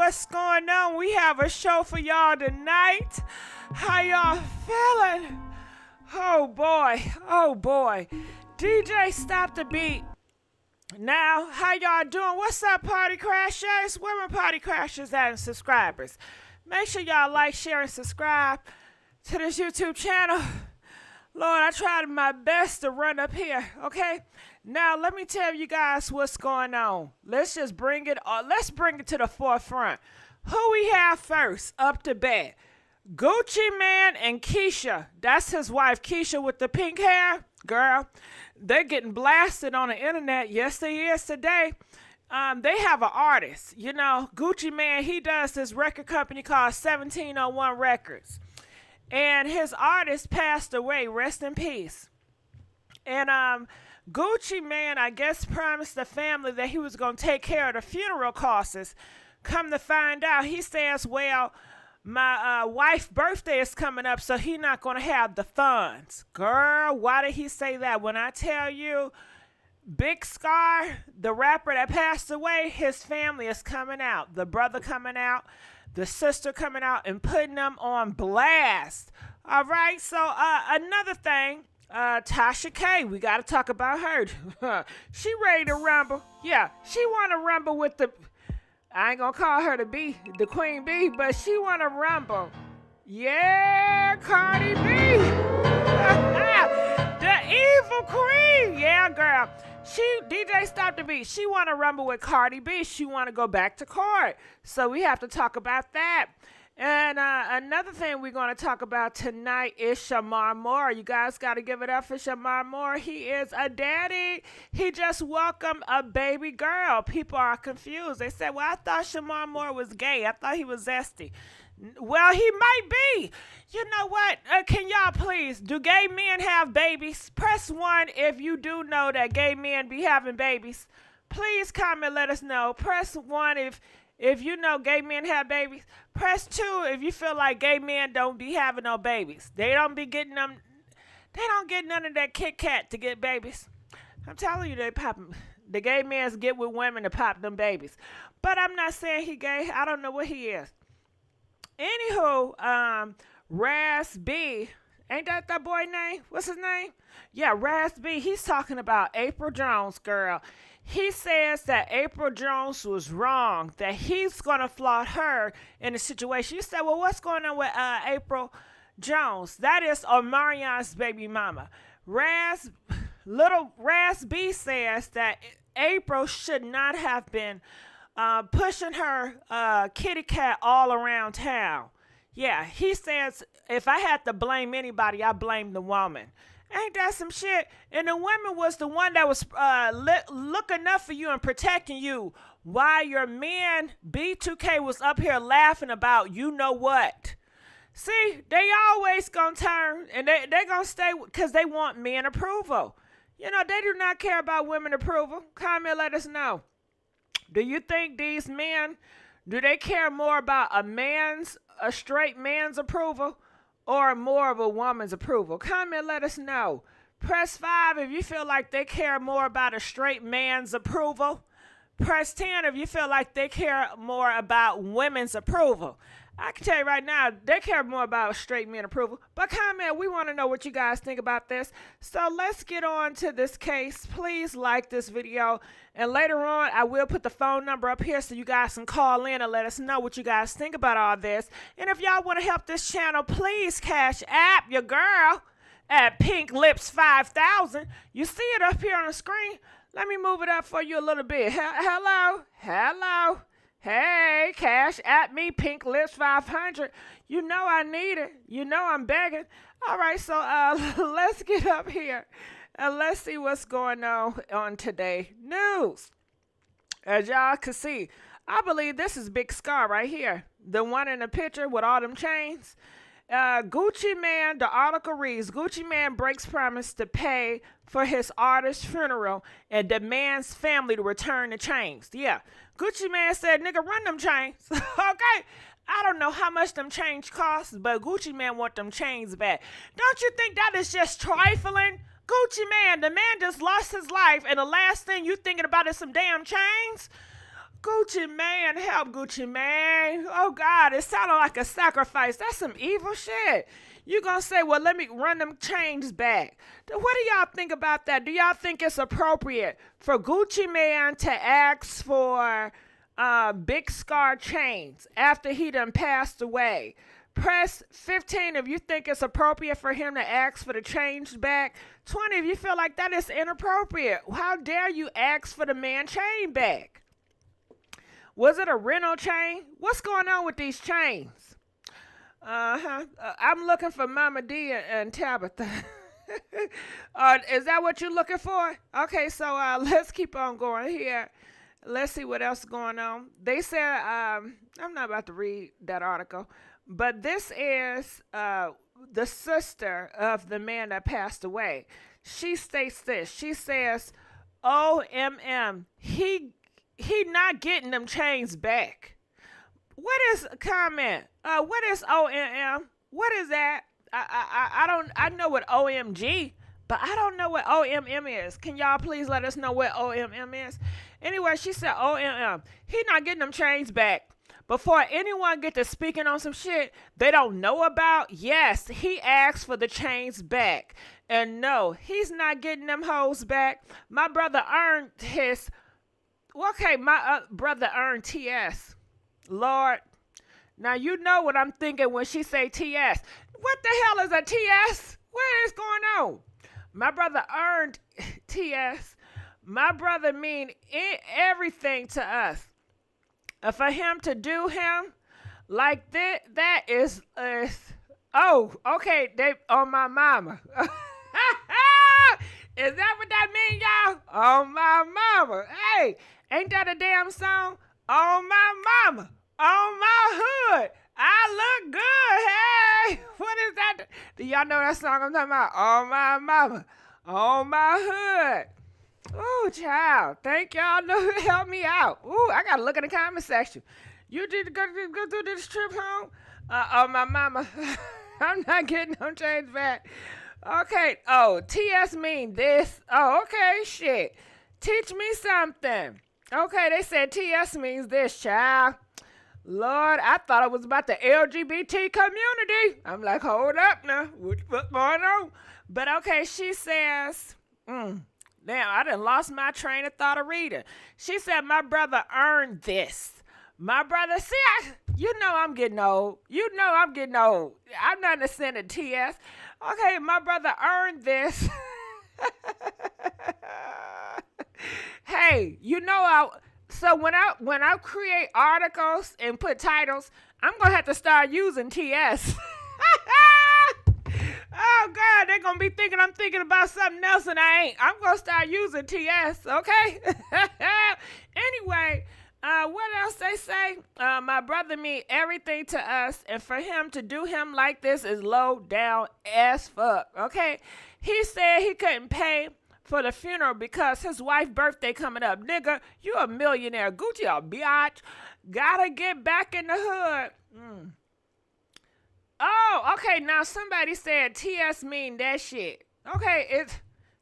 what's going on? We have a show for y'all tonight. How y'all feeling? Oh boy. DJ, stop the beat. Now, how y'all doing? What's up, party crashers? Where my party crashers at and subscribers? Make sure y'all like, share, and subscribe to this YouTube channel. Lord, I tried my best to run up here, okay? Now, let me tell you guys what's going on. Let's just bring it to the forefront. Who we have first up to bat? Gucci Mane and Keyshia. That's his wife, Keyshia, with the pink hair. Girl, they're getting blasted on the internet. Yes, they is today. They have an artist. You know, Gucci Mane, he does this record company called 1701 Records. And his artist passed away. Rest in peace. And Gucci Mane, I guess, promised the family that he was going to take care of the funeral costs. Come to find out, he says, well, my wife's birthday is coming up, so he's not going to have the funds. Girl, why did he say that? When I tell you, Big Scarr, the rapper that passed away, his family is coming out. The brother coming out. The sister coming out and putting them on blast. All right, so another thing, Tasha K, we got to talk about her. She ready to rumble. Yeah, she want to rumble with the, I ain't going to call her the queen bee, but she want to rumble. Yeah, Cardi B. The evil queen. Yeah, girl. DJ Stop the Beat. She want to rumble with Cardi B. She want to go back to court. So we have to talk about that. And another thing we're going to talk about tonight is Shemar Moore. You guys got to give it up for Shemar Moore. He is a daddy. He just welcomed a baby girl. People are confused. They said, well, I thought Shemar Moore was gay. I thought he was zesty. Well, he might be. You know what? Can y'all please, do gay men have babies? Press 1 if you do know that gay men be having babies. Please comment, let us know. Press 1 if you know gay men have babies. Press 2 if you feel like gay men don't be having no babies. They don't be getting them. They don't get none of that Kit Kat to get babies. I'm telling you, they pop them. The gay men get with women to pop them babies. But I'm not saying he gay. I don't know what he is. Anywho, Raz B, ain't that boy name? What's his name? Yeah, Raz B, he's talking about April Jones, girl. He says that April Jones was wrong, that he's going to flaunt her in the situation. You said, well, what's going on with April Jones? That is Omarion's baby mama. Little Raz B says that April should not have been pushing her kitty cat all around town. Yeah, he says, if I had to blame anybody, I blame the woman. Ain't that some shit? And the woman was the one that was looking up for you and protecting you while your man B2K was up here laughing about you know what. See, they always gonna turn and they gonna stay because they want men approval. You know, they do not care about women approval. Comment, let us know. Do you think these men, do they care more about a straight man's approval or more of a woman's approval? Comment, let us know. Press 5 if you feel like they care more about a straight man's approval. Press 10 if you feel like they care more about women's approval. I can tell you right now, they care more about straight men approval. But comment, we want to know what you guys think about this. So let's get on to this case. Please like this video. And later on, I will put the phone number up here so you guys can call in and let us know what you guys think about all this. And if y'all want to help this channel, please cash app your girl at Pink Lips 5000. You see it up here on the screen. Let me move it up for you a little bit. Hello. Hey, cash at me, Pink Lips 500. You know I need it. You know I'm begging. All right, so let's get up here and let's see what's going on today news. As y'all can see, I believe this is Big Scarr right here. The one in the picture with all them chains. Gucci Mane, the article reads, Gucci Mane breaks promise to pay for his artist's funeral and demands family to return the chains. Yeah, Gucci Mane said, nigga, run them chains. Okay, I don't know how much them chains cost, but Gucci Mane want them chains back. Don't you think that is just trifling? Gucci Mane, the man just lost his life, and the last thing you thinking about is some damn chains? Gucci man, help Gucci man. Oh God, it sounded like a sacrifice. That's some evil shit. You gonna say, well, let me run them chains back. What do y'all think about that? Do y'all think it's appropriate for Gucci man to ask for big Scarr chains after he done passed away? Press 15 if you think it's appropriate for him to ask for the change back. 20 if you feel like that is inappropriate. How dare you ask for the man chain back? Was it a rental chain? What's going on with these chains? I'm looking for Mama D and Tabitha. Is that what you're looking for? Okay, so let's keep on going here. Let's see what else is going on. They said, I'm not about to read that article, but this is the sister of the man that passed away. She states this. She says, OMM, he not getting them chains back. What is comment? What is OMM? What is that? I know what OMG, but I don't know what OMM is. Can y'all please let us know what OMM is? Anyway, she said OMM. He not getting them chains back. Before anyone get to speaking on some shit they don't know about, yes, he asked for the chains back. And no, he's not getting them hoes back. My brother earned his... Okay, my brother earned TS. Lord. Now you know what I'm thinking when she say TS. What the hell is a TS? What is going on? My brother earned TS. My brother mean everything to us. For him to do him like that is oh, okay, they on my mama. Is that what that mean, y'all? On my mama. Hey, ain't that a damn song? On my mama. On my hood. I look good. Hey, what is that? Do y'all know that song I'm talking about? On my mama. On my hood. Ooh, child. Thank y'all. Help me out. Ooh, I got to look in the comment section. You did go through this trip home? Oh, my mama. I'm not getting no change back. Okay. Oh, TS mean this. Oh, okay. Shit. Teach me something. Okay, they said TS means this, child. Lord, I thought it was about the LGBT community. I'm like, hold up now. What's going on? But okay, she says, damn, I done lost my train of thought of reading. She said, my brother earned this. My brother, see, you know I'm getting old. You know I'm getting old. I'm not ascending TS. Okay, my brother earned this. Hey, you know so when I create articles and put titles, I'm gonna have to start using TS. Oh God, they're gonna be thinking I'm thinking about something else and I ain't. I'm gonna start using TS, okay? Anyway, what else they say? My brother mean everything to us, and for him to do him like this is low down as fuck, okay? He said he couldn't pay for the funeral because his wife's birthday coming up. Nigga, you a millionaire. Gucci a biatch. Gotta get back in the hood. Oh, okay. Now somebody said TS mean that shit. Okay,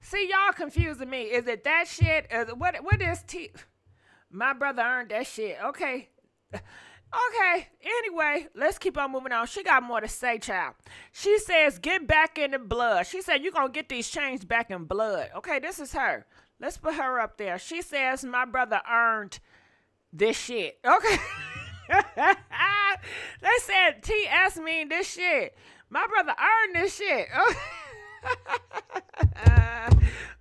see y'all confusing me. Is it that shit? What is T? My brother earned that shit. Okay. Okay, anyway, let's keep on moving on. She got more to say, child. She says, get back in the blood. She said, you're going to get these chains back in blood. Okay, this is her. Let's put her up there. She says, my brother earned this shit. Okay. They said TS mean this shit. My brother earned this shit.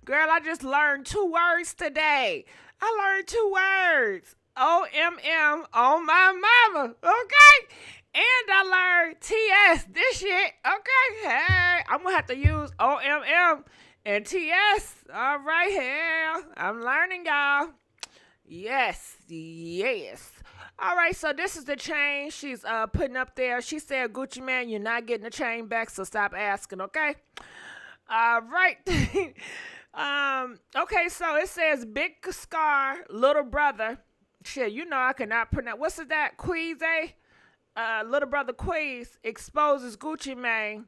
Girl, I just learned 2 words today. I learned 2 words. OMM on my mama, okay? And I learned TS, this shit, okay? Hey, I'm gonna have to use OMM and TS. All right, hell, I'm learning, y'all. Yes. All right, so this is the chain she's putting up there. She said, Gucci man, you're not getting the chain back, so stop asking, okay? All right. Okay, so it says Big Scarr, little brother. Shit, you know I cannot pronounce. What's that? Queeze? Little brother Queeze exposes Gucci Mane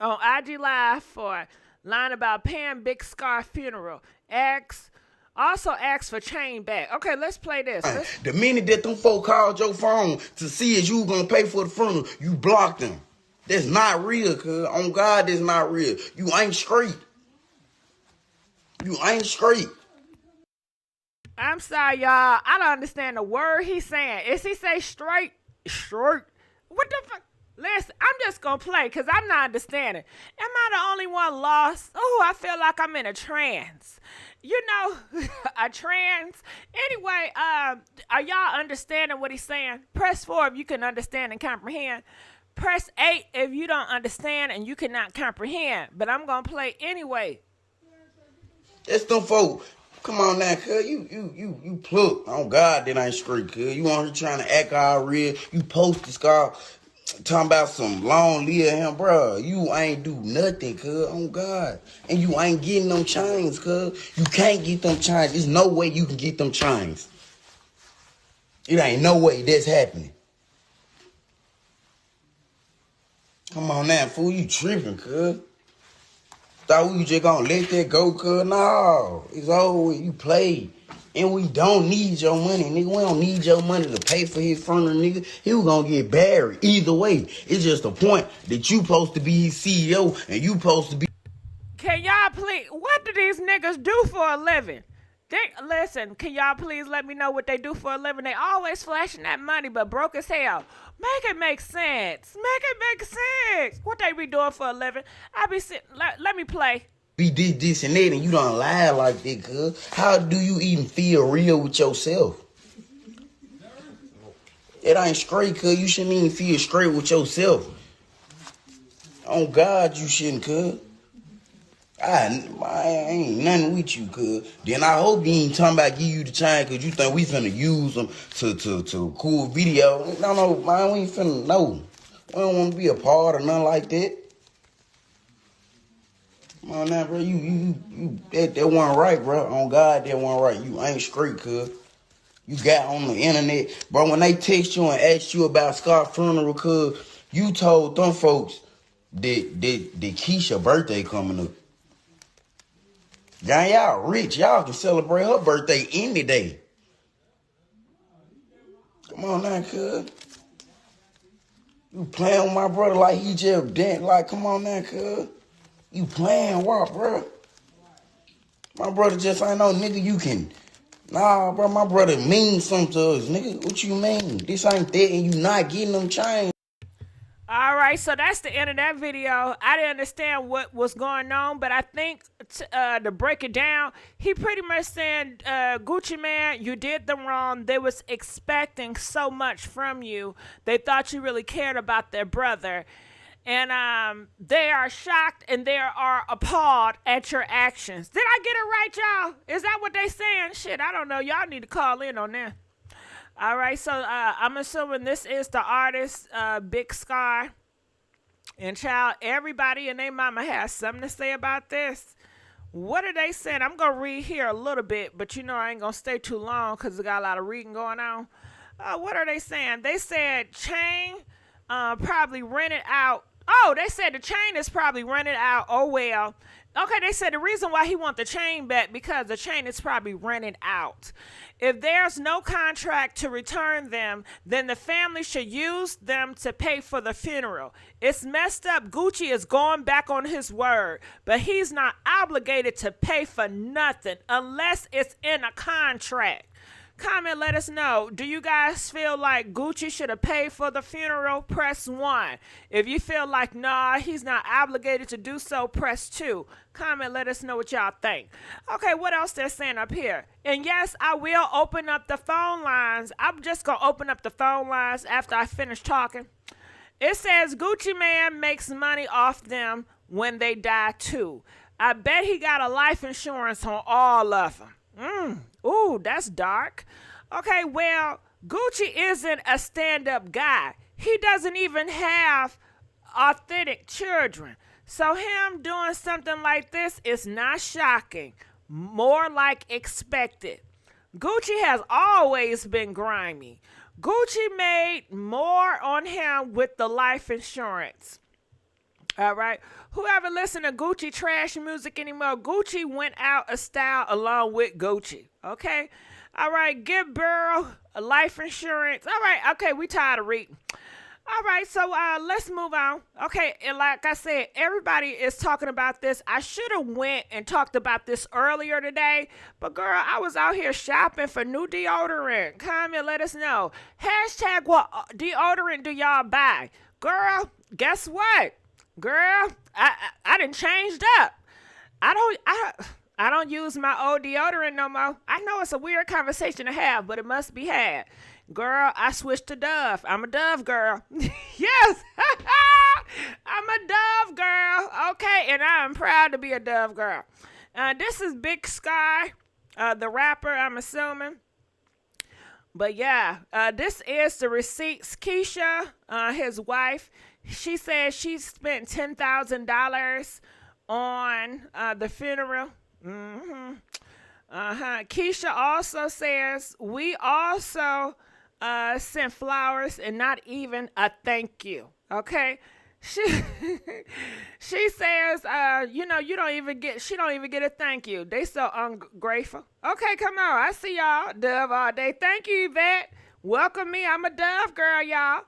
on IG Live for line about paying Big Scarr funeral. Asks Also asked for chain back. Okay, let's play this. The minute that them folk called your phone to see if you were gonna pay for the funeral, you blocked them. That's not real, cuz. On God, that's not real. You ain't straight. You ain't straight. I'm sorry, y'all. I don't understand the word he's saying. Is he say straight? Straight? What the fuck? Listen, I'm just gonna play because I'm not understanding. Am I the only one lost? Oh, I feel like I'm in a trance. You know, a trance. Anyway, are y'all understanding what he's saying? Press 4 if you can understand and comprehend. Press 8 if you don't understand and you cannot comprehend. But I'm gonna play anyway. That's them folk. Come on now, cuz. You plucked. On God, that ain't straight, cuz. You on here trying to act all real. You posted Scarr talking about some long live him, bro. You ain't do nothing, cuz. On God. And you ain't getting them chains, cuz. You can't get them chains. There's no way you can get them chains. It ain't no way that's happening. Come on now, fool. You tripping, cuz. Thought we just gonna let that go, cuz. No, it's over. You played. And we don't need your money, nigga. We don't need your money to pay for his funeral, nigga. He was gonna get buried. Either way, it's just a point that you supposed to be his CEO and you supposed to be. Can y'all please, what do these niggas do for a living? Listen, can y'all please let me know what they do for a living? They always flashing that money, but broke as hell. Make it make sense. Make it make sense. What they be doing for a living? I be sitting, let me play. Be this and that and you don't lie like that, cuz. How do you even feel real with yourself? It ain't straight, cuz. You shouldn't even feel straight with yourself. On God, you shouldn't, cuz. I ain't nothing with you, cuz. Then I hope you ain't talking about give you the chain cuz you think we finna use them to cool video. No, man, we ain't finna, no. We don't want to be a part of nothing like that. Come on now, bro. That wasn't right, bro. On God, that wasn't right. You ain't straight, cuz. You got on the internet. Bro, when they text you and ask you about Scarr Funeral, cuz, you told them folks that Keyshia birthday coming up. Y'all rich. Y'all can celebrate her birthday any day. Come on now, cuz. You playing with my brother like he just dead. Like, come on now, cuz. You playing what, bro? My brother just ain't no nigga you can. Nah, bro, my brother means something to us, nigga. What you mean? This ain't that and you not getting them chains. All right, so that's the end of that video. I didn't understand what was going on, but I think to break it down, he pretty much said, Gucci man, you did them wrong. They was expecting so much from you. They thought you really cared about their brother. And they are shocked and they are appalled at your actions. Did I get it right, y'all? Is that what they saying? Shit, I don't know. Y'all need to call in on that. All right, so I'm assuming this is the artist, Big Scarr. And child, everybody and their mama has something to say about this. What are they saying? I'm going to read here a little bit, but you know I ain't going to stay too long because I got a lot of reading going on. What are they saying? They said chain probably rented out. Oh, they said the chain is probably rented out. Oh, well. Okay, they said the reason why he want the chain back because the chain is probably rented out. If there's no contract to return them, then the family should use them to pay for the funeral. It's messed up. Gucci is going back on his word, but he's not obligated to pay for nothing unless it's in a contract. Comment, let us know. Do you guys feel like Gucci should have paid for the funeral? Press 1. If you feel like, nah, he's not obligated to do so, press 2. Comment, let us know what y'all think. Okay, what else they're saying up here? And yes, I will open up the phone lines. I'm just going to open up the phone lines after I finish talking. It says Gucci man makes money off them when they die too. I bet he got a life insurance on all of them. Ooh, that's dark. Okay, well, Gucci isn't a stand-up guy. He doesn't even have authentic children. So him doing something like this is not shocking. More like expected. Gucci has always been grimy. Gucci made more on him with the life insurance. All right. Whoever listen to Gucci trash music anymore, Gucci went out of style along with Gucci. Okay. All right. Give Burrow a life insurance. All right. Okay. We tired of reading. All right, so let's move on. Okay, and like I said, everybody is talking about this. I should have went and talked about this earlier today, but girl, I was out here shopping for new deodorant. Come and let us know. Hashtag what deodorant do y'all buy? Girl, guess what? Girl, I done changed up. I don't use my old deodorant no more. I know it's a weird conversation to have, but it must be had. Girl, I switched to Dove. I'm a Dove girl. Yes, I'm a Dove girl. Okay, and I'm proud to be a Dove girl. This is Big Sky, the rapper, I'm assuming. But yeah, this is the receipts. Keyshia, his wife, she said she spent $10,000 on the funeral. Keyshia also says we also sent flowers and not even a thank you. Okay, she says you don't even get a thank you. They so ungrateful. Okay, come on, I see y'all Dove all day. Thank you, Yvette. Welcome me. I'm a Dove girl, y'all.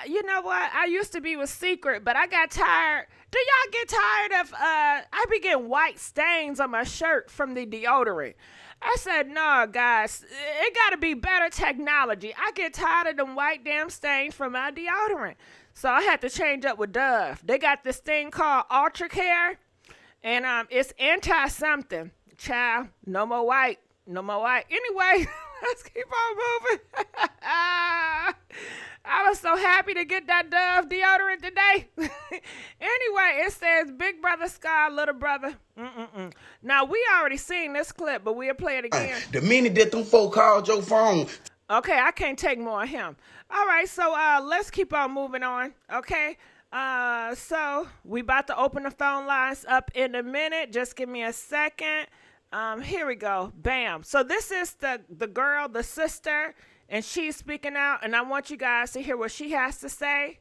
You know what? I used to be with Secret, but I got tired. Do y'all get tired of I be getting white stains on my shirt from the deodorant? I said, no, guys, it got to be better technology. I get tired of them white damn stains from my deodorant. So I had to change up with Dove. They got this thing called Ultra Care, and it's anti-something. Child, no more white. No more white. Anyway, let's keep on moving. I was so happy to get that Dove deodorant today. Anyway, it says Big Brother Scarr, Little Brother. Now, we already seen this clip, but we'll play it again. The minute that them folk called your phone. Okay, I can't take more of him. All right, so let's keep on moving on, okay? So we about to open the phone lines up in a minute. Just give me a second. Here we go. Bam. So this is the girl, the sister, and she's speaking out, and I want you guys to hear what she has to say.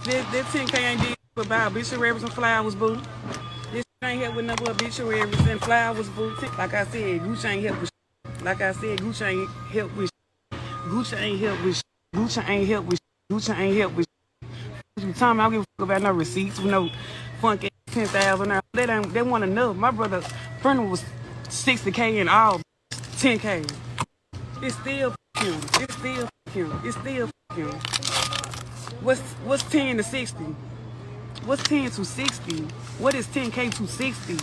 This 10K ain't did about obituaries and flowers, boo. This ain't help with no obituaries and flowers, boo. Like I said, Gucci ain't help with Like I said, Gucci ain't help with Gucci ain't help with Gucci ain't help with Gucci ain't help with you tell me I don't give a fuck about no receipts with no funky 10,000. They want enough. My brother's funeral was 60K and all 10K. It's still him. It's still him. It's still him. What's 10 to 60? What's 10 to 60? What is 10K to 60?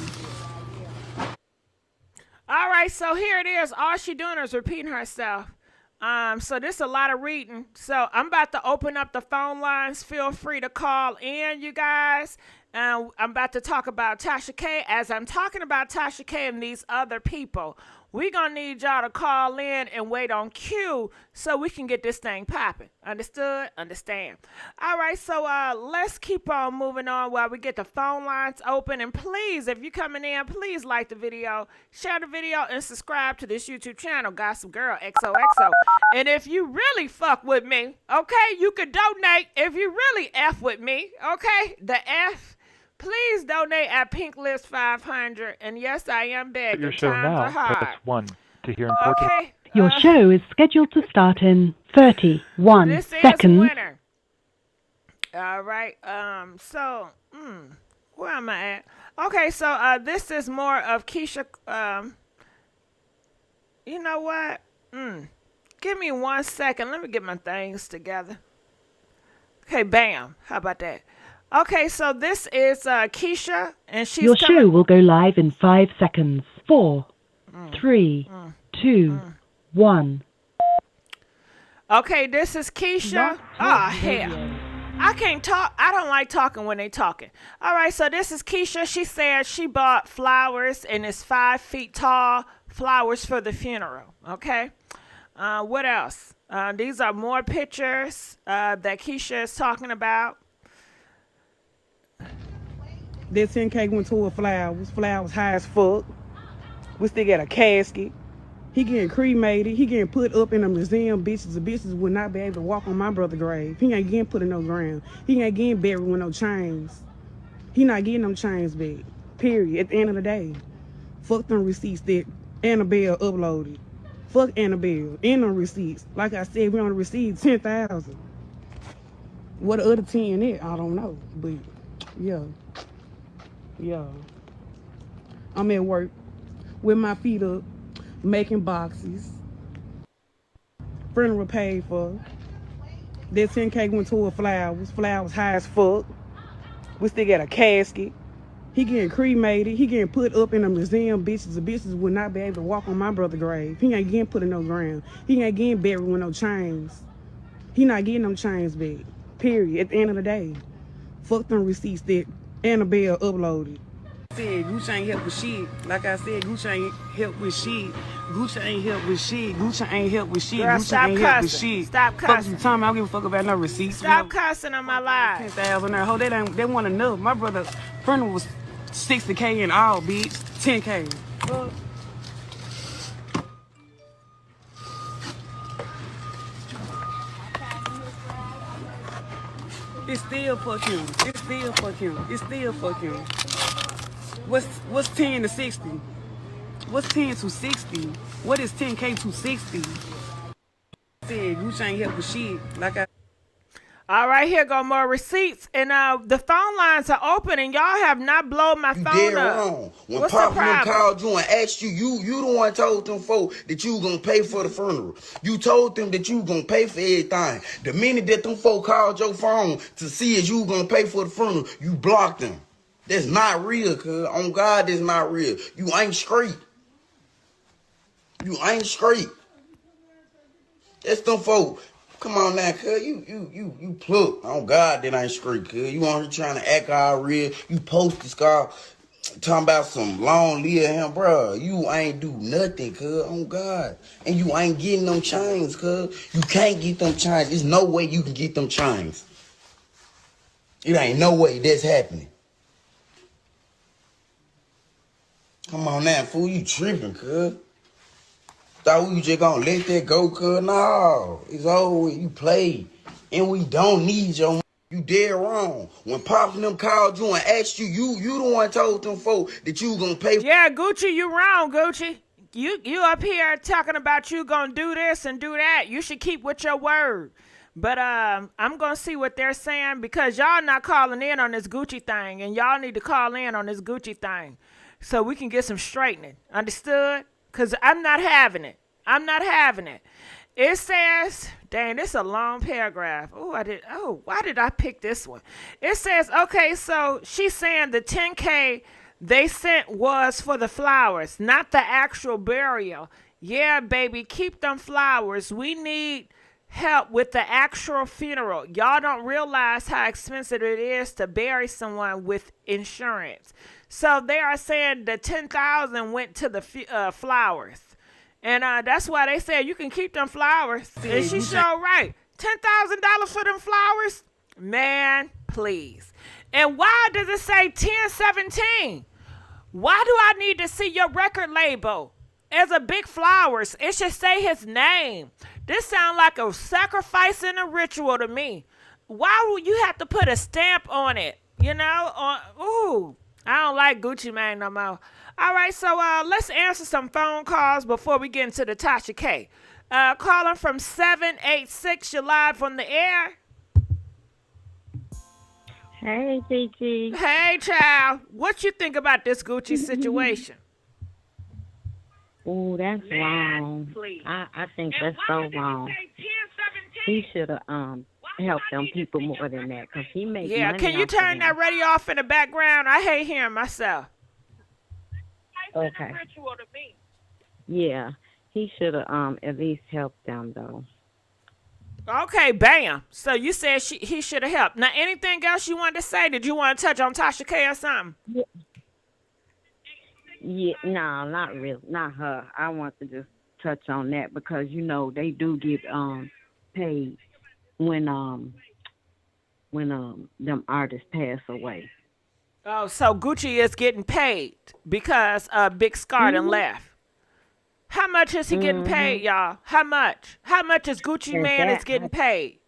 All right, so here it is. All she doing is repeating herself. So this is a lot of reading. So I'm about to open up the phone lines. Feel free to call in, you guys. I'm about to talk about Tasha K. As I'm talking about Tasha K and these other people, we're going to need y'all to call in and wait on cue so we can get this thing popping. Understood? Understand. All right, so let's keep on moving on while we get the phone lines open. And please, if you're coming in, please like the video, share the video, and subscribe to this YouTube channel, Gossip Girl XOXO. And if you really fuck with me, okay, you could donate if you really F with me, okay? The F. Please donate at Pink List 500. And yes, I am begging. Your show Times now. are hard. Press 1 to hear important. Okay. Your show is scheduled to start in 31 this seconds. Is winner. All right. So, where am I at? Okay, so this is more of Keyshia. You know what? Give me 1 second. Let me get my things together. Okay, bam. How about that? Okay, so this is Keyshia, and she's Your show will go live in 5 seconds. 4, 3, 2, 1. Okay, this is Keyshia. Oh, hell. I can't talk. I don't like talking when they talking. All right, so this is Keyshia. She said she bought flowers, and it's 5 feet tall flowers for the funeral. Okay. What else? These are more pictures that Keyshia is talking about. That 10K went toward flowers. Flowers high as fuck. We still got a casket. He getting cremated. He getting put up in a museum. Bitches, the bitches would not be able to walk on my brother's grave. He ain't getting put in no ground. He ain't getting buried with no chains. He not getting them chains back. Period. At the end of the day. Fuck them receipts that Annabelle uploaded. Fuck Annabelle. And them receipts. Like I said, we only received 10,000. What the other 10 is, I don't know. But yeah. Yeah. I'm at work with my feet up, making boxes. Funeral paid for. That 10K went toward flowers. Flowers high as fuck. We still got a casket. He getting cremated. He getting put up in a museum. Bitches, the bitches would not be able to walk on my brother's grave. He ain't getting put in no ground. He ain't getting buried with no chains. He not getting them chains back. Period. At the end of the day. Fuck them receipts that Annabelle uploaded. Said Gucci ain't help with shit. Like I said, Gucci ain't help with shit. Gucci ain't help with shit. Gucci ain't help with shit. Girl, Gucci stop ain't help with cussing. shit. Stop Fuck cussing. you talking about? I don't give a fuck about no receipts. Stop cussing on my live. 10,000 there. Ho, they want enough. My brother's funeral was 60K in all, bitch. 10K. Fuck. It's still fuck him. It's still fuck him. It's still fuck him. What's 10 to 60? What's 10 to 60? What is 10K to 60? Said Gucci ain't help with shit. Like I. All right, here go more receipts. And the phone lines are open, and y'all have not blown my You phone dead up. wrong. When What's Pop the and them problem? called you and asked you, you the one told them folk that you gonna pay for the funeral. You told them that you gonna pay for everything. The minute that them folk called your phone to see if you gonna pay for the funeral, you blocked them. That's not real, cuz. On God, that's not real. You ain't straight. You ain't straight. That's them folk. Come on now, cuz. You plug. On God, that ain't straight, cuz. You on here trying to act all real. You posted Scarr talking about some long live him, bro. You ain't do nothing, cuz. On God. And you ain't getting them chains, cuz. You can't get them chains. There's no way you can get them chains. It ain't no way that's happening. Come on now, fool. You tripping, cuz. Thought we just gonna let that go, cuz. No, it's over with. You played. And we don't need your money. You dead wrong. When Pops and them called you and asked you, you the one told them folk that you gonna pay. Yeah, Gucci, you wrong, Gucci. You up here talking about you gonna do this and do that. You should keep with your word. But I'm gonna see what they're saying because y'all not calling in on this Gucci thing, and y'all need to call in on this Gucci thing so we can get some straightening. Understood? Because I'm not having it. I'm not having it. It says, dang, this is a long paragraph. Why did I pick this one? It says, okay, so she's saying the 10K they sent was for the flowers, not the actual burial. Yeah, baby, keep them flowers. We need help with the actual funeral. Y'all don't realize how expensive it is to bury someone with insurance. So they are saying the 10,000 went to the flowers. And that's why they said you can keep them flowers. And she sure right. $10,000 for them flowers? Man, please. And why does it say 1017? Why do I need to see your record label? As a big flowers, it should say his name. This sounds like a sacrifice and a ritual to me. Why would you have to put a stamp on it? You know? Ooh, I don't like Gucci Mane no more. All right, so let's answer some phone calls before we get into the Tasha K. Calling from 786, you're live on the air. Hey, Gigi. Hey, child. What you think about this Gucci situation? Oh, that's wrong. I think that's so wrong. He should have helped them people more than that because he makes money. Yeah, can you turn that radio off in the background? I hate hearing myself. Okay. Yeah, he should have at least helped them though. Okay, bam. So you said he should have helped. Now, anything else you wanted to say? Did you want to touch on Tasha K or something? Yeah, no, not really, not her. I want to just touch on that because you know they do get paid when them artists pass away. Oh, so Gucci is getting paid because Big Scarr done left. How much is he getting paid, y'all? How much? How much is Gucci And Man is getting paid?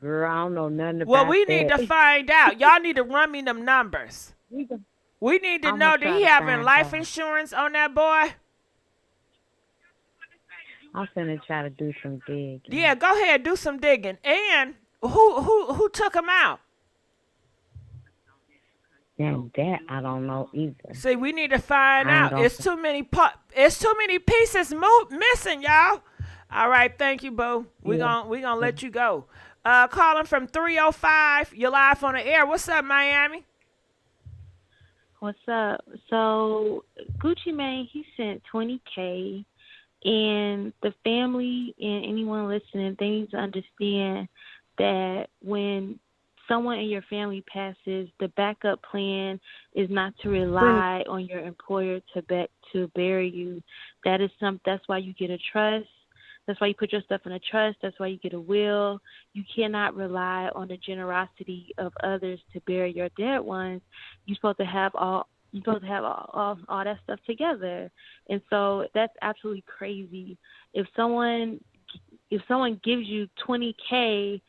girl, I don't know nothing Well, about we need that. to find out. Y'all need to run me them numbers. We need to I'm gonna know that try he to having find life out. insurance on that boy. I'm finna try to do some digging. Yeah, go ahead, do some digging. And who took him out? And that I don't know either. See, we need to find I ain't out. gonna. It's too many pieces missing, y'all. All right, thank you, boo. We Yeah. gonna let you go. Calling from 305. You're live on the air. What's up, Miami? What's up? So Gucci Mane, he sent 20K, and the family and anyone listening, they need to understand that when someone in your family passes, the backup plan is not to rely on your employer to bury you. That's why you get a trust. That's why you put your stuff in a trust. That's why you get a will. You cannot rely on the generosity of others to bury your dead ones. You're supposed to have all that stuff together. And so that's absolutely crazy. If someone gives you 20K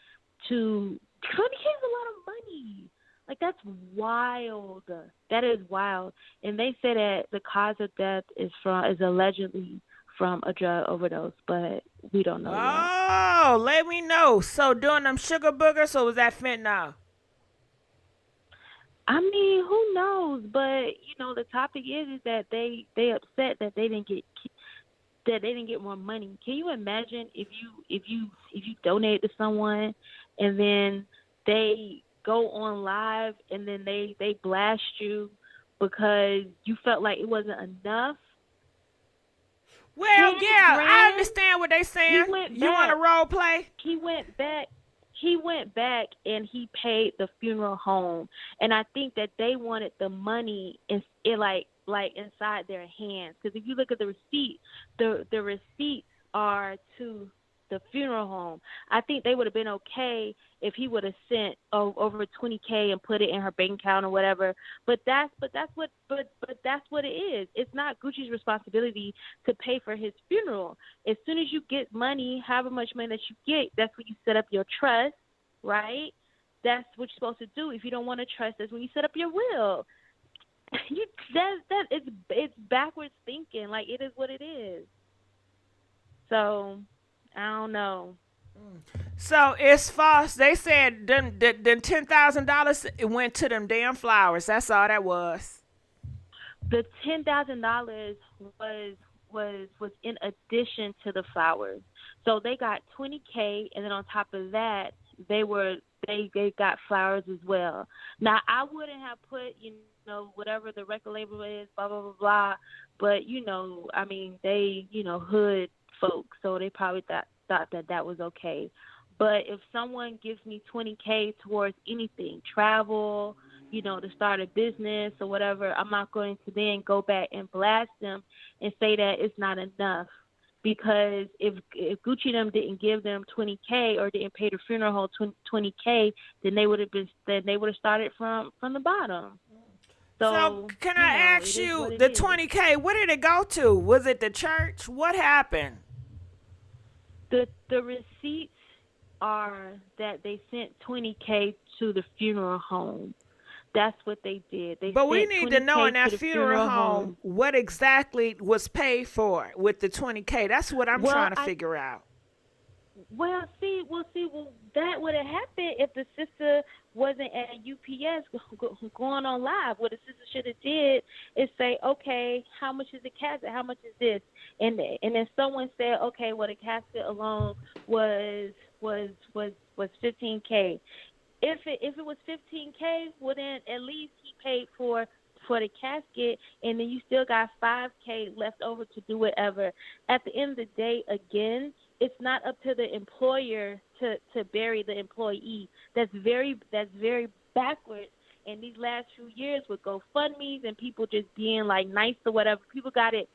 to 20K is a lot of money. Like, that's wild. That is wild. And they say that the cause of death is allegedly from a drug overdose, but we don't know yet. Oh, let me know. So doing them sugar boogers, or was that fentanyl? I mean, who knows? But the topic is that they upset that they didn't get more money. Can you imagine if you donate to someone and then they go on live and then they blast you because you felt like it wasn't enough? Well, 10 yeah, I grand? understand what they saying. He went You want a back. role play? He went back and he paid the funeral home, and I think that they wanted the money like inside their hands, because if you look at the receipt, the receipts are to the funeral home. I think they would have been okay if he would have sent over 20K and put it in her bank account or whatever. But that's what it is. It's not Gucci's responsibility to pay for his funeral. As soon as you get money, however much money that you get, that's when you set up your trust, right? That's what you're supposed to do. If you don't want to trust, that's when you set up your will. It's backwards thinking. Like, it is what it is. So I don't know. So it's false. They said them $10,000 went to them damn flowers. That's all that was. The $10,000 was in addition to the flowers. So they got 20K, and then on top of that, they got flowers as well. Now, I wouldn't have put whatever the record label is, blah blah blah blah. But I mean, they hood folks, so they probably thought that was okay. But if someone gives me 20K towards anything, travel, to start a business or whatever, I'm not going to then go back and blast them and say that it's not enough. Because if Gucci them didn't give them 20K or didn't pay the funeral home 20K, then they would have started from the bottom. So can I ask you, the 20K, where did it go to? Was it the church? What happened? The receipts are that they sent 20K to the funeral home. That's what they did. But we need to know in that funeral home what exactly was paid for with the 20K. That's what I'm trying to figure out. Well, that would have happened if the sister wasn't at UPS going on live. What the sister should have did is say, okay, how much is the casket? How much is this? And then someone said, okay, well, the casket alone was 15K. If it was 15K, well, then at least he paid for the casket, and then you still got 5K left over to do whatever. At the end of the day, again, it's not up to the employer to bury the employee. That's very backwards. And these last few years with GoFundMe's and people just being like nice or whatever, people got it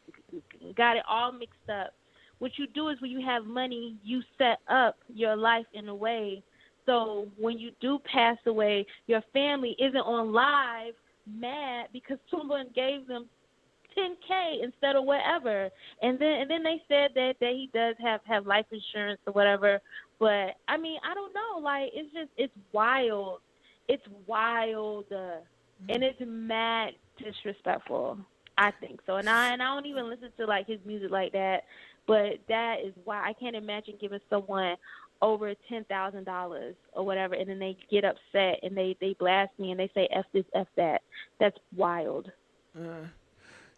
all mixed up. What you do is when you have money, you set up your life in a way so when you do pass away, your family isn't on live mad because someone gave them $10K instead of whatever. And then they said that he does have life insurance or whatever. But I mean, I don't know. Like, it's wild. It's wild, and it's mad disrespectful. I think so. And I don't even listen to like his music like that. But that is why I can't imagine giving someone over $10,000 or whatever, and then they get upset and they blast me and they say F this, F that. That's wild.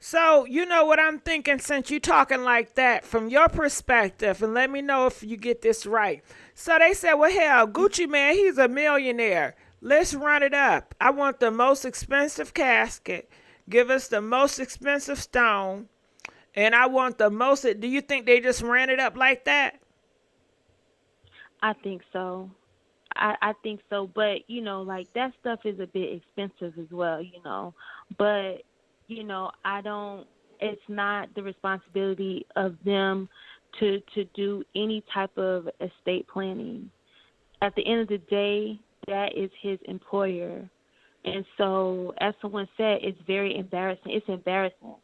So, you know what I'm thinking, since you talking like that, from your perspective, and let me know if you get this right. So they said, well, hell, Gucci man, he's a millionaire. Let's run it up. I want the most expensive casket. Give us the most expensive stone. And I want the most. Do you think they just ran it up like that? I think so. I think so. But, you know, like that stuff is a bit expensive as well, you know. But, you know, it's not the responsibility of them to do any type of estate planning. At the end of the day, that is his employer. And so, as someone said, it's very embarrassing. It's embarrassing.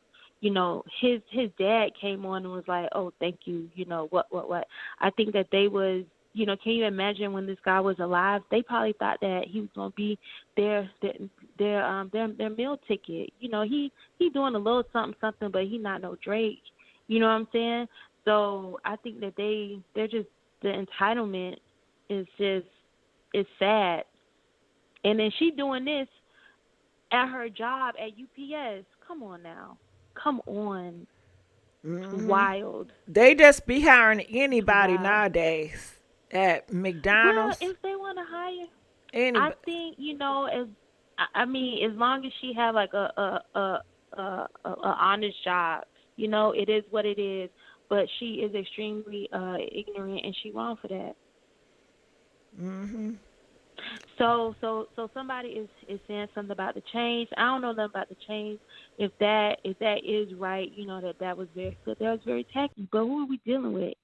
You know, his dad came on and was like, oh, thank you, you know, what. I think that they was, you know, can you imagine when this guy was alive? They probably thought that he was going to be their meal ticket. You know, he doing a little something, but he not no Drake. You know what I'm saying? So I think that they're just, the entitlement is sad. And then she doing this at her job at UPS. Come on now. Come on. It's wild. They just be hiring anybody nowadays at McDonald's. Well, if they want to hire anybody. I think, you know, as long as she have like a honest job, you know, it is what it is. But she is extremely ignorant, and she wrong for that. So somebody is saying something about the change. I don't know nothing about the change. If that is right, you know, that was very good. That was very tacky. But who are we dealing with?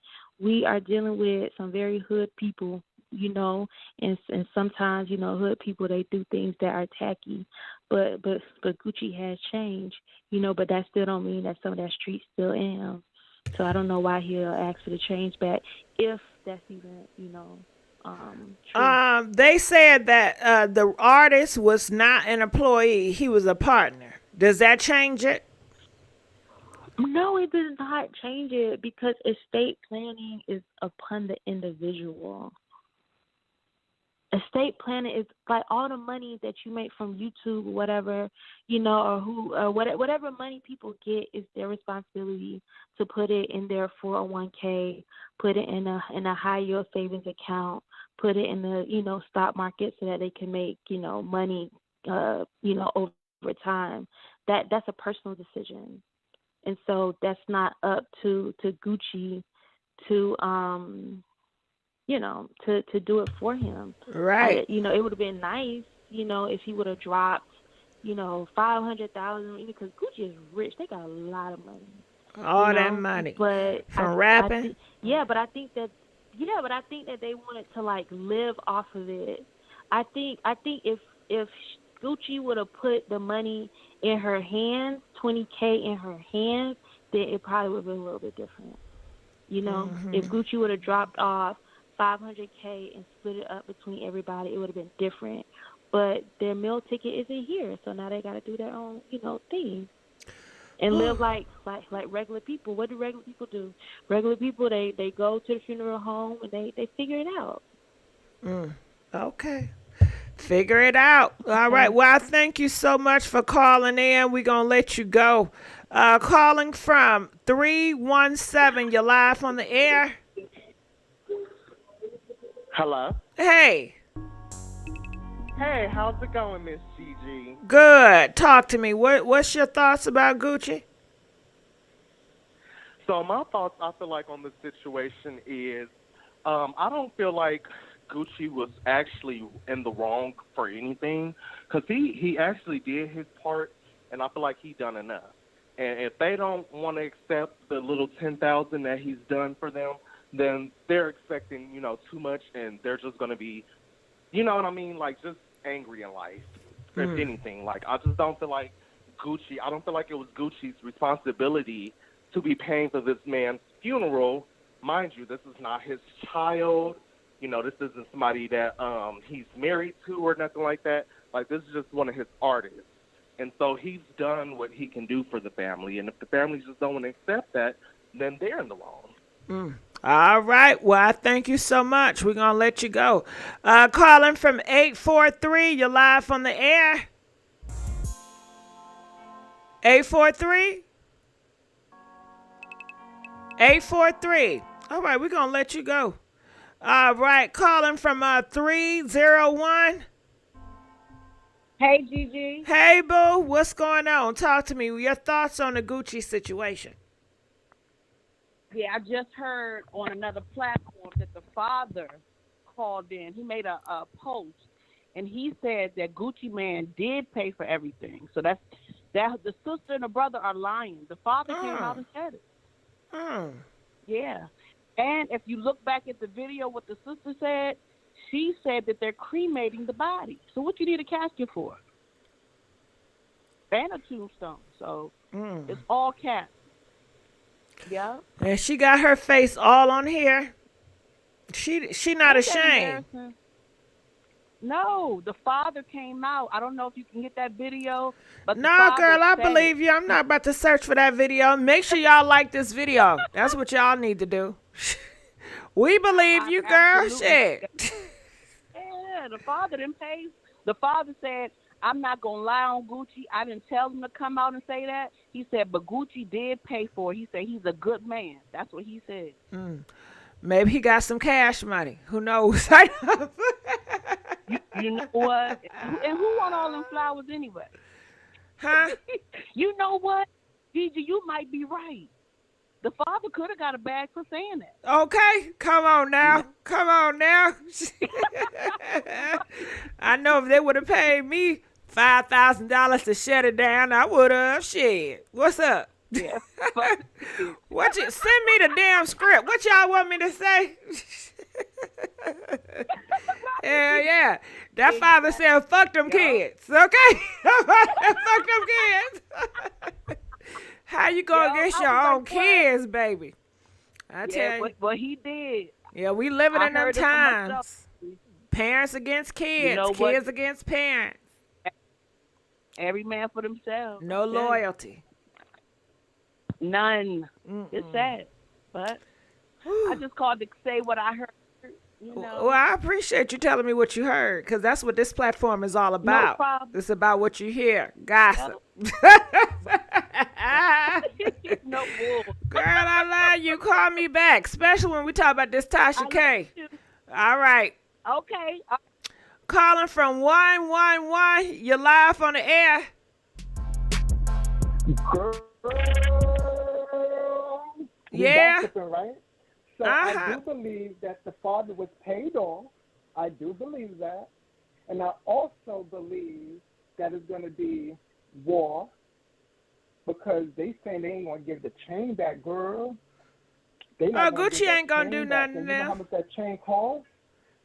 We are dealing with some very hood people, you know, and sometimes, you know, hood people, they do things that are tacky. But Gucci has changed, you know, but that still don't mean that some of that street still in him. So I don't know why he'll ask for the change back, if that's even, you know, true. They said that the artist was not an employee; he was a partner. Does that change it? No, it does not change it, because estate planning is upon the individual. Estate planning is like all the money that you make from YouTube or whatever, you know, or whatever money people get is their responsibility to put it in their 401k, put it in a high yield savings account, put it in the, you know, stock market so that they can make, you know, money, you know, over time. That's a personal decision. And so that's not up to Gucci to you know, to do it for him. Right. You know, it would have been nice, you know, if he would have dropped, you know, $500,000, because Gucci is rich. They got a lot of money. All that money. But from rapping. But I think that they wanted to like live off of it. I think if Gucci would have put the money in her hands, $20K in her hands, then it probably would have been a little bit different. You know, if Gucci would have dropped off $500K and split it up between everybody, it would have been different. But their meal ticket isn't here, so now they got to do their own, you know, thing and live like regular people. What do regular people do? Regular people, they go to the funeral home and they figure it out. Okay. Figure it out. All right. Well, I thank you so much for calling in. We're going to let you go. Calling from 317. You're live on the air. Hello. Hey. Hey, how's it going, Miss GIGI? Good. Talk to me. What's your thoughts about Gucci? So my thoughts, I feel like, on the situation is, I don't feel like Gucci was actually in the wrong for anything, because he actually did his part, and I feel like he done enough. And if they don't want to accept the little $10,000 that he's done for them, then they're expecting, you know, too much, and they're just going to be, you know what I mean, like just angry in life, if anything. Like, I just don't feel like Gucci. I don't feel like it was Gucci's responsibility to be paying for this man's funeral. Mind you, this is not his child. You know, this isn't somebody that he's married to or nothing like that. Like, this is just one of his artists. And so he's done what he can do for the family. And if the family just don't want to accept that, then they're in the wrong. All right. Well, I thank you so much. We're going to let you go. Calling from 843. You're live on the air. 843. 843. All right. We're going to let you go. All right. Calling from 301. Hey, Gigi. Hey, boo. What's going on? Talk to me. Your thoughts on the Gucci situation. Yeah, I just heard on another platform that the father called in. He made a post, and he said that Gucci Man did pay for everything. So that the sister and the brother are lying. The father came out and said it. Yeah. And if you look back at the video, what the sister said, she said that they're cremating the body. So what you need a casket for? And a tombstone. So it's all cat. Yeah. And she got her face all on here. She not ashamed. No, the father came out. I don't know if you can get that video. But no, girl, I believe you. I'm not about to search for that video. Make sure y'all like this video. That's what y'all need to do. We believe you, girl. Absolutely. Shit. Yeah, the father didn't pay. The father said, I'm not going to lie on Gucci. I didn't tell him to come out and say that. He said, but Gucci did pay for it. He said he's a good man. That's what he said. Maybe he got some cash money. Who knows? You know what? And who want all them flowers anyway? Huh? You know what? Gigi, you might be right. The father could have got a bag for saying that. Okay, come on now. Come on now. I know if they would have paid me $5,000 to shut it down, I would have. Shit. What's up? Yeah. Send me the damn script. What y'all want me to say? Hell yeah. That father said, fuck them kids. Okay? Fuck them kids. How you go against your own kids, baby? I tell you. But he did. Yeah, we living in them times. Parents against kids. Kids against parents. Every man for themselves. No loyalty. None. It's sad. But I just called to say what I heard. You know. Well, I appreciate you telling me what you heard, because that's what this platform is all about. No problem. It's about what you hear. Gossip. No bull. Girl, I love you. Call me back, especially when we talk about this Tasha K. All right. Okay. Calling from 111. You're live on the air. Girl, yeah. Right? So I do believe that the father was paid off. I do believe that. And I also believe that it's going to be war, because they saying they ain't going to give the chain back, girl. Gucci ain't going to do nothing now. You know how much that chain cost?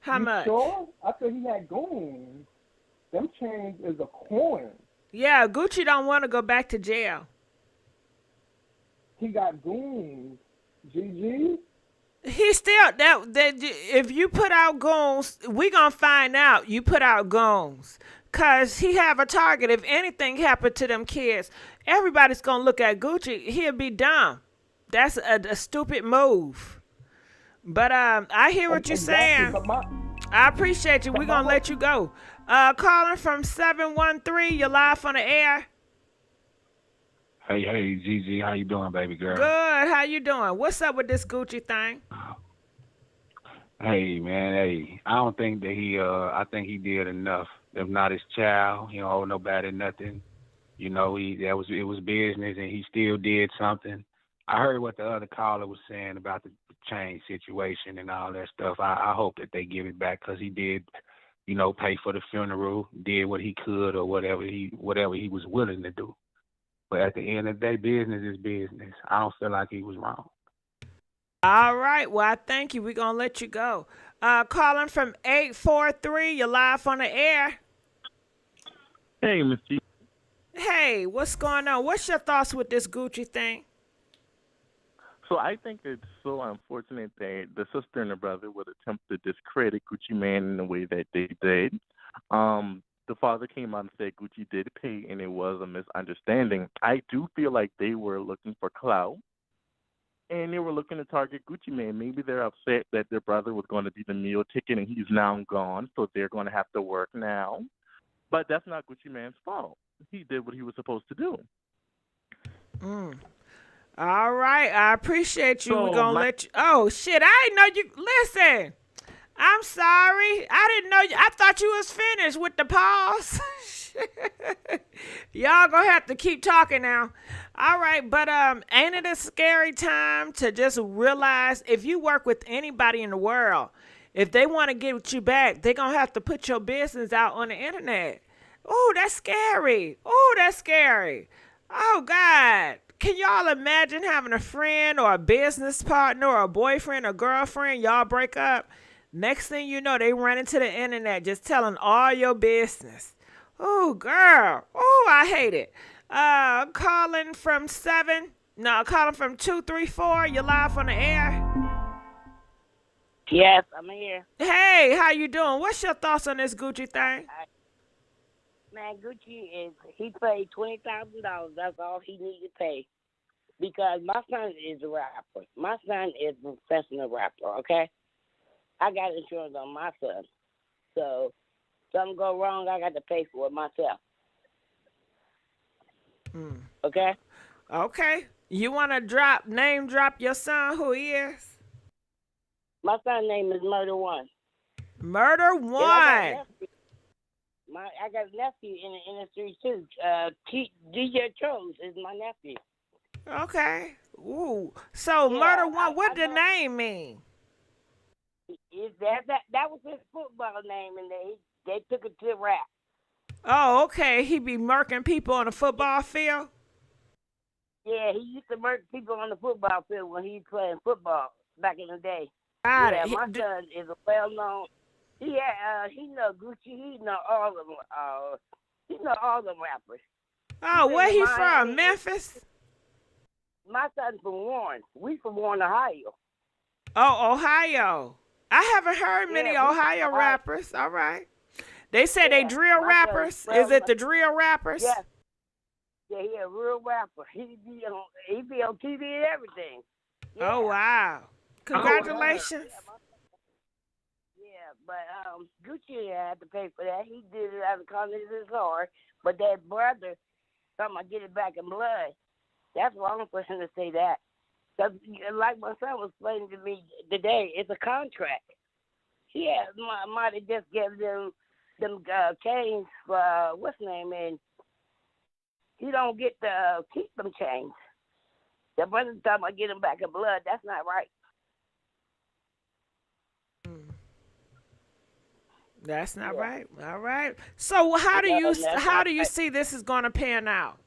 How much? Sure? I thought he had goons. Them chains is a coin. Yeah, Gucci don't want to go back to jail. He got goons. GG? He still, if you put out goons, we going to find out you put out goons. Because he have a target. If anything happened to them kids, everybody's going to look at Gucci. He'll be dumb. That's a stupid move. But I hear what you're saying. I appreciate you. We're going to let you go. Calling from 713. You're live on the air. Hey, Gigi, how you doing, baby girl? Good. How you doing? What's up with this Gucci thing? Hey, man, I don't think that I think he did enough. If not his child, he don't owe nobody nothing. You know, it was business, and he still did something. I heard what the other caller was saying about the chain situation and all that stuff. I hope that they give it back, because he did, you know, pay for the funeral, did what he could, or whatever he was willing to do. But at the end of the day, business is business. I don't feel like he was wrong. All right. Well, I thank you. We're going to let you go. Calling from 843. You're live on the air. Hey, Miss G. Hey, what's going on? What's your thoughts with this Gucci thing? So I think it's so unfortunate that the sister and the brother would attempt to discredit Gucci Man in the way that they did. The father came out and said Gucci did pay, and it was a misunderstanding. I do feel like they were looking for clout, and they were looking to target Gucci Man. Maybe they're upset that their brother was going to be the meal ticket, and he's now gone, so they're going to have to work now. But that's not Gucci Man's fault. He did what he was supposed to do. Mm. All right, I appreciate you. So We're gonna let you. Oh shit, I didn't know you. Listen, I'm sorry. I didn't know you. I thought you was finished with the pause. Y'all gonna have to keep talking now. All right, but ain't it a scary time to just realize if you work with anybody in the world, if they want to get you back, they gonna have to put your business out on the internet. Oh, that's scary. Oh, that's scary. Oh God. Can y'all imagine having a friend or a business partner or a boyfriend or girlfriend, y'all break up? Next thing you know, they run into the internet just telling all your business. Oh, girl. Oh, I hate it. Calling from 234. You're live on the air. Yes, I'm here. Hey, how you doing? What's your thoughts on this Gucci thing? Man, Gucci he paid $20,000. That's all he needed to pay. Because my son is a rapper. My son is a professional rapper, okay? I got insurance on my son. So, something go wrong, I got to pay for it myself. Okay? Okay. You want to name drop your son, who he is? My son's name is Murder One. Murder One. I got a nephew in the industry too. DJ Chose is my nephew. Okay. Ooh. So yeah, Murder One, what did the name mean? That was his football name, and they took it to rap. Oh, okay. He be murking people on the football field? Yeah, he used to murk people on the football field when he was playing football back in the day. My son is a well-known. He know Gucci. He know all of them. He know all the rappers. Oh, where he from? Memphis? My son's from Warren. We from Warren, Ohio. Oh, Ohio. I haven't heard many Ohio rappers. All right. They say they drill rappers. Is it the drill rappers? Yes. Yeah, he a real rapper. He be on TV and everything. Yeah. Oh, wow. Congratulations. Yeah, but Gucci had to pay for that. He did it out of kindness of his heart. But that brother, talking about get it back in blood, that's wrong for him to say that. Because like my son was explaining to me today, it's a contract. Yeah, might have just given them chains for, what's his name, and he don't get to keep them chains. The brother's talking about get them back in blood. That's not right. That's not right. All right. So how do you see this is going to pan out?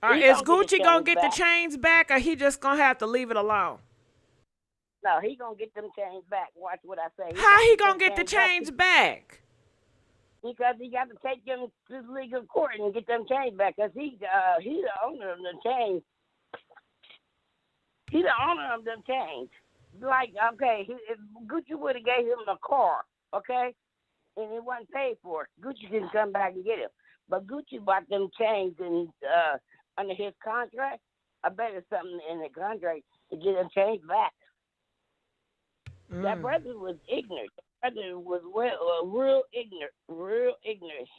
Is Gucci going to get the chains back, or he just going to have to leave it alone? No, he going to get them chains back. Watch what I say. How he going to get the chains back? Because he got to take them to the legal court and get them chains back. Because he's the owner of them chains. He's the owner of them chains. Like, okay, if Gucci would have gave him a car, okay, and it wasn't paid for, Gucci didn't come back and get him. But Gucci bought them chains and under his contract. I bet it's something in the contract to get them chains back. That brother was ignorant. That brother was real ignorant.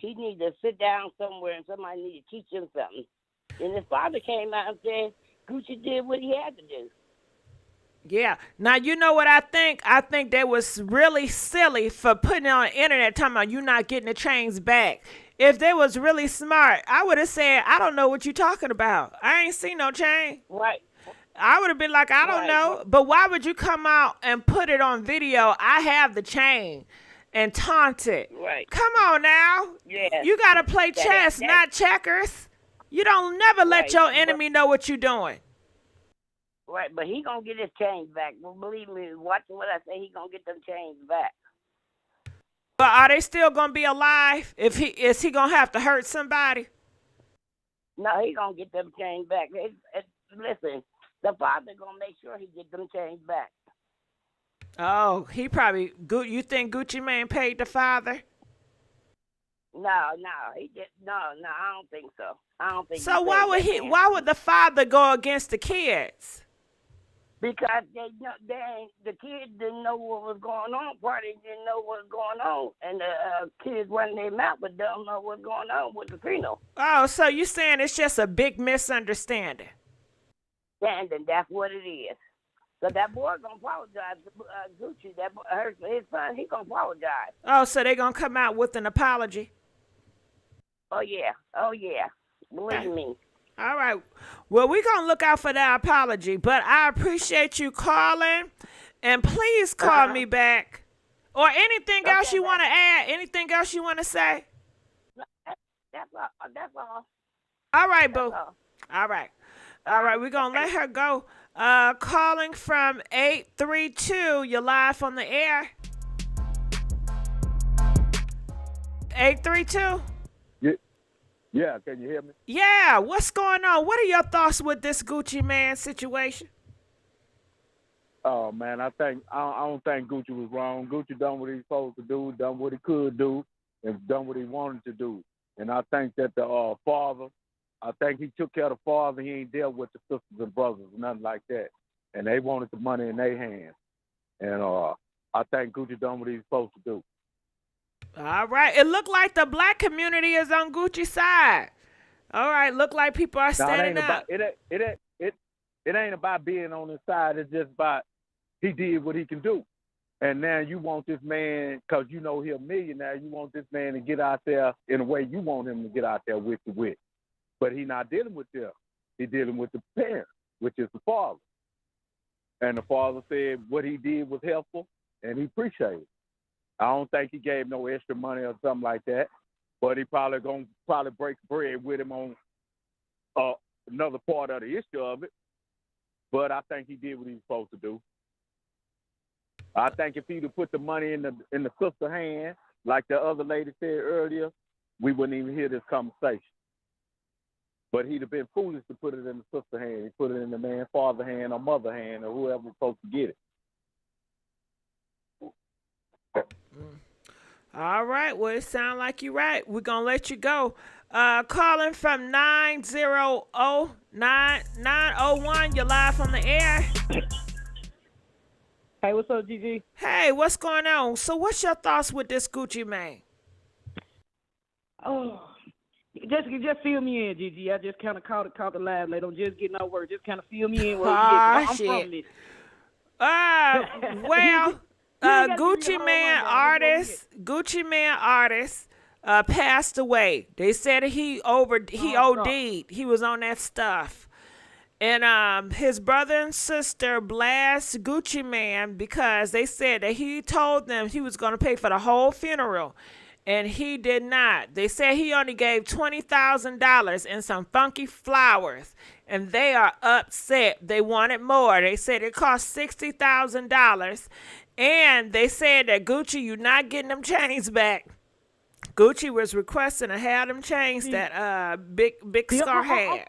He need to sit down somewhere and somebody need to teach him something. And his father came out and said Gucci did what he had to do. Yeah. Now, you know what I think? I think they was really silly for putting it on the internet talking about you not getting the chains back. If they was really smart, I would have said, I don't know what you're talking about. I ain't seen no chain. Right. I would have been like, I don't know. But why would you come out and put it on video? I have the chain and taunt it. Right. Come on now. Yeah. You got to play chess, not checkers. You don't never let your enemy know what you're doing. Right, but he gonna get his chains back. Well, believe me, watch what I say. He gonna get them chains back. But are they still gonna be alive? If is he gonna have to hurt somebody? No, he gonna get them chains back. Listen, the father gonna make sure he get them chains back. Oh, he probably you think Gucci Mane paid the father? No, he just no. I don't think so. I don't think. So why would the father go against the kids? Because the kids didn't know what was going on. Party didn't know what was going on, and the kids running their mouth, but don't know what's going on with the funeral. Oh, so you saying it's just a big misunderstanding? And that's what it is. So that boy gonna apologize. Gucci, his son, he gonna apologize. Oh, so they gonna come out with an apology? Oh yeah. Believe me. All right. Well, we're going to look out for that apology, but I appreciate you calling, and please call me back. Or anything else you want to add? Anything else you want to say? That's all. All right, boo. All right. We're going to let her go. Calling from 832. You're live on the air. 832. Yeah, can you hear me? Yeah, what's going on? What are your thoughts with this Gucci Mane situation? Oh man, I don't think Gucci was wrong. Gucci done what he's supposed to do, done what he could do, and done what he wanted to do. And I think that the father, I think he took care of the father. He ain't dealt with the sisters and brothers, nothing like that. And they wanted the money in their hands. And I think Gucci done what he's supposed to do. All right. It looked like the black community is on Gucci's side. All right. Look like people are standing up. It ain't about being on his side. It's just about he did what he can do. And now you want this man, because you know he's a millionaire, you want this man to get out there in a way you want him to get out there with the wit. But he's not dealing with them. He's dealing with the parent, which is the father. And the father said what he did was helpful, and he appreciated it. I don't think he gave no extra money or something like that, but he probably gonna break bread with him on another part of the issue of it. But I think he did what he was supposed to do. I think if he'd have put the money in the sister's hand, like the other lady said earlier, we wouldn't even hear this conversation. But he'd have been foolish to put it in the sister's hand. He put it in the man's father's hand or mother's hand or whoever was supposed to get it. All right. Well, it sounds like you're right. We're going to let you go. Calling from 901. You're live on the air. Hey, what's up, GG? Hey, what's going on? So what's your thoughts with this Gucci Mane? Oh, just fill me in, GG. I just kind of caught the live. They don't just get no word. Just kind of fill me in. I'm shit. from this. Well... Gucci Mane artist passed away. They said he OD'd. He was on that stuff. And his brother and sister blasted Gucci Mane because they said that he told them he was going to pay for the whole funeral. And he did not. They said he only gave $20,000 and some funky flowers. And they are upset. They wanted more. They said it cost $60,000. And they said that Gucci, you're not getting them chains back. Gucci was requesting to have them chains that Big Scarr had.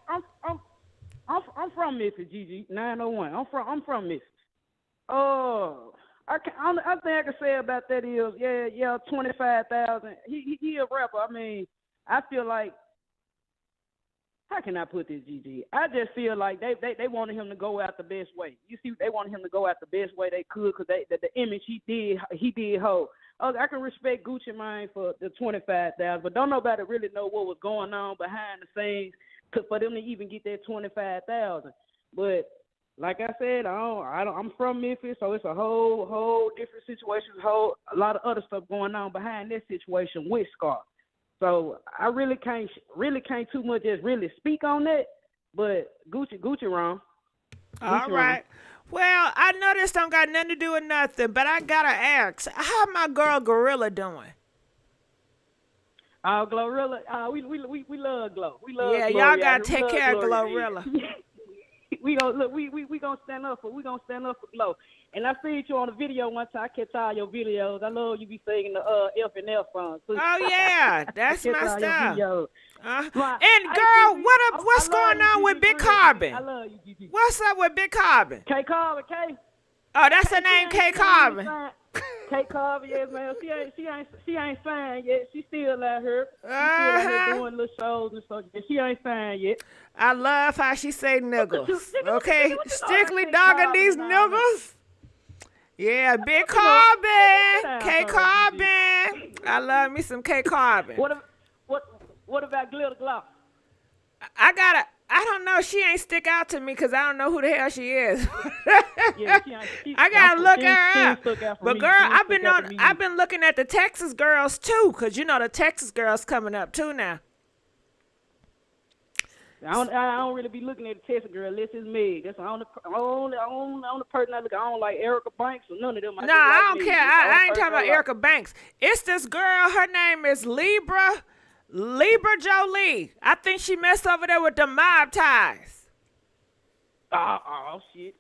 I'm from Memphis, GG 901. I'm from Memphis. I think I can say about that is 25,000. He a rapper. I mean, I feel like, how can I put this, GG? I just feel like they wanted him to go out the best way. You see, they wanted him to go out the best way they could because the image he did hold. I can respect Gucci Mane for the 25,000, but don't nobody really know what was going on behind the scenes for them to even get that 25,000. But like I said, I'm from Memphis, so it's a whole different situation. A lot of other stuff going on behind this situation with Scarr. So I really can't too much just really speak on that. But Gucci wrong. All right. Well, I know this don't got nothing to do with nothing, but I gotta ask, how my girl Gorilla doing? Glorilla, we love Glow. We love Glow. Y'all gotta take care of Glorilla. we gonna look. We gonna stand up for Glow. And I seen you on a video one time. I catch all your videos. I love you be singing the F and F song. Oh yeah, that's my stuff. And girl, what's going on with Big Carbon? I love you, Gigi. What's up with Big Carbon? K Carbon, K. Oh, that's her name, K Carbon. K Carbon, yes, man. She ain't signed yet. She still out here. She still out here doing little shows and stuff. She ain't signed yet. I love how she say niggles. Okay, strictly dogging these niggles. Yeah, Big Carbon, K Carbon. I love me some K Carbon. What about Glitter Gloss? I don't know. She ain't stick out to me because I don't know who the hell she is. I gotta look her up. But girl, I've been looking at the Texas girls too, because you know the Texas girls coming up too now. I don't really be looking at the Texas girl unless it's Meg. That's the only person I look at. I don't like Erica Banks or none of them. I don't care. I ain't talking about Erica Banks. It's this girl. Her name is Libra Jolie. I think she messed over there with the mob ties. Oh shit.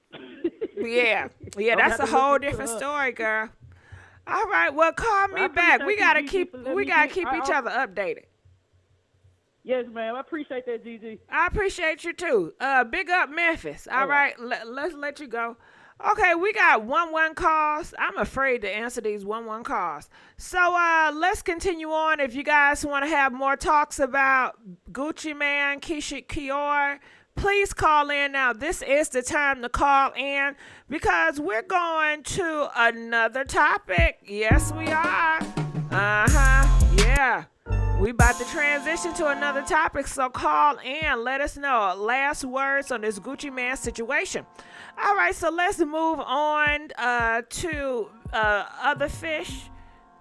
Yeah, that's a whole different story, girl. All right, well, call me back. We gotta keep each other updated. Yes, ma'am. I appreciate that, Gigi. I appreciate you too. Big up Memphis. All right. Let's let you go. Okay, we got 1-1 calls. I'm afraid to answer these 1-1 calls. So let's continue on. If you guys want to have more talks about Gucci Mane, Keyshia Kaoir, please call in now. This is the time to call in because we're going to another topic. Yes, we are. Yeah. We about to transition to another topic, so call in. Let us know last words on this Gucci Mane situation. All right, so let's move on to other fish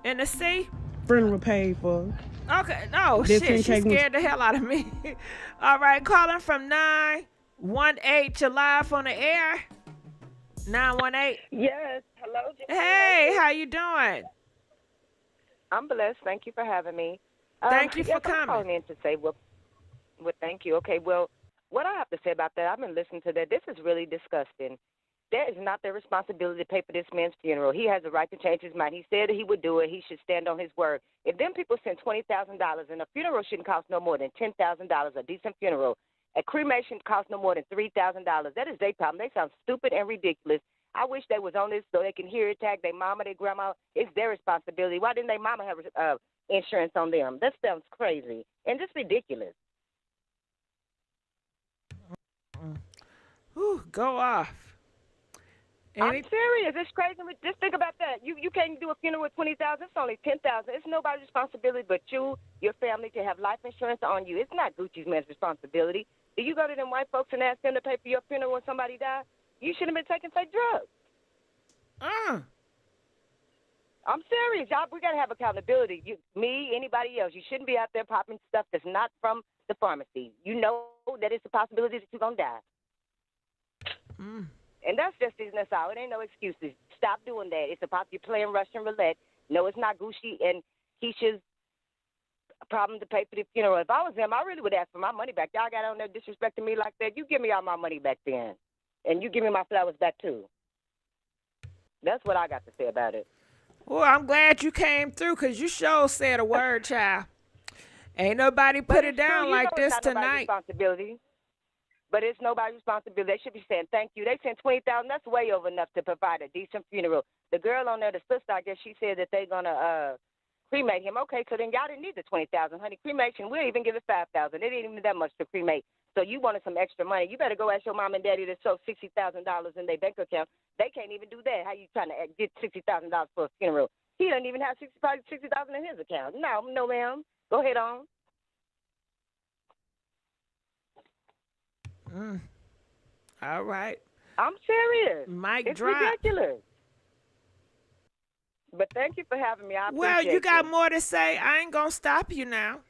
in the sea. Funeral paid for. Okay, no, shit, she scared the hell out of me. All right, calling from 918, you're live on the air. 918. Yes, hello. Hey, how you doing? I'm blessed. Thank you for having me. Thank you for coming. I'm calling in to say, well, thank you. Okay, well, what I have to say about that, I've been listening to that. This is really disgusting. That is not their responsibility to pay for this man's funeral. He has the right to change his mind. He said that he would do it. He should stand on his word. If them people send $20,000 and a funeral shouldn't cost no more than $10,000, a decent funeral, a cremation costs no more than $3,000, that is their problem. They sound stupid and ridiculous. I wish they was on this so they can hear it, tag their mama, their grandma. It's their responsibility. Why didn't their mama have insurance on them? That sounds crazy and just ridiculous. Go off. I'm serious. It's crazy. Just think about that. You can't do a funeral with $20,000. It's only $10,000. It's nobody's responsibility but you, your family, to have life insurance on you. It's not Gucci's man's responsibility. Do you go to them white folks and ask them to pay for your funeral when somebody died? You should have been taking fake drugs. I'm serious. Y'all, we got to have accountability. Me, anybody else. You shouldn't be out there popping stuff that's not from the pharmacy. You know that it's a possibility that you're going to die. And that's just teasing us out. It ain't no excuses. Stop doing that. It's about you're playing Russian roulette. No, it's not Gucci and Keisha's problem to pay for the funeral. If I was them, I really would ask for my money back. Y'all got on there disrespecting me like that. You give me all my money back then. And you give me my flowers back, too. That's what I got to say about it. Well, I'm glad you came through because you sure said a word, child. Ain't nobody put it down like this tonight. Responsibility. But it's nobody's responsibility. They should be saying thank you. They sent $20,000. That's way over enough to provide a decent funeral. The girl on there, the sister, I guess she said that they're going to cremate him. Okay, so then y'all didn't need the $20,000, honey. Cremation, we'll even give it $5,000. It ain't even that much to cremate. So you wanted some extra money. You better go ask your mom and daddy to show $60,000 in their bank account. They can't even do that. How you trying to get $60,000 for a funeral? He doesn't even have $60,000 in his account. No, ma'am. Go ahead on. All right. I'm serious. Mic drop. It's ridiculous. But thank you for having me. I appreciate you got more to say. I ain't going to stop you now.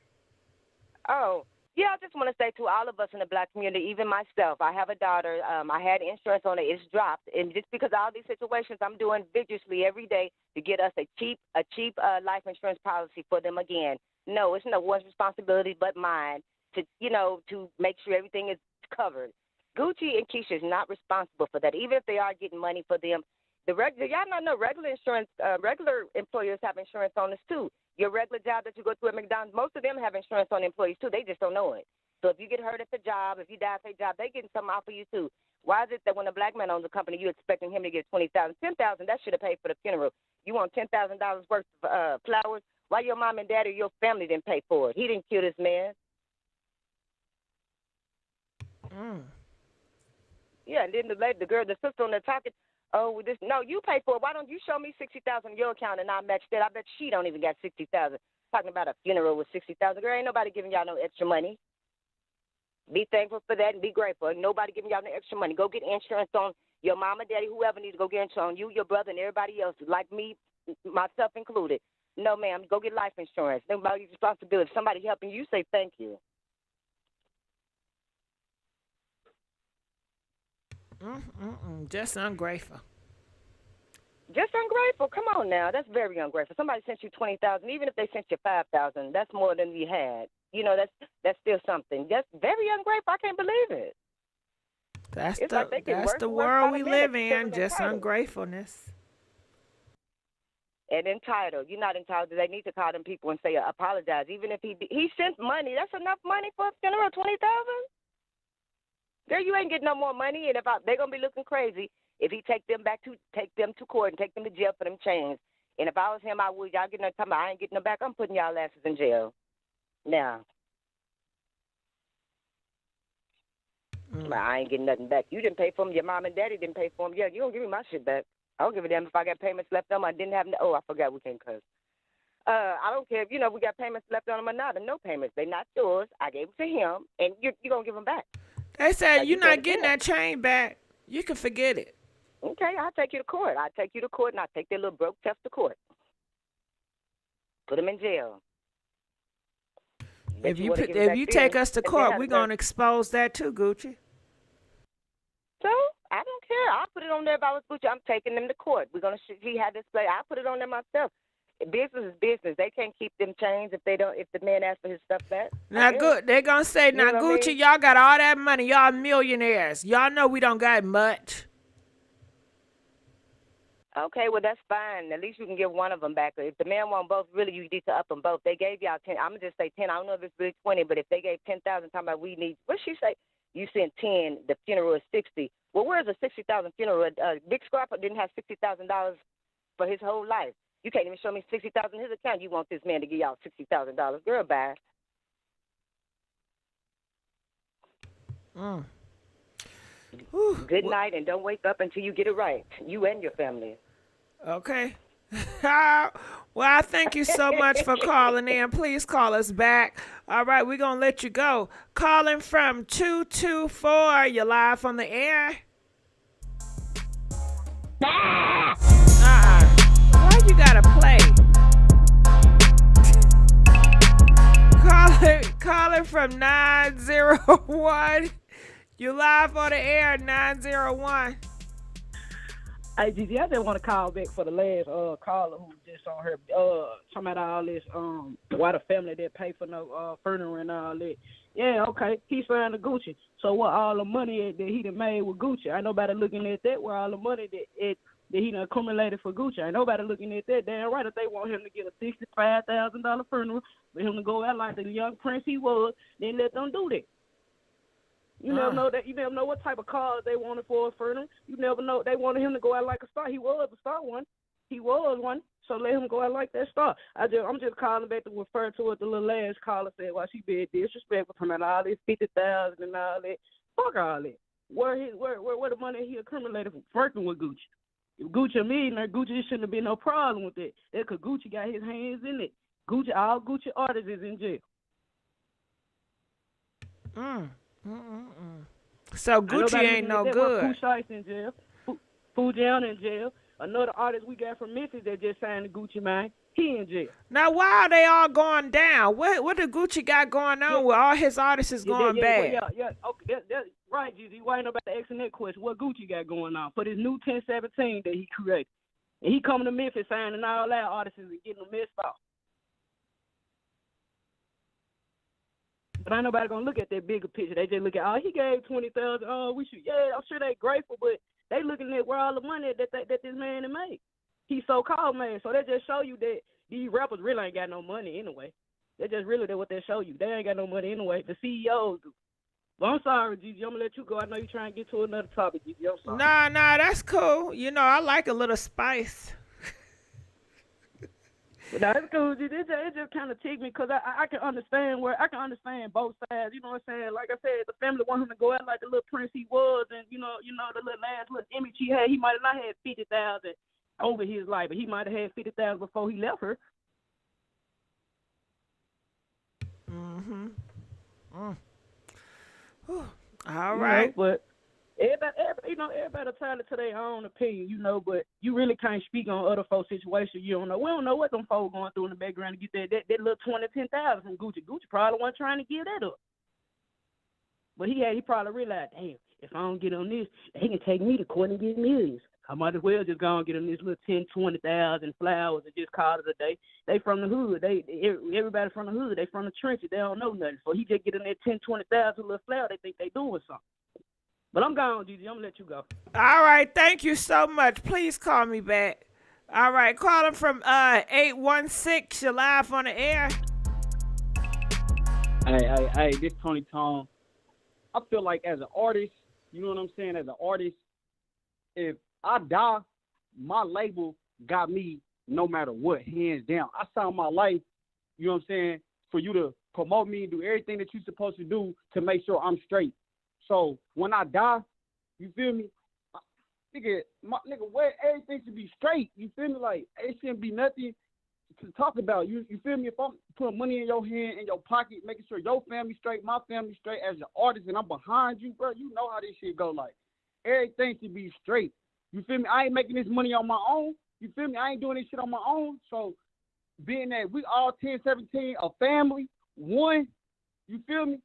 Oh, yeah, I just want to say to all of us in the black community, even myself, I have a daughter. I had insurance on it. It's dropped. And just because of all these situations, I'm doing vigorously every day to get us a cheap life insurance policy for them again. No, it's no one's responsibility but mine to make sure everything is covered. Gucci and Keyshia is not responsible for that. Even if they are getting money for them, y'all not know regular insurance. Regular employers have insurance on us too. Your regular job that you go to at McDonald's, most of them have insurance on employees too. They just don't know it. So if you get hurt at the job, if you die at the job, they getting something out for you too. Why is it that when a black man owns a company, you expecting him to get $20,000, $10,000? That should have paid for the funeral. You want $10,000 worth of flowers? Why your mom and dad or your family didn't pay for it? He didn't kill this man. Yeah, and then the girl, the sister on there talking. Oh, this no, you pay for it. Why don't you show me $60,000 in your account and I match that? I bet she don't even got $60,000. Talking about a funeral with $60,000. Girl, ain't nobody giving y'all no extra money. Be thankful for that and be grateful. Ain't nobody giving y'all no extra money. Go get insurance on your mama, daddy, whoever needs to go get insurance on you, your brother, and everybody else, like me, myself included. No, ma'am, go get life insurance. Nobody's responsibility. If somebody helping you, say thank you. Just ungrateful. Just ungrateful. Come on now. That's very ungrateful. Somebody sent you $20,000, even if they sent you $5,000, that's more than you had. You know, that's still something. That's very ungrateful. I can't believe it. That's It's the world we live in. Just ungratefulness. And entitled. You're not entitled. They need to call them people and say apologize. Even if he sent money, that's enough money for a funeral. $20,000. Girl, you ain't getting no more money, and they're gonna be looking crazy if he take them to court and take them to jail for them chains. And if I was him, I would. Y'all getting time. I ain't getting them back. I'm putting y'all asses in jail. Now, I ain't getting nothing back. You didn't pay for them. Your mom and daddy didn't pay for them. Yeah, you don't give me my shit back. I don't give a damn if I got payments left on them. I didn't have. I forgot we can't cuss. I don't care if we got payments left on them or not. Or no payments. They're not yours. I gave them to him, and you're gonna give them back. They said you're not getting that chain back. You can forget it. Okay, I'll take you to court. I'll take you to court, and I'll take their little broke tough to court. Put them in jail. If you take us to court, we're going to expose that too, Gucci. So, I don't care. I'll put it on there if I was Gucci. I'm taking them to court. We're going to see how this play. I'll put it on there myself. Business is business. They can't keep them chains if the man asks for his stuff back. Now, good. They're going to say, now, Gucci, y'all got all that money. Y'all millionaires. Y'all know we don't got much. Okay, well, that's fine. At least you can give one of them back. If the man want both, really, you need to up them both. They gave y'all 10. I'm going to just say 10. I don't know if it's really 20, but if they gave 10,000, talking about we need, what'd she say? You sent 10. The funeral is 60. Well, where's a 60,000 funeral? Big Scarr didn't have $60,000 for his whole life. You can't even show me $60,000 in his account. You want this man to give y'all $60,000. Girl, bye. Good night, and don't wake up until you get it right. You and your family. Okay. Well, I thank you so much for calling in. Please call us back. All right, we're going to let you go. Calling from 224. You're live on the air. Why you got to play? Calling from 901. You live on the air, 901. Hey, Gigi, I just want to call back for the last caller who just on her talking about all this why the family didn't pay for no funeral and all that. Yeah, okay, he signed the Gucci. So what all the money that he done made with Gucci? Ain't nobody looking at that. Where all the money that he done accumulated for Gucci? Ain't nobody looking at that. Damn right, if they want him to get a $65,000 funeral for him to go out like the young prince he was, then let them do that. You never know that. You never know what type of cars they wanted for a funeral. You never know. They wanted him to go out like a star. He was a star one. He was one. So let him go out like that star. I'm just calling back to refer to what the little last caller said. Why she being disrespectful from all this 50,000 and all that. Fuck all that. Where the money he accumulated from working with Gucci? If Gucci a millionaire, Gucci shouldn't have been no problem with that. That's because Gucci got his hands in it. All Gucci artists is in jail. So Gucci ain't no good. Pooh in jail. Fujian in jail. Another artist we got from Memphis that just signed the Gucci, man, he in jail. Now, why are they all going down? What the Gucci got going on where all his artists is going bad? Yeah. Okay, that's right, Gigi. Why ain't nobody asking that question? What Gucci got going on for this new 1017 that he created? And he coming to Memphis signing all that artists and getting them messed off. But ain't nobody gonna look at that bigger picture. They just look at, oh, he gave 20,000. Oh, we should. Yeah, I'm sure they grateful, but they looking at where all the money that this man made. He's so-called man. So they just show you that these rappers really ain't got no money anyway. They just really what they show you. They ain't got no money anyway. The CEOs do. Well, I'm sorry, Gigi. I'm gonna let you go. I know you're trying to get to another topic, Gigi. I'm sorry. Nah, that's cool. You know, I like a little spice. But that's cool. It just kind of ticked me because I can understand both sides. You know what I'm saying? Like I said, the family want him to go out like the little prince he was, and you know the little last little image he had. He might have not had 50,000 over his life, but he might have had 50,000 before he left her. Mm-hmm. All right. But everybody entitled to their own opinion, but you really can't speak on other folks' situations. You don't know. We don't know what them folks going through in the background to get that little 10,000 from Gucci. Gucci probably wasn't trying to give that up. But he probably realized, damn, if I don't get on this, they can take me to court and get millions. I might as well just go and get on this little 10, 20,000 flowers and just call it a day. They from the hood. Everybody from the hood. They from the trenches. They don't know nothing. So he just get in that 10, 20,000 little flower. They think they doing something. But I'm gone, Gigi. I'm going to let you go. All right. Thank you so much. Please call me back. All right. Call him from 816. You're live on the air. Hey, this Tony Tone. I feel like as an artist, you know what I'm saying? As an artist, if I die, my label got me no matter what, hands down. I signed my life, you know what I'm saying, for you to promote me and do everything that you're supposed to do to make sure I'm straight. So when I die, you feel me? Nigga, where everything should be straight. You feel me? Like, it shouldn't be nothing to talk about. You feel me? If I'm putting money in your hand, in your pocket, making sure your family straight, my family straight, as an artist, and I'm behind you, bro, you know how this shit go. Like, everything should be straight. You feel me? I ain't making this money on my own. You feel me? I ain't doing this shit on my own. So, being that we all 10, 17, a family, one, you feel me?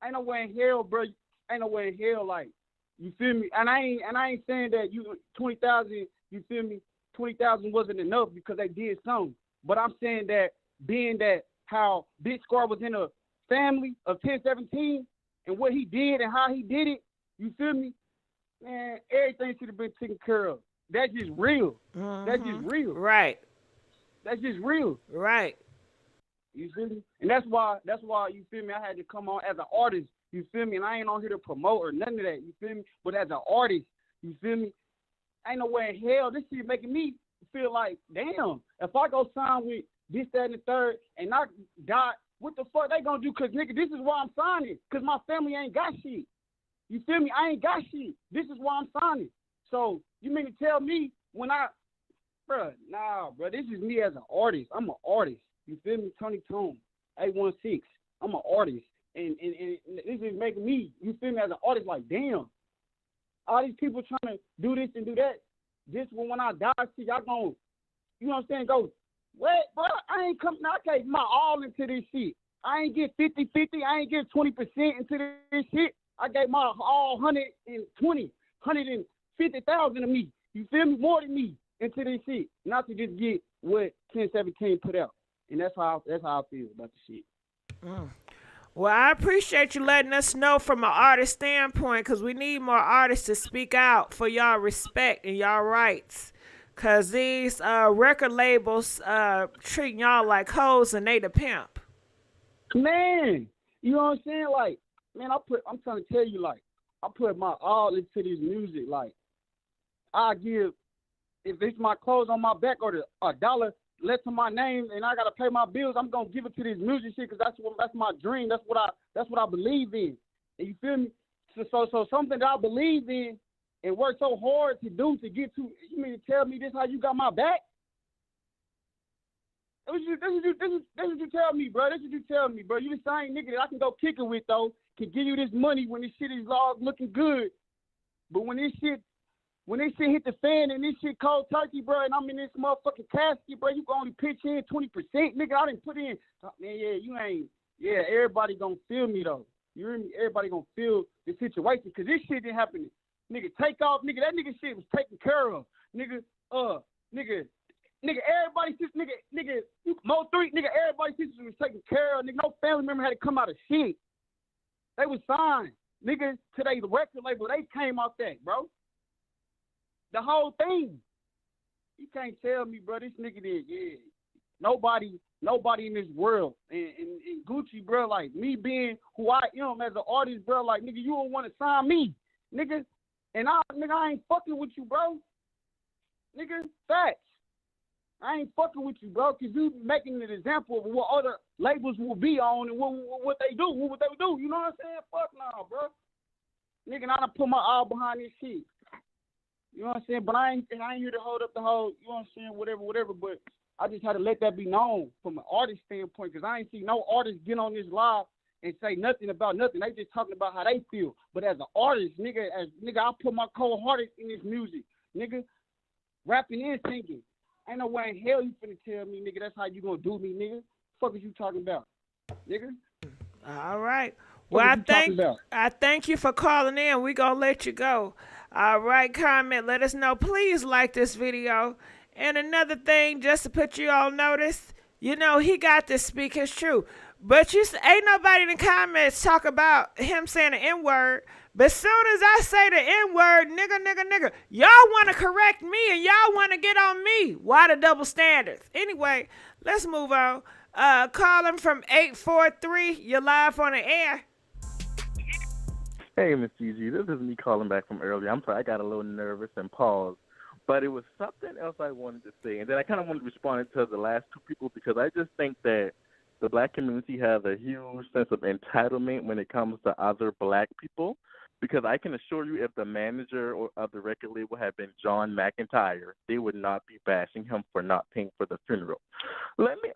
Ain't no way in hell, bro. Ain't no way in hell, like, you feel me? And I ain't saying that 20,000, you feel me? 20,000 wasn't enough because they did something. But I'm saying that being that how Big Scarr was in a family of 10, 17, and what he did and how he did it, you feel me? Man, everything should have been taken care of. That's just real. Mm-hmm. That's just real. Right. That's just real. Right. You feel me? And that's why, you feel me, I had to come on as an artist, you feel me? And I ain't on here to promote or none of that, you feel me? But as an artist, you feel me? Ain't no way in hell this shit making me feel like, damn, if I go sign with this, that, and the third, and I die, what the fuck they gonna do? Because, nigga, this is why I'm signing. Because my family ain't got shit. You feel me? I ain't got shit. This is why I'm signing. So, you mean to tell me when bruh, nah, bruh, this is me as an artist. I'm an artist. You feel me? Tony Tone, 816. I'm an artist. And this is making me, you feel me, as an artist, like, damn. All these people trying to do this and do that. This when I die, see, y'all gonna, you know what I'm saying, go, what, bro? I ain't coming, I gave my all into this shit. I ain't get 50-50. I ain't get 20% into this shit. I gave my all 150,000 of me. You feel me? More than me into this shit. Not to just get what 1017 put out. And that's how I feel about the shit. Well, I appreciate you letting us know from an artist standpoint, because we need more artists to speak out for y'all respect and y'all rights. Because these record labels treat y'all like hoes and they the pimp. Man, you know what I'm saying? Like, man, I'm trying to tell you, like, I put my all into this music. Like, I give, if it's my clothes on my back or a dollar left to my name and I gotta pay my bills, I'm gonna give it to this music shit because that's my dream. That's what I believe in. And you feel me? So something that I believe in and work so hard to do to get to. You mean to tell me this how you got my back? That's what you tell me, bro. That's what you tell me, bro. You the same nigga that I can go kick it with, though, can give you this money when this shit is all looking good. But when this shit hit the fan and this shit cold turkey, bro, and I'm in this motherfucking casket, bro, you can only pitch in 20%, nigga. I didn't put in, man, everybody gonna feel me, though. You hear me? Everybody gonna feel the situation, because this shit didn't happen. Nigga, take off, nigga, that nigga shit was taken care of. Nigga, everybody, nigga, you Mo3, nigga, everybody's sister was taken care of. Nigga, no family member had to come out of shit. They was signed, nigga, to the record label. They came off that, bro. The whole thing. You can't tell me, bro. This nigga did, yeah. Nobody in this world, and Gucci, bro, like me being who I am as an artist, bro, like nigga, you don't want to sign me, nigga, and I ain't fucking with you, bro, nigga, facts. I ain't fucking with you, bro, because you making an example of what other labels will be on and what they do, what they do. You know what I'm saying? Fuck no, bro. Nigga, I done put my all behind this shit. You know what I'm saying? But I ain't here to hold up the whole, you know what I'm saying, whatever, but I just had to let that be known from an artist standpoint, because I ain't see no artist get on this live and say nothing about nothing. They just talking about how they feel. But as an artist, nigga, I put my cold hearted in this music, nigga, rapping and singing. Ain't no way in hell you finna tell me, nigga, that's how you gonna do me, nigga. Fuck is you talking about, nigga? All right. Well, I thank you for calling in. We gonna let you go. All right, comment. Let us know. Please like this video. And another thing, just to put you on notice, you know, he got to speak his truth. But ain't nobody in the comments talk about him saying the N-word. But as soon as I say the N-word, nigga, y'all want to correct me and y'all want to get on me. Why the double standards? Anyway, let's move on. Calling from 843. You're live on the air. Hey, Miss Gigi. This is me calling back from earlier. I'm sorry, I got a little nervous and paused. But it was something else I wanted to say. And then I kind of wanted to respond to the last two people, because I just think that the black community has a huge sense of entitlement when it comes to other black people. Because I can assure you, if the manager of the record label had been John McIntyre, they would not be bashing him for not paying for the funeral.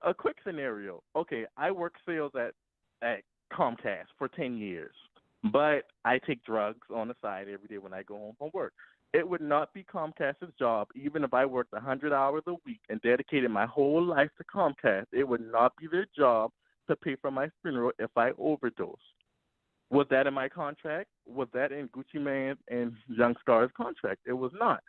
A quick scenario. Okay, I work sales at Comcast for 10 years, but I take drugs on the side every day when I go home from work. It would not be Comcast's job, even if I worked 100 hours a week and dedicated my whole life to Comcast. It would not be their job to pay for my funeral if I overdose. Was that in my contract? Was that in Gucci Mane's and Young Scar's contract? It was not.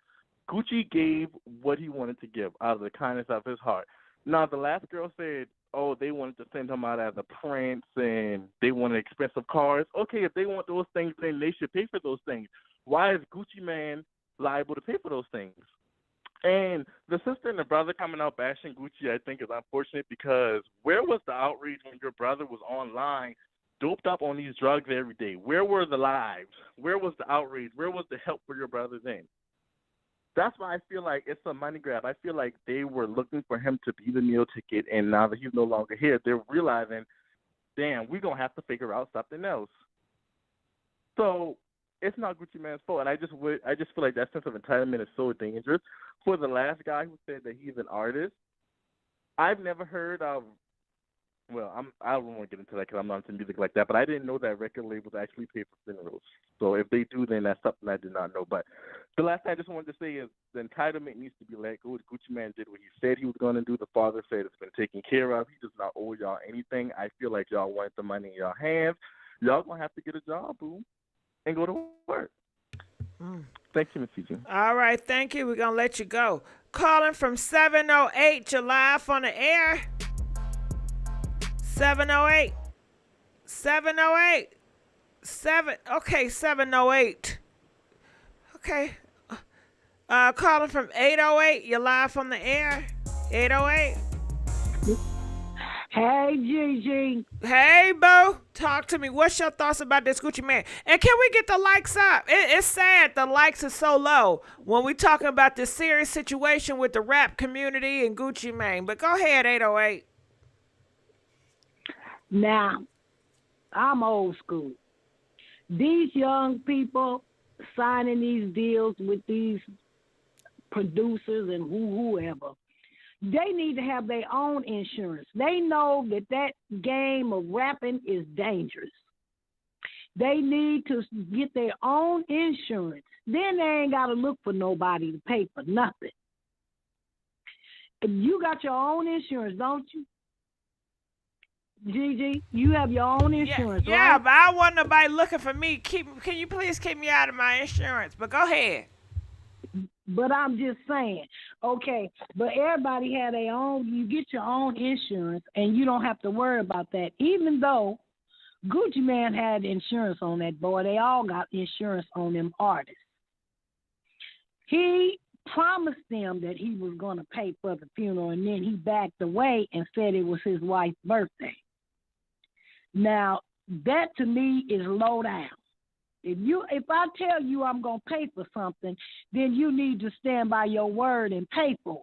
Gucci gave what he wanted to give out of the kindness of his heart. Now, the last girl said, oh, they wanted to send him out as a prince and they wanted expensive cars. Okay, if they want those things, then they should pay for those things. Why is Gucci Mane liable to pay for those things? And the sister and the brother coming out bashing Gucci, I think, is unfortunate, because where was the outrage when your brother was online doped up on these drugs every day? Where were the lives? Where was the outrage? Where was the help for your brother then? That's why I feel like it's a money grab. I feel like they were looking for him to be the meal ticket, and now that he's no longer here, they're realizing, damn, we're going to have to figure out something else. So it's not Gucci Mane's fault, and I just feel like that sense of entitlement is so dangerous. For the last guy who said that he's an artist, I've never heard of, well, I don't want to get into that because I'm not into music like that, but I didn't know that record labels actually pay for funerals. So if they do, then that's something I did not know. But the last thing I just wanted to say is the entitlement needs to be let go. Gucci Mane did what he said he was going to do. The father said it's been taken care of. He does not owe y'all anything. I feel like y'all want the money in y'all hands. Y'all going to have to get a job, boo, and go to work. Thank you, Ms. CG. All right, thank you. We're going to let you go. Calling from 708, you're live on the air. 708. 708. 708. Okay. Calling from 808, you're live on the air. 808. Hey, Gigi. Hey, boo. Talk to me. What's your thoughts about this Gucci Mane? And can we get the likes up? It's sad the likes are so low when we talking about this serious situation with the rap community and Gucci Mane. But go ahead, 808. Now, I'm old school. These young people signing these deals with these producers and whoever, they need to have their own insurance. They know that game of rapping is dangerous. They need to get their own insurance. Then they ain't got to look for nobody to pay for nothing. You got your own insurance, don't you? Gigi, you have your own insurance, right? Yeah, but I don't want nobody looking for me. Can you please keep me out of my insurance? But go ahead. But I'm just saying, okay, but everybody had their own, you get your own insurance and you don't have to worry about that. Even though Gucci Man had insurance on that boy. They all got insurance on them artists. He promised them that he was going to pay for the funeral, and then he backed away and said it was his wife's birthday. Now, that to me is low down. If I tell you I'm going to pay for something, then you need to stand by your word and pay for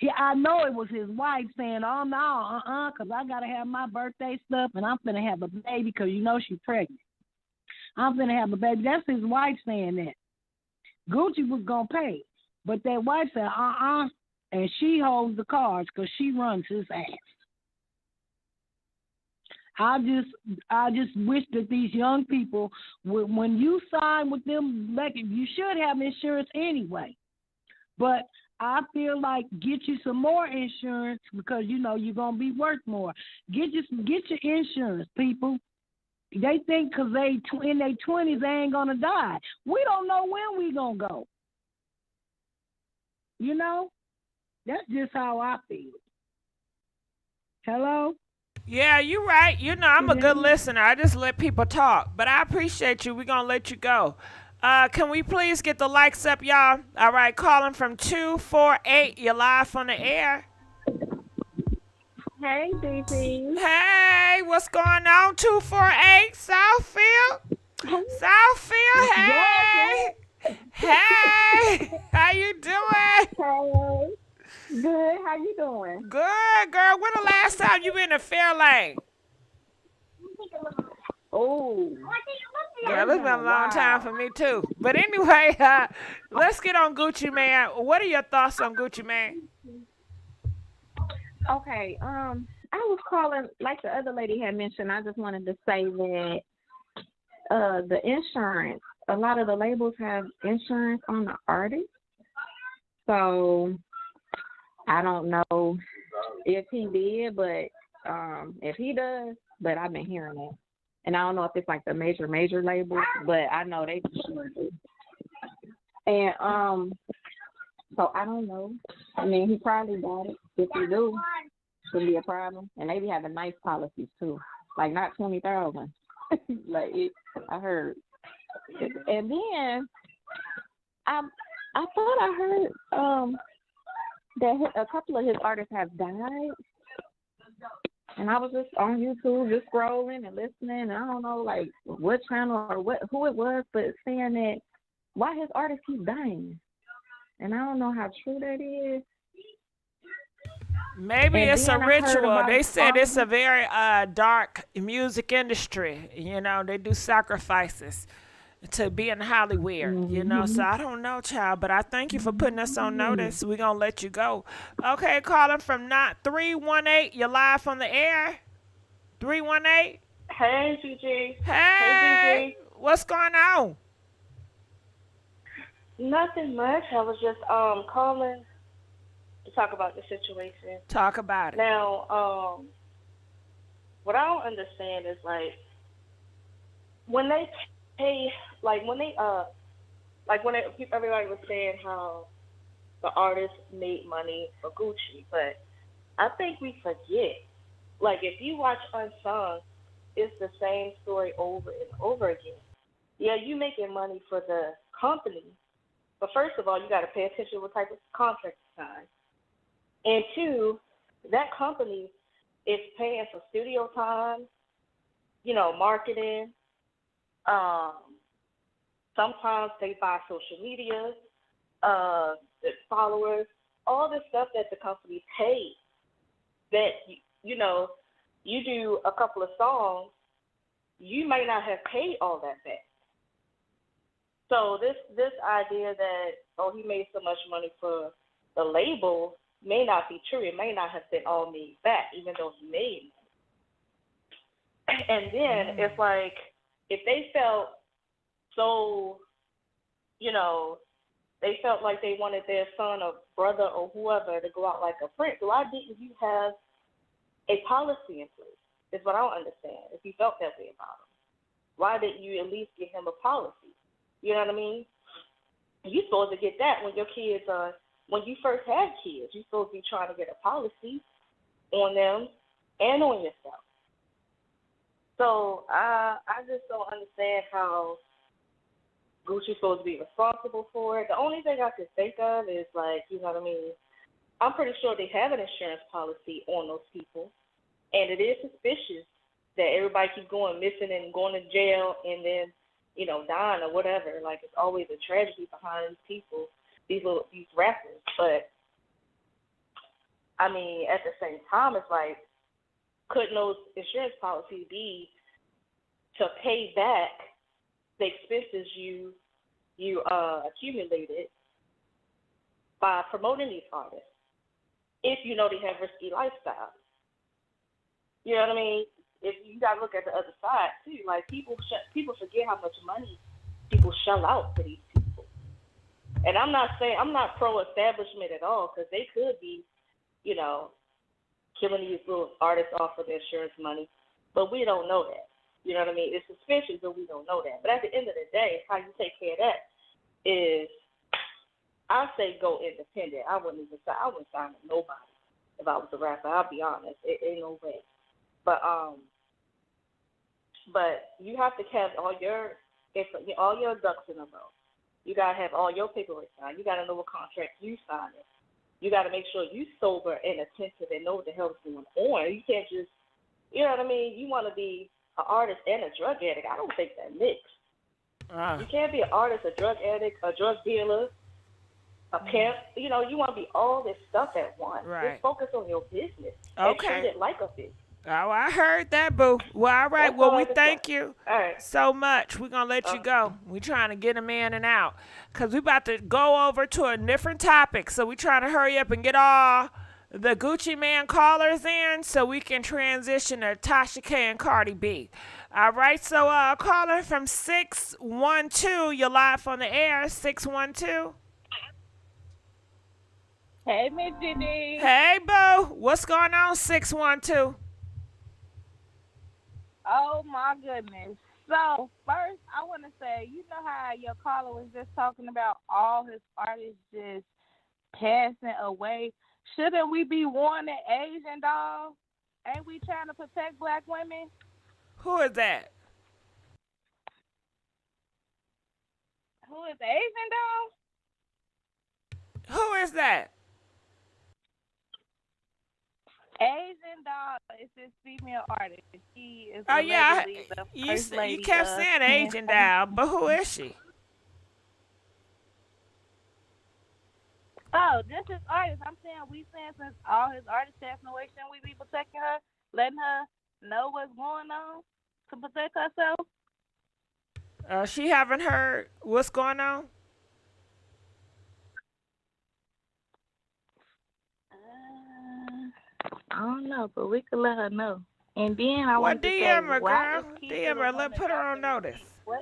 it. I know it was his wife saying, oh, no, because I got to have my birthday stuff, and I'm going to have a baby because you know she's pregnant. I'm going to have a baby. That's his wife saying that. Gucci was going to pay. But that wife said, and she holds the cards because she runs his ass. I just wish that these young people, when you sign with them, like you should have insurance anyway. But I feel like get you some more insurance because you know you're gonna be worth more. Get your insurance, people. They think because they in their 20s they ain't gonna die. We don't know when we gonna go. You know, that's just how I feel. Hello. Yeah, you're right. You know, I'm a good listener. I just let people talk. But I appreciate you. We're going to let you go. Can we please get the likes up, y'all? All right, calling from 248. You're live on the air. Hey, DP. Hey, what's going on? 248 Southfield? Southfield, hey. Hey, how you doing? Hey. Good. How you doing? Good, girl. When the last time you been to Fairlane? Oh. Girl, it's been a long time for me, too. But anyway, let's get on Gucci Man. What are your thoughts on Gucci Man? Okay. I was calling, like the other lady had mentioned, I just wanted to say that the insurance, a lot of the labels have insurance on the artist. So I don't know if he did, but if he does, but I've been hearing that. And I don't know if it's like the major labels, but I know they sure do. And so I don't know. I mean, he probably got it. If he do, shouldn't be a problem. And they be having nice policies too, like not 20,000. Like I heard. And then I thought I heard that a couple of his artists have died. And I was just on YouTube, just scrolling and listening. And I don't know, like, what channel or who it was, but saying that why his artists keep dying. And I don't know how true that is. Maybe it's a ritual. They said it's a very dark music industry. You know, they do sacrifices to be in Hollywood, you know. So I don't know, child, but I thank you for putting us on notice. We're going to let you go. Okay, calling from 318. You're live on the air. 318. Hey, GG. Hey, GG. What's going on? Nothing much. I was just calling to talk about the situation. Talk about it. Now, what I don't understand is, like, when they pay, everybody was saying how the artists made money for Gucci, but I think we forget. Like, if you watch Unsung, it's the same story over and over again. Yeah, you making money for the company, but first of all, you got to pay attention to what type of contract you sign. And two, that company is paying for studio time, you know, marketing. Sometimes they buy social media, followers, all the stuff that the company pays. That, you know, you do a couple of songs, you may not have paid all that back. So this idea that, oh, he made so much money for the label may not be true. It may not have been all made back, even though he made money. And then it's like, if they felt so, you know, they felt like they wanted their son or brother or whoever to go out like a prince, why didn't you have a policy in place? Is what I don't understand. If you felt that way about him, why didn't you at least give him a policy? You know what I mean? You're supposed to get that when your kids are, when you first had kids. You're supposed to be trying to get a policy on them and on yourself. So I just don't understand how Gucci's supposed to be responsible for it. The only thing I could think of is like, you know what I mean? I'm pretty sure they have an insurance policy on those people, and it is suspicious that everybody keeps going missing and going to jail and then, you know, dying or whatever. Like, it's always a tragedy behind these people, these rappers. But I mean, at the same time, it's like, couldn't those insurance policies be to pay back the expenses you accumulated by promoting these artists if you know they have risky lifestyles? You know what I mean? If you gotta look at the other side too, like people forget how much money people shell out for these people. And I'm not pro establishment at all, because they could be, you know, killing these little artists off for their insurance money, but we don't know that. You know what I mean? It's suspicious, but we don't know that. But at the end of the day, how you take care of that is, I say go independent. I wouldn't sign with nobody if I was a rapper. I'll be honest. It ain't no way. But you have to have all your ducks in a row. You gotta have all your paperwork signed. You gotta know what contract you signed. You gotta make sure you sober and attentive and know what the hell is going on. You can't just, you know what I mean? You want to be an artist and a drug addict. I don't think that mixed. You can't be an artist, a drug addict, a drug dealer, a pimp. You know, you want to be all this stuff at once. Right. Just focus on your business. Okay. And treat it like a business. Oh, I heard that, boo. Well, all right. That's Well, all I we can thank say. you All right. so much. We're going to let you go. We're trying to get him in and out because we're about to go over to a different topic. So we're trying to hurry up and get all the Gucci Man callers in so we can transition to Tasha K and Cardi B. All right. So caller from 612, you're live on the air, 612. Hey, MissGiGi. Hey, boo. What's going on, 612? Oh, my goodness. So, first, I want to say, you know how your caller was just talking about all his artists just passing away? Shouldn't we be warning Asian, dog? Ain't we trying to protect black women? Who is that? Who is the Asian, dog? Who is that? Asian dog is this female artist. She is Oh, yeah. allegedly the first You lady kept of saying Asian doll, but who is she? Oh, this is artist. I'm saying since all his artists passing away, shouldn't we be protecting her, letting her know what's going on to protect herself? She haven't heard what's going on? I don't know, but we could let her know. And then I want to say, DM her, why girl. is Keyshia DM her. Let put her on notice. What?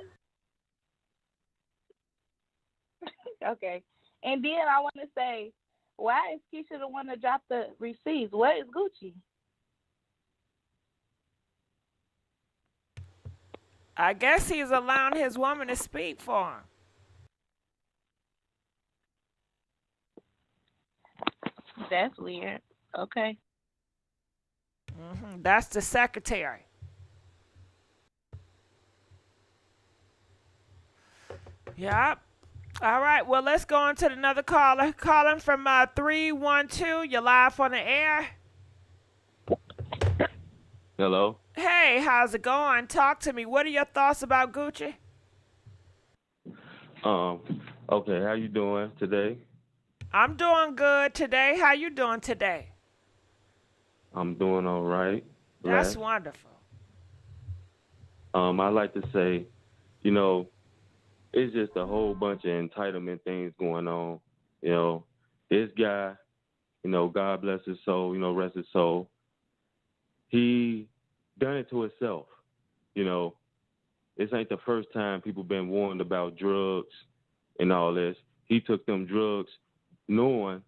Okay. And then I want to say, why is Keyshia the one that dropped the receipts? What is Gucci? I guess he's allowing his woman to speak for him. That's weird. Okay. That's the secretary. Yep. All right. Well, let's go on to another caller. Calling from 312. You're live on the air. Hello. Hey, how's it going? Talk to me. What are your thoughts about Gucci? Okay, how you doing today? I'm doing good today. How you doing today? I'm doing all right. That's wonderful. I like to say, you know, it's just a whole bunch of entitlement things going on. You know, this guy, you know, God bless his soul, you know, rest his soul. He done it to himself. You know, this ain't the first time people been warned about drugs and all this. He took them drugs knowing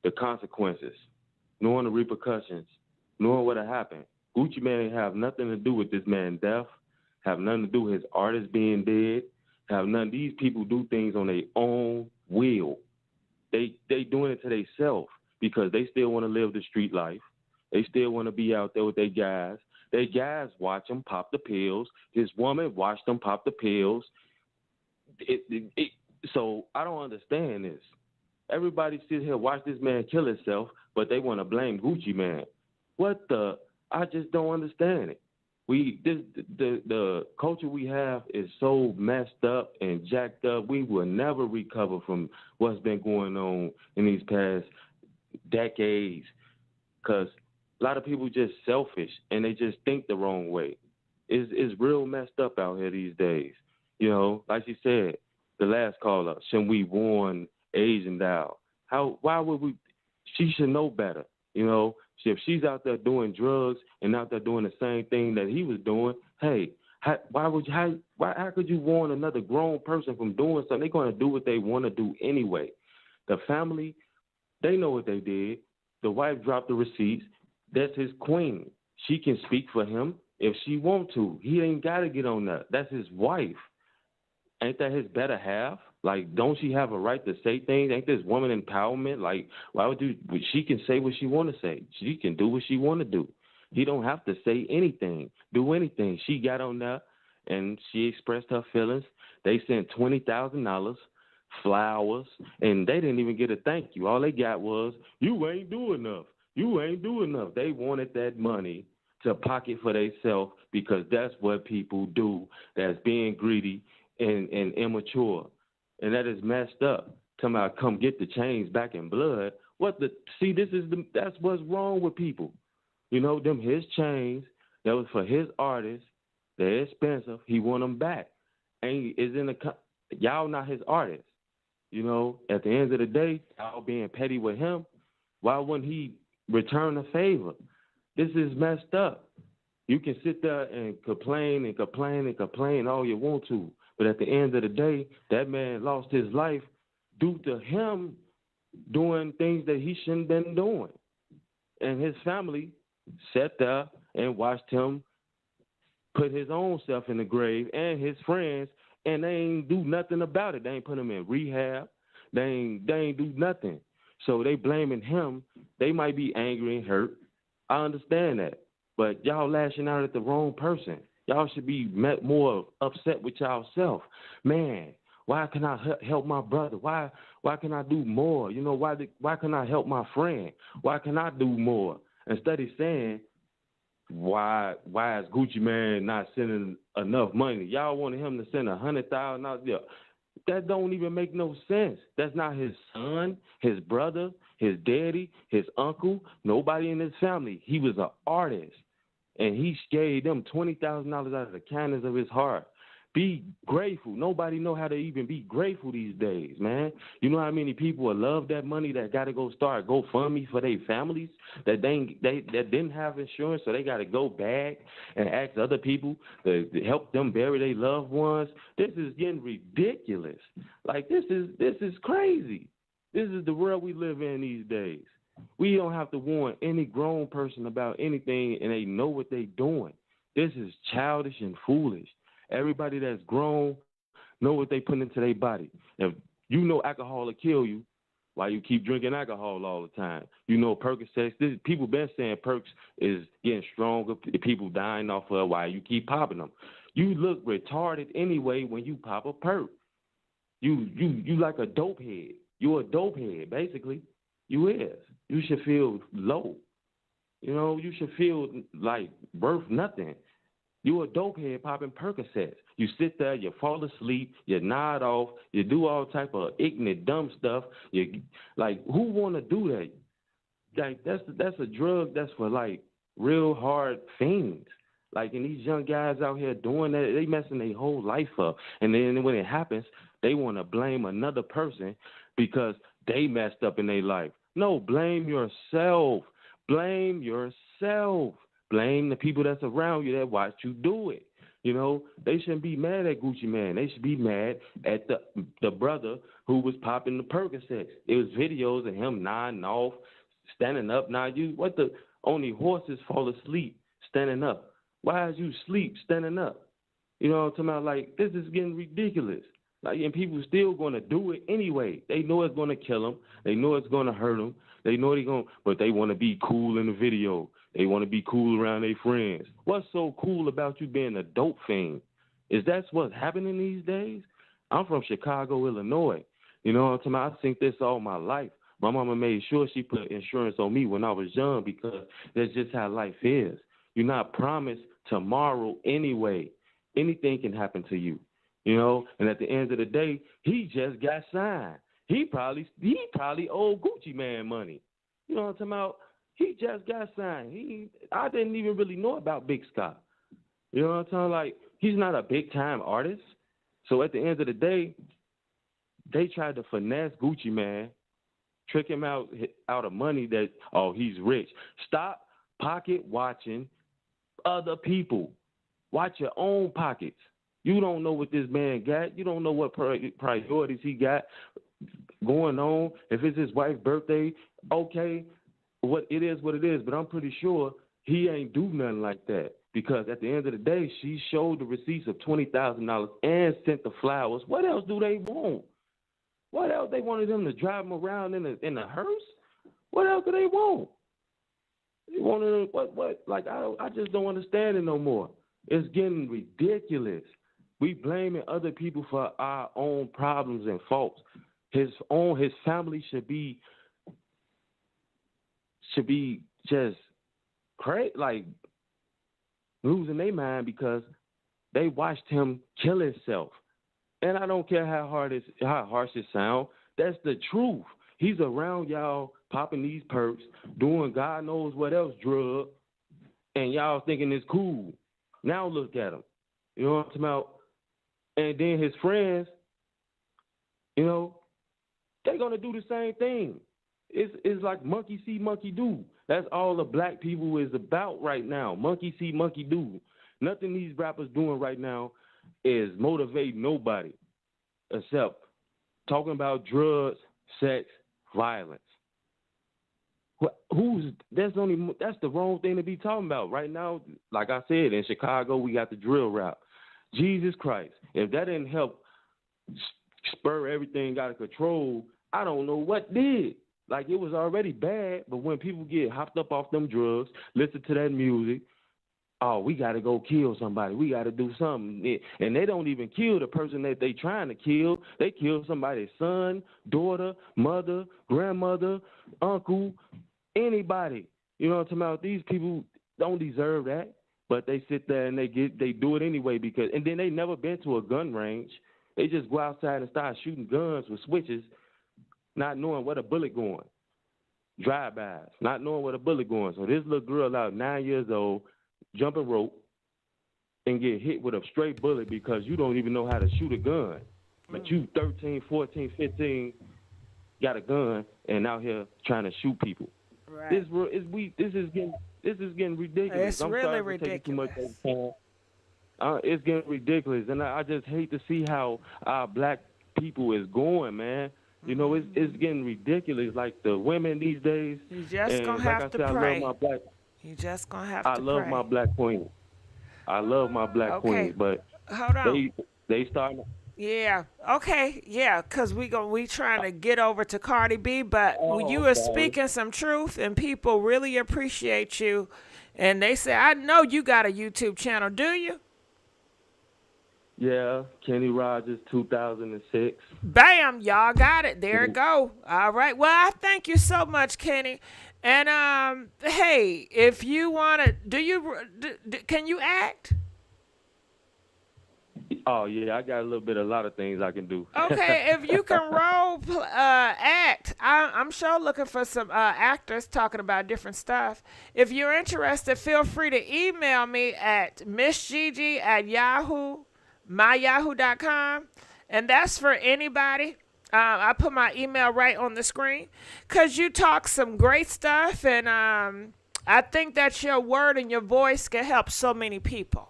the consequences, knowing the repercussions, knowing what'll happen. Gucci Mane ain't have nothing to do with this man death, have nothing to do with his artist being dead, have none. These people do things on their own will. They doing it to themselves because they still want to live the street life. They still want to be out there with their guys. They guys watch him pop the pills. His woman watched him pop the pills. So I don't understand this. Everybody sit here watch this man kill himself, but they want to blame Gucci Man. What the? I just don't understand it. The culture we have is so messed up and jacked up. We will never recover from what's been going on in these past decades, because a lot of people just selfish and they just think the wrong way. It's real messed up out here these days. You know, like she said, the last caller, should we warn Asian down? Why would we? She should know better. You know, if she's out there doing drugs and out there doing the same thing that he was doing, hey, how could you warn another grown person from doing something? They're going to do what they want to do anyway. The family, they know what they did. The wife dropped the receipts. That's his queen. She can speak for him if she want to. He ain't got to get on that. That's his wife. Ain't that his better half? Like, don't she have a right to say things? Ain't this woman empowerment? Like, why would you? She can say what she want to say. She can do what she want to do. He don't have to say anything, do anything. She got on there and she expressed her feelings. They sent $20,000, flowers, and they didn't even get a thank you. All they got was, you ain't do enough. You ain't do enough. They wanted that money to pocket for themselves because that's what people do. That's being greedy and immature. And that is messed up. Talking about come get the chains back in blood. That's what's wrong with people. You know, them his chains, that was for his artists. They're expensive. He want them back. And y'all not his artists. You know, at the end of the day, y'all being petty with him, why wouldn't he return the favor? This is messed up. You can sit there and complain and complain and complain all you want to, but at the end of the day, that man lost his life due to him doing things that he shouldn't been doing. And his family sat there and watched him put his own self in the grave and his friends, and they ain't do nothing about it. They ain't put him in rehab. They ain't do nothing. So they blaming him. They might be angry and hurt. I understand that. But y'all lashing out at the wrong person. Y'all should be more upset with y'allself. Man, why can I help my brother? Why can I do more? You know, why can I help my friend? Why can I do more? Instead of saying, why is Gucci Man not sending enough money? Y'all wanted him to send $100,000. Yeah, that don't even make no sense. That's not his son, his brother, his daddy, his uncle, nobody in his family. He was an artist, and he gave them $20,000 out of the kindness of his heart. Be grateful. Nobody know how to even be grateful these days, man. You know how many people will love that money that got to go start GoFundMe for their families that that didn't have insurance, so they got to go back and ask other people to help them bury their loved ones. This is getting ridiculous. Like, this is crazy. This is the world we live in these days. We don't have to warn any grown person about anything, and they know what they're doing. This is childish and foolish. Everybody that's grown know what they put into their body. If you know alcohol will kill you, why you keep drinking alcohol all the time? You know Percocets. People been saying Percs is getting stronger. People dying off of it. Why you keep popping them? You look retarded anyway when you pop a Perc. You like a dope head. You're a dope head, basically. You is. You should feel low. You know, you should feel like worth nothing. You a dope head popping Percocets. You sit there, you fall asleep, you nod off, you do all type of ignorant, dumb stuff. You like, who want to do that? Like, that's a drug that's for like real hard fiends. Like, and these young guys out here doing that, they messing their whole life up. And then when it happens, they want to blame another person because they messed up in their life. No, blame yourself. Blame yourself. Blame the people that's around you that watched you do it. You know, they shouldn't be mad at Gucci Man. They should be mad at the brother who was popping the Percocets. It was videos of him nodding off, standing up. Now, only horses fall asleep standing up. Why is you sleep standing up? You know what I'm talking about? Like, this is getting ridiculous. Like, and people still going to do it anyway. They know it's going to kill them. They know it's going to hurt them. They know but they want to be cool in the video. They want to be cool around their friends. What's so cool about you being a dope fiend? Is that what's happening these days? I'm from Chicago, Illinois. You know what I'm talking about? I think this all my life. My mama made sure she put insurance on me when I was young because that's just how life is. You're not promised tomorrow anyway. Anything can happen to you, you know? And at the end of the day, he just got signed. He probably owed Gucci Man money. You know what I'm talking about? He just got signed. I didn't even really know about Big Scott. You know what I'm talking? Like, he's not a big-time artist. So at the end of the day, they tried to finesse Gucci Man, trick him out of money that, oh, he's rich. Stop pocket watching other people. Watch your own pockets. You don't know what this man got. You don't know what priorities he got going on. If it's his wife's birthday, okay, what it is, but I'm pretty sure he ain't do nothing like that because at the end of the day, she showed the receipts of $20,000 and sent the flowers. What else do they want? What else? They wanted him to drive them around in a hearse? What else do they want? They wanted what? Like, I just don't understand it no more. It's getting ridiculous. We blaming other people for our own problems and faults. His family should be just crazy, like losing their mind because they watched him kill himself. And I don't care how harsh it sounds. That's the truth. He's around y'all popping these perks, doing God knows what else drug, and y'all thinking it's cool. Now look at him. You know what I'm talking about? And then his friends, you know, they're going to do the same thing. It's like monkey see, monkey do. That's all the black people is about right now. Monkey see, monkey do. Nothing these rappers doing right now is motivating nobody except talking about drugs, sex, violence. That's the wrong thing to be talking about right now. Like I said, in Chicago, we got the drill rap. Jesus Christ, if that didn't help spur everything out of control, I don't know what did. Like, it was already bad, but when people get hopped up off them drugs, listen to that music, oh, we got to go kill somebody. We got to do something. And they don't even kill the person that they trying to kill. They kill somebody's son, daughter, mother, grandmother, uncle, anybody. You know what I'm talking about? These people don't deserve that, but they sit there and they do it anyway and then they never been to a gun range. They just go outside and start shooting guns with switches, not knowing where the bullet going. Drive-bys, not knowing where the bullet going. So this little girl out 9 years old, jumping rope and get hit with a straight bullet because you don't even know how to shoot a gun. But you 13, 14, 15, got a gun and out here trying to shoot people. Right. This is getting ridiculous. It's really ridiculous. It's getting ridiculous, and I just hate to see how our black people is going, man. You know, it's getting ridiculous. Like the women these days. You just gonna have to pray. I love my black. You just gonna have to pray. I love my black queen. I love my black queen, but hold on. They starting. Yeah. Okay. Yeah. Cause we trying to get over to Cardi B, but you were speaking some truth, and people really appreciate you. And they say, I know you got a YouTube channel. Do you? Yeah, Kenny Rogers, 2006. Bam, y'all got it. There it go. All right. Well, I thank you so much, Kenny. And hey, if you wanna, can you act? Oh yeah, I got a lot of things I can do. Okay, if you can act, I'm sure looking for some actors talking about different stuff. If you're interested, feel free to email me at MissGiGi@myyahoo.com, and that's for anybody. I put my email right on the screen because you talk some great stuff, and I think that your word and your voice can help so many people.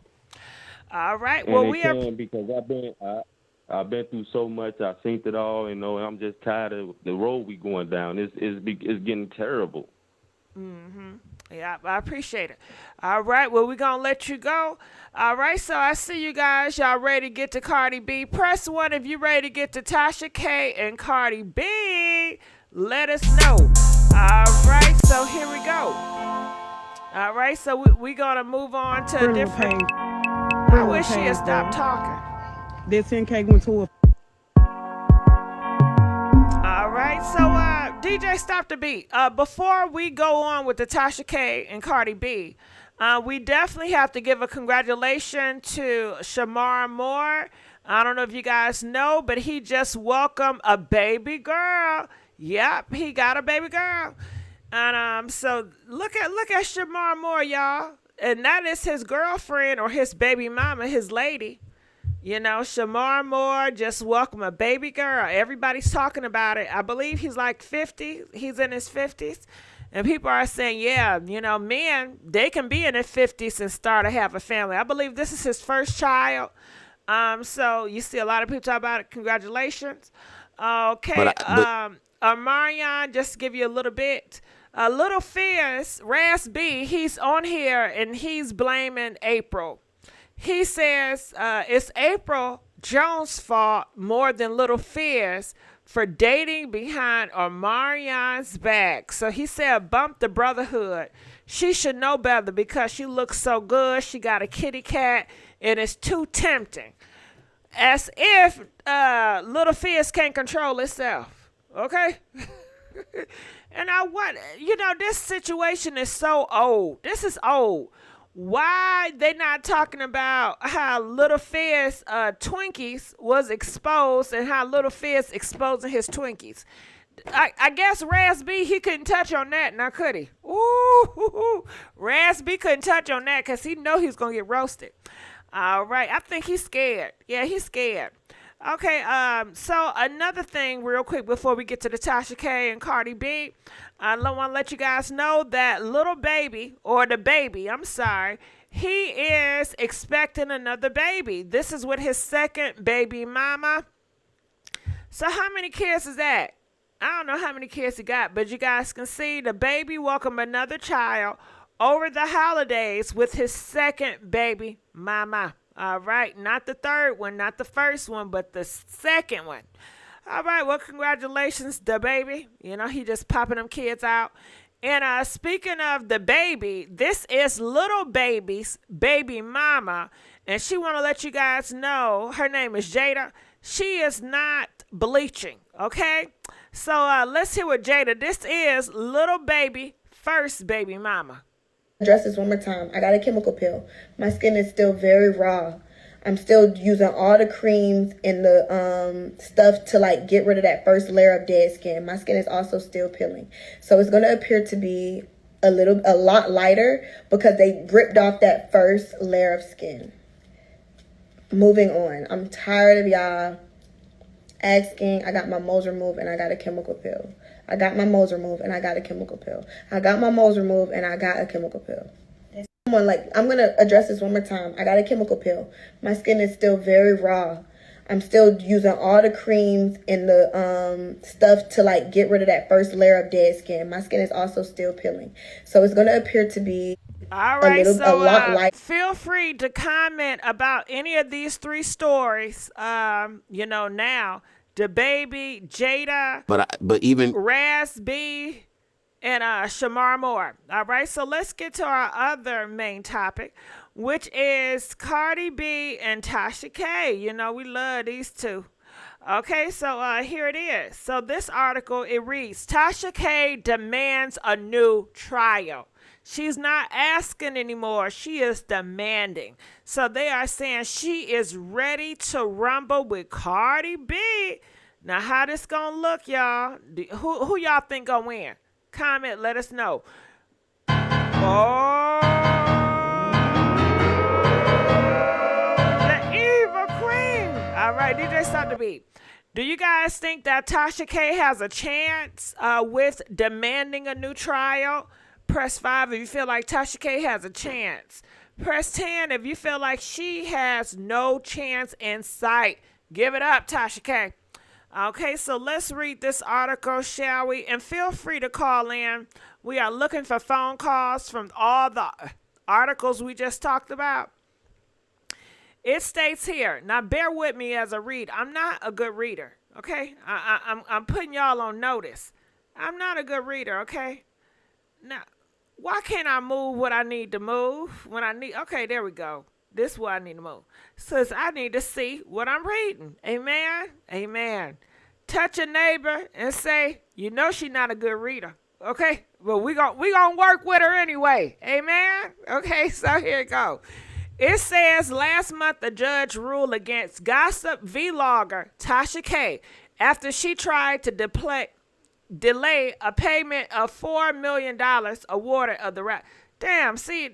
All right. And well, because I've been through so much. I've seen it all, and I'm just tired of the road we going down. It's getting terrible. Yeah, I appreciate it. All right. Well, we're going to let you go. All right. So I see you guys. Y'all ready to get to Cardi B. Press 1 if you're ready to get to Tasha K and Cardi B. Let us know. All right. So here we go. All right, so we gonna move on to a different. I wish she had stopped talking. That 10K went to a. All right, so DJ, stop the beat. Before we go on with the Tasha K and Cardi B, we definitely have to give a congratulations to Shamar Moore. I don't know if you guys know, but he just welcomed a baby girl. Yep, he got a baby girl. And so look at Shamar Moore, y'all. And that is his girlfriend or his baby mama, his lady. You know, Shamar Moore just welcomed a baby girl. Everybody's talking about it. I believe he's like 50. He's in his 50s. And people are saying, yeah, you know, men, they can be in their 50s and start to have a family. I believe this is his first child. So you see a lot of people talk about it. Congratulations. Okay. Marion, just to give you a little bit. Little Fierce, Ras B, he's on here and he's blaming April. He says it's April Jones' fault more than Little Fierce for dating behind Omarion's back. So he said bump the brotherhood. She should know better because she looks so good. She got a kitty cat and it's too tempting. As if Little Fierce can't control itself. Okay? And this situation is so old. This is old. Why they not talking about how Little Fierce Twinkies was exposed and how Little Fierce exposing his Twinkies? I guess Ras B, he couldn't touch on that now, could he? Ooh, Ras B couldn't touch on that because he know he's going to get roasted. All right, I think he's scared. Yeah, he's scared. Okay, so another thing real quick before we get to the Tasha K and Cardi B, I want to let you guys know that little baby, or the baby, I'm sorry, he is expecting another baby. This is with his second baby mama. So how many kids is that? I don't know how many kids he got, but you guys can see the baby welcomed another child over the holidays with his second baby mama. All right, not the third one, not the first one, but the second one. All right, well, congratulations, the baby. You know, he just popping them kids out. And speaking of the baby, this is little baby's baby mama. And she want to let you guys know her name is Jada. She is not bleaching, okay? So let's hear what Jada. This is little baby first baby mama. Address this one more time. I got a chemical peel. My skin is still very raw. I'm still using all the creams and the stuff to like get rid of that first layer of dead skin. My skin is also still peeling. So it's going to appear to be a lot lighter because they ripped off that first layer of skin. Moving on. I'm tired of y'all asking. I got my moles removed and I got a chemical peel. I got my moles removed and I got a chemical peel. I got my moles removed and I got a chemical peel. I'm going to address this one more time. I got a chemical peel. My skin is still very raw. I'm still using all the creams and the stuff to like get rid of that first layer of dead skin. My skin is also still peeling. So it's going to appear to be all right, a lot lighter. Feel free to comment about any of these three stories, now. The baby, Jada, but even Ras B, and Shamar Moore. All right, so let's get to our other main topic, which is Cardi B and Tasha K. You know, we love these two. Okay, so here it is. So this article, it reads, Tasha K demands a new trial. She's not asking anymore. She is demanding. So they are saying she is ready to rumble with Cardi B. Now, how this gonna look, y'all? Who y'all think gonna win? Comment, let us know. Oh, the evil queen. All right, DJ, stop the beat. Do you guys think that Tasha K has a chance with demanding a new trial? Press 5 if you feel like Tasha K has a chance. Press 10 if you feel like she has no chance in sight. Give it up, Tasha K. Okay, so let's read this article, shall we? And feel free to call in. We are looking for phone calls from all the articles we just talked about. It states here, now bear with me as I read. I'm not a good reader, okay? I'm putting y'all on notice. I'm not a good reader, okay? Now, Why can't I move what I need to move when I need? Okay, there we go. This is what I need to move. Says I need to see what I'm reading. Amen. Amen. Touch a neighbor and say, you know she's not a good reader. Okay? But we gonna work with her anyway. Amen. Okay, so here it go. It says last month a judge ruled against gossip vlogger Tasha K after she tried to delay a payment of $4 million awarded of the rap. Damn, see.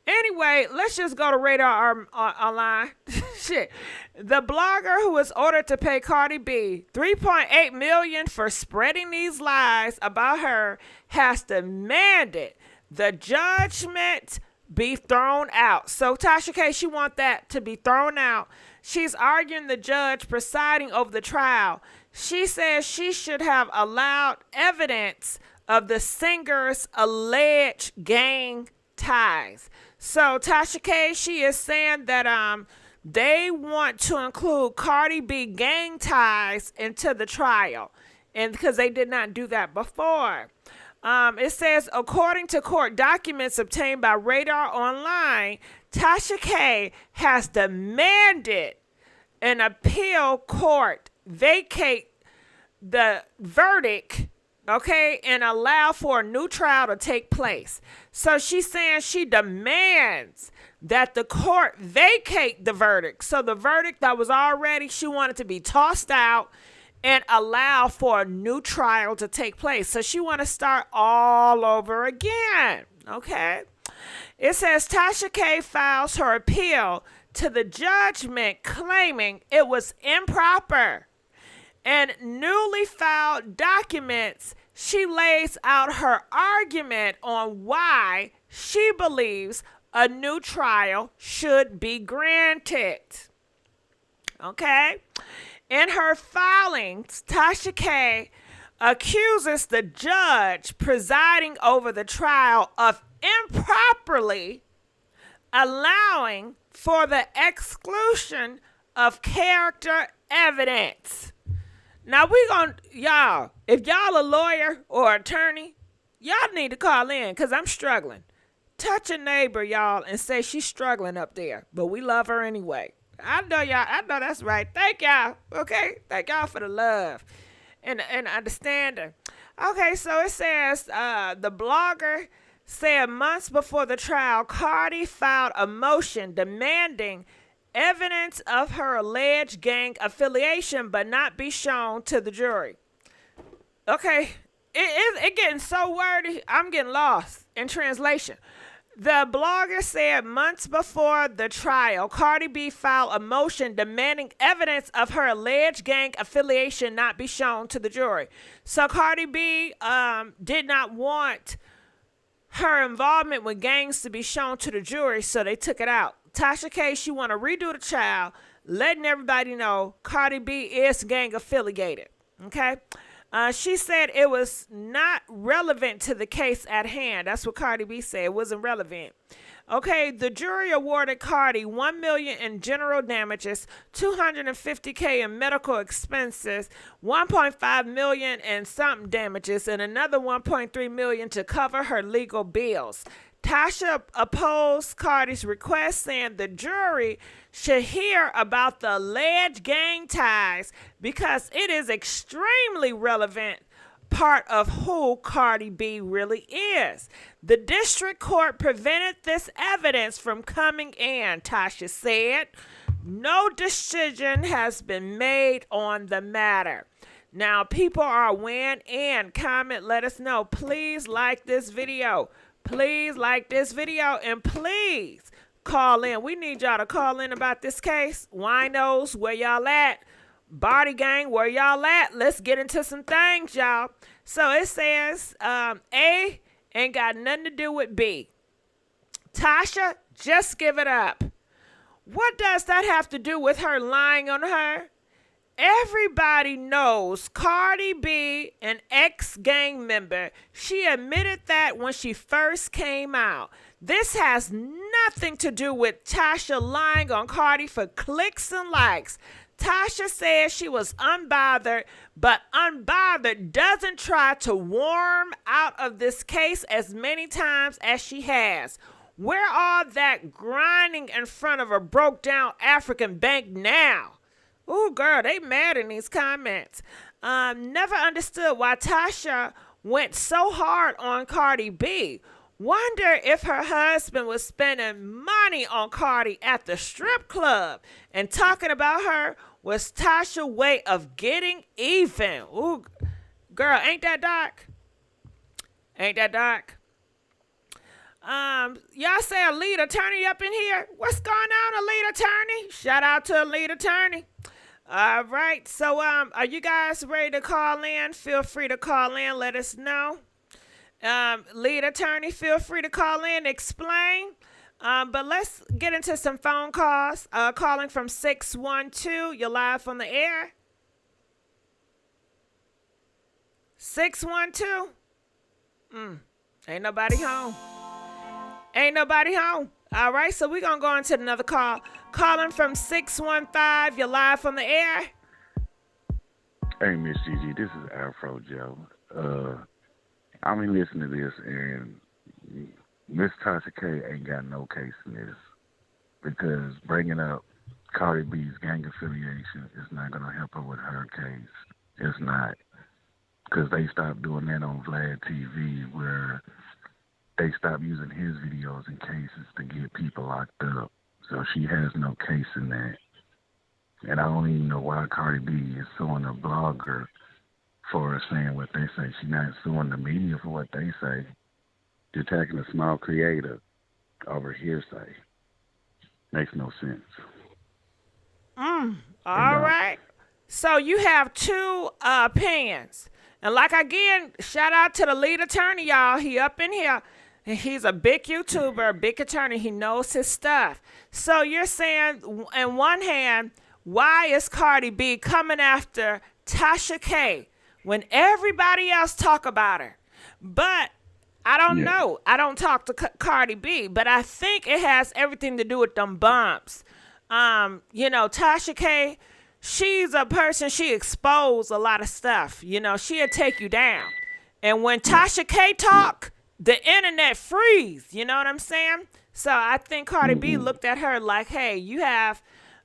Anyway, let's just go to Radar Online. Shit. The blogger who was ordered to pay Cardi B $3.8 million for spreading these lies about her has demanded the judgment be thrown out. So Tasha K, she wants that to be thrown out. She's arguing the judge presiding over the trial. She says she should have allowed evidence of the singer's alleged gang ties. So Tasha K, she is saying that they want to include Cardi B gang ties into the trial, and because they did not do that before. It says, according to court documents obtained by Radar Online, Tasha K has demanded an appeal court vacate the verdict, okay, and allow for a new trial to take place. So she's saying she demands that the court vacate the verdict. So the verdict that was already, she wanted to be tossed out and allow for a new trial to take place. So she want to start all over again, okay? It says Tasha K files her appeal to the judgment claiming it was improper. And newly filed documents, she lays out her argument on why she believes a new trial should be granted. Okay? In her filings, Tasha K accuses the judge presiding over the trial of improperly allowing for the exclusion of character evidence. Now y'all, if y'all a lawyer or attorney, y'all need to call in because I'm struggling. Touch a neighbor, y'all, and say she's struggling up there, but we love her anyway. I know y'all, I know that's right. Thank y'all, okay? Thank y'all for the love and understanding. Okay, so it says the blogger said months before the trial, Cardi filed a motion demanding evidence of her alleged gang affiliation but not be shown to the jury. Okay, it getting so wordy, I'm getting lost in translation. The blogger said months before the trial, Cardi B filed a motion demanding evidence of her alleged gang affiliation not be shown to the jury. So Cardi B did not want her involvement with gangs to be shown to the jury, so they took it out. Tasha K, she want to redo the trial, letting everybody know Cardi B is gang affiliated. Okay? She said it was not relevant to the case at hand. That's what Cardi B said. It wasn't relevant. Okay, the jury awarded Cardi $1 million in general damages, $250K in medical expenses, $1.5 million in something damages, and another $1.3 million to cover her legal bills. Tasha opposed Cardi's request, saying the jury should hear about the alleged gang ties because it is extremely relevant part of who Cardi B really is. The district court prevented this evidence from coming in, Tasha said. No decision has been made on the matter. Now, people are weighing in. Comment, let us know. Please like this video. Please like this video and please call in. We need y'all to call in about this case. Winos, where y'all at? Barty Gang, where y'all at? Let's get into some things, y'all. So it says A ain't got nothing to do with B. Tasha, just give it up. What does that have to do with her lying on her? Everybody knows Cardi B, an ex-gang member. She admitted that when she first came out. This has nothing to do with Tasha lying on Cardi for clicks and likes. Tasha says she was unbothered, but unbothered doesn't try to warm out of this case as many times as she has. Where all that grinding in front of a broke down African bank now? Ooh, girl, they mad in these comments. Never understood why Tasha went so hard on Cardi B. Wonder if her husband was spending money on Cardi at the strip club, and talking about her was Tasha's way of getting even. Ooh, girl, ain't that dark? Ain't that dark? Y'all say a lead attorney up in here? What's going on, a lead attorney? Shout out to a lead attorney. All right, so are you guys ready to call in? Feel free to call in, let us know. Lead attorney, feel free to call in, explain. But let's get into some phone calls. Calling from 612, you're live on the air. 612. Ain't nobody home. Ain't nobody home. All right, so we're going to go into another call. Calling from 615, you're live on the air. Hey, Miss Gigi, this is Afro Joe. I mean, listen to this, and Miss Tasha K ain't got no case in this, because bringing up Cardi B's gang affiliation is not going to help her with her case. It's not, because they stopped doing that on Vlad TV, where they stopped using his videos and cases to get people locked up. So she has no case in that. And I don't even know why Cardi B is suing a blogger for saying what they say. She's not suing the media for what they say. You're attacking a small creator over hearsay. Makes no sense. All right. So you have two opinions. And like again, shout out to the lead attorney, y'all. He up in here. And he's a big YouTuber, a big attorney. He knows his stuff. So you're saying, in one hand, why is Cardi B coming after Tasha K when everybody else talk about her? But I don't know. I don't talk to Cardi B, but I think it has everything to do with them bumps. Tasha K, she's a person, she exposed a lot of stuff. She'll take you down. And when Tasha K talk, the internet freeze. You know what I'm saying? So I think Cardi B looked at her like, hey, you have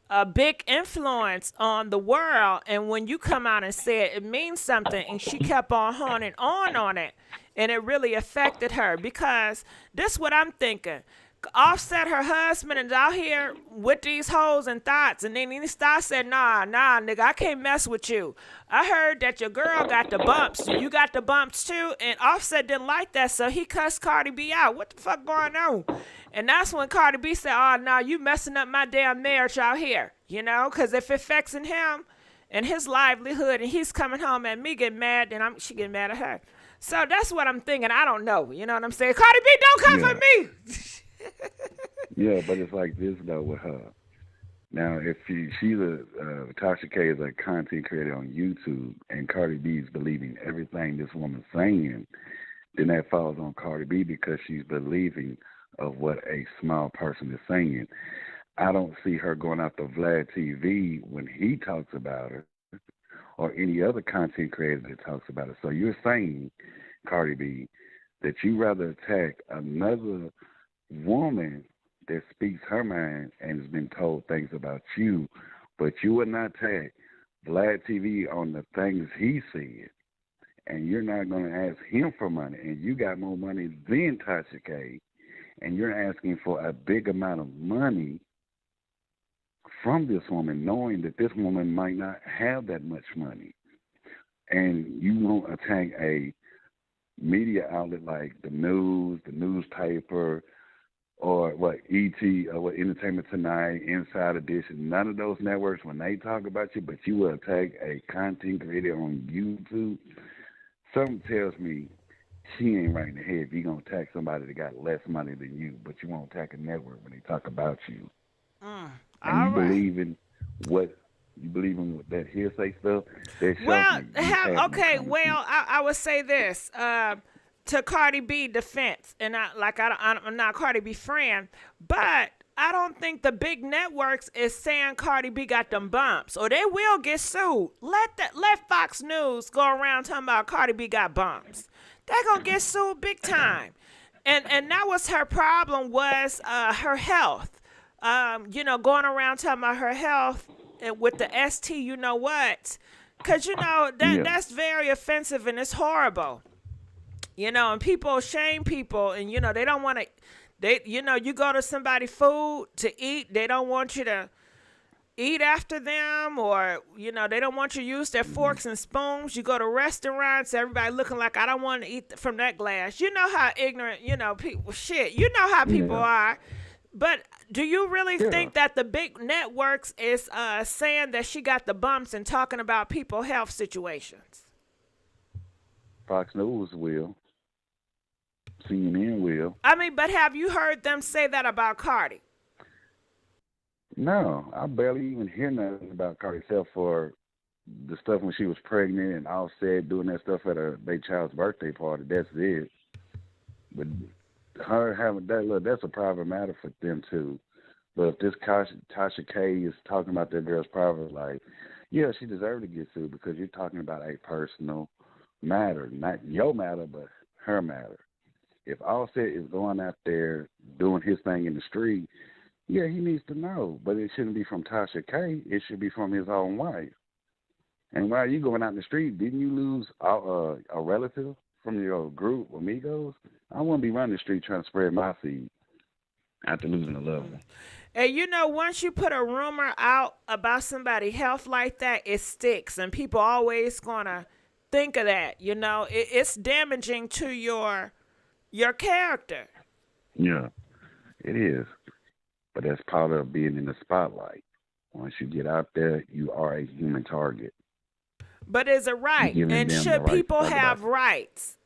a big influence on the world, and when you come out and say it means something, and she kept on honing on it, and it really affected her, because this is what I'm thinking. Offset, her husband, is out here with these hoes and thoughts, and then he said, nah, nigga, I can't mess with you. I heard that your girl got the bumps. You got the bumps too, and Offset didn't like that, so he cussed Cardi B out. What the fuck going on? And that's when Cardi B said, oh, no, you messing up my damn marriage out here, because if it affects him and his livelihood, and he's coming home and me getting mad, then she getting mad at her. So that's what I'm thinking. I don't know. You know what I'm saying? Cardi B, don't come for me. Yeah, but it's like this, though, with her. Now, if Tasha K is a content creator on YouTube, and Cardi B is believing everything this woman's saying, then that falls on Cardi B, because she's believing of what a small person is saying. I don't see her going after Vlad TV when he talks about her, or any other content creator that talks about it. So you're saying, Cardi B, that you rather attack another woman that speaks her mind and has been told things about you, but you would not attack Vlad TV on the things he said, and you're not going to ask him for money, and you got more money than Tasha K, and you're asking for a big amount of money from this woman, knowing that this woman might not have that much money, and you won't attack a media outlet like the news, the newspaper, or ET, or Entertainment Tonight, Inside Edition, none of those networks, when they talk about you, but you will attack a content creator on YouTube. Something tells me she ain't right in the head if you're going to attack somebody that got less money than you, but you won't attack a network when they talk about you. And you believe in that hearsay stuff? I would say this. To Cardi B defense, and I'm not a Cardi B friend, but I don't think the big networks is saying Cardi B got them bumps, or they will get sued. Let Fox News go around talking about Cardi B got bumps. They're gonna get sued big time. And that was her problem, was her health. Going around talking about her health and with the ST, you know what? Because that's very offensive and it's horrible. And people shame people, and they don't want to. You go to somebody's food to eat, they don't want you to eat after them, or they don't want you to use their forks and spoons. You go to restaurants, everybody looking like, I don't want to eat from that glass. You know how ignorant people how people are. But do you really think that the big networks is saying that she got the bumps and talking about people's health situations? Fox News will. CNN will. I mean, but have you heard them say that about Cardi? No, I barely even hear nothing about Cardi except for the stuff when she was pregnant and Offset doing that stuff at their child's birthday party. That's it. But her having that, look, that's a private matter for them too. But if this Tasha K is talking about that girl's private life, yeah, she deserves to get sued because you're talking about a personal matter, not your matter, but her matter. If Offset is going out there doing his thing in the street, yeah, he needs to know. But it shouldn't be from Tasha K. It should be from his own wife. And while you going out in the street, didn't you lose a relative from your group, amigos? I wouldn't be running the street trying to spread my seed after losing a loved one. And once you put a rumor out about somebody's health like that, it sticks. And people always going to think of that. It's damaging to your character. Yeah, it is. But that's part of being in the spotlight. Once you get out there, you are a human target. But is it right? And should people have rights?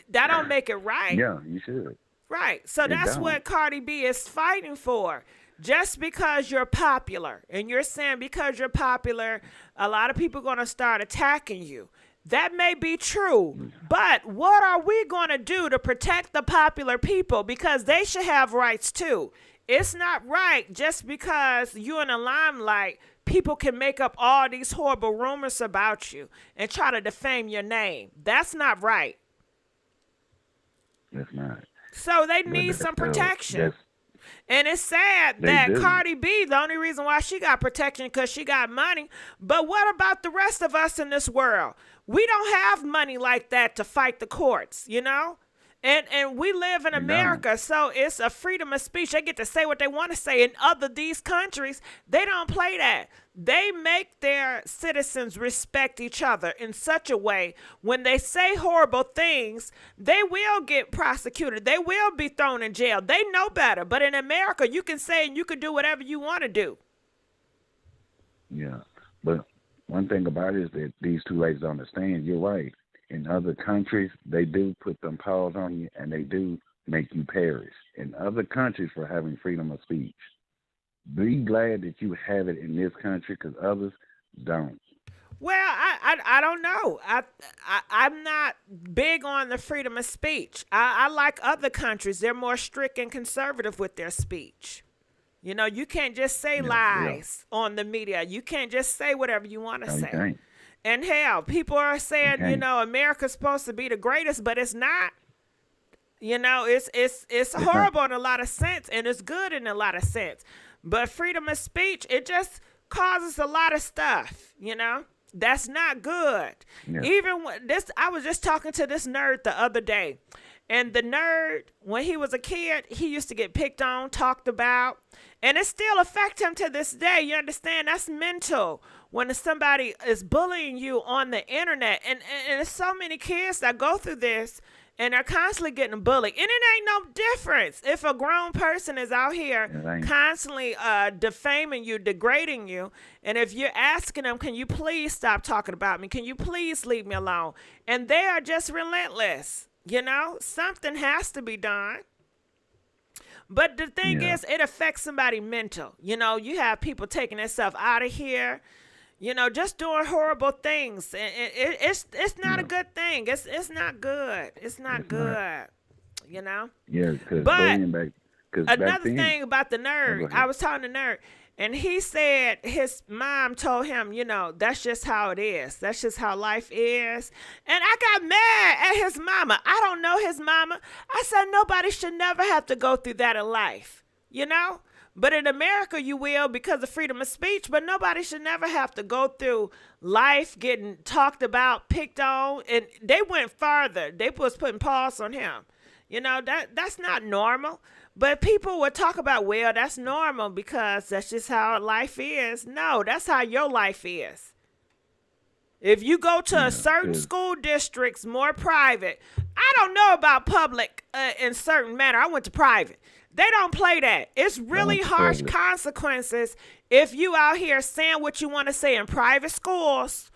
That don't make it right. Yeah, you should. Right. So that's what Cardi B is fighting for. Just because you're popular, and you're saying because you're popular, a lot of people are going to start attacking you. That may be true, but what are we going to do to protect the popular people? Because they should have rights too. It's not right just because you're in the limelight, people can make up all these horrible rumors about you and try to defame your name. That's not right. That's not. So they need some protection. And it's sad that Cardi B, the only reason why she got protection because she got money. But what about the rest of us in this world? We don't have money like that to fight the courts, And we live in America, so it's a freedom of speech. They get to say what they want to say. In these countries, they don't play that. They make their citizens respect each other in such a way when they say horrible things, they will get prosecuted. They will be thrown in jail. They know better. But in America, you can say and you can do whatever you want to do. Yeah, but one thing about it is that these two ladies don't understand. You're right. In other countries, they do put them paws on you, and they do make you perish. In other countries, for having freedom of speech. Be glad that you have it in this country, because others don't. Well, I don't know. I'm not big on the freedom of speech. I like other countries. They're more strict and conservative with their speech. You can't just say lies on the media. You can't just say whatever you want to say. Can't. And hell, people are saying, America's supposed to be the greatest, but it's not. It's horrible in a lot of sense, and it's good in a lot of sense. But freedom of speech, it just causes a lot of stuff, That's not good. Yeah. Even I was just talking to this nerd the other day. And the nerd, when he was a kid, he used to get picked on, talked about, and it still affects him to this day. You understand? That's mental when somebody is bullying you on the internet. And there's so many kids that go through this, and they're constantly getting bullied. And it ain't no difference if a grown person is out here constantly defaming you, degrading you, and if you're asking them, can you please stop talking about me? Can you please leave me alone? And they are just relentless. Something has to be done. But the thing is, it affects somebody mental. You have people taking themselves out of here, just doing horrible things. And it's not a good thing. It's not good. It's not good. Yeah, because bullying back Another thing about the nerd, go I was talking to nerd, and he said his mom told him, you know, that's just how it is. That's just how life is. And I got mad at his mama. I don't know his mama. I said nobody should never have to go through that in life, you know? But in America, you will because of freedom of speech, but nobody should never have to go through life getting talked about, picked on. And they went farther. They was putting paws on him. You know, that's not normal. But people would talk about, well, that's normal because that's just how life is. No, that's how your life is. If you go to a certain school districts, more private, I don't know about public in certain manner. I went to private. They don't play that. It's really harsh consequences if you out here saying what you want to say in private schools,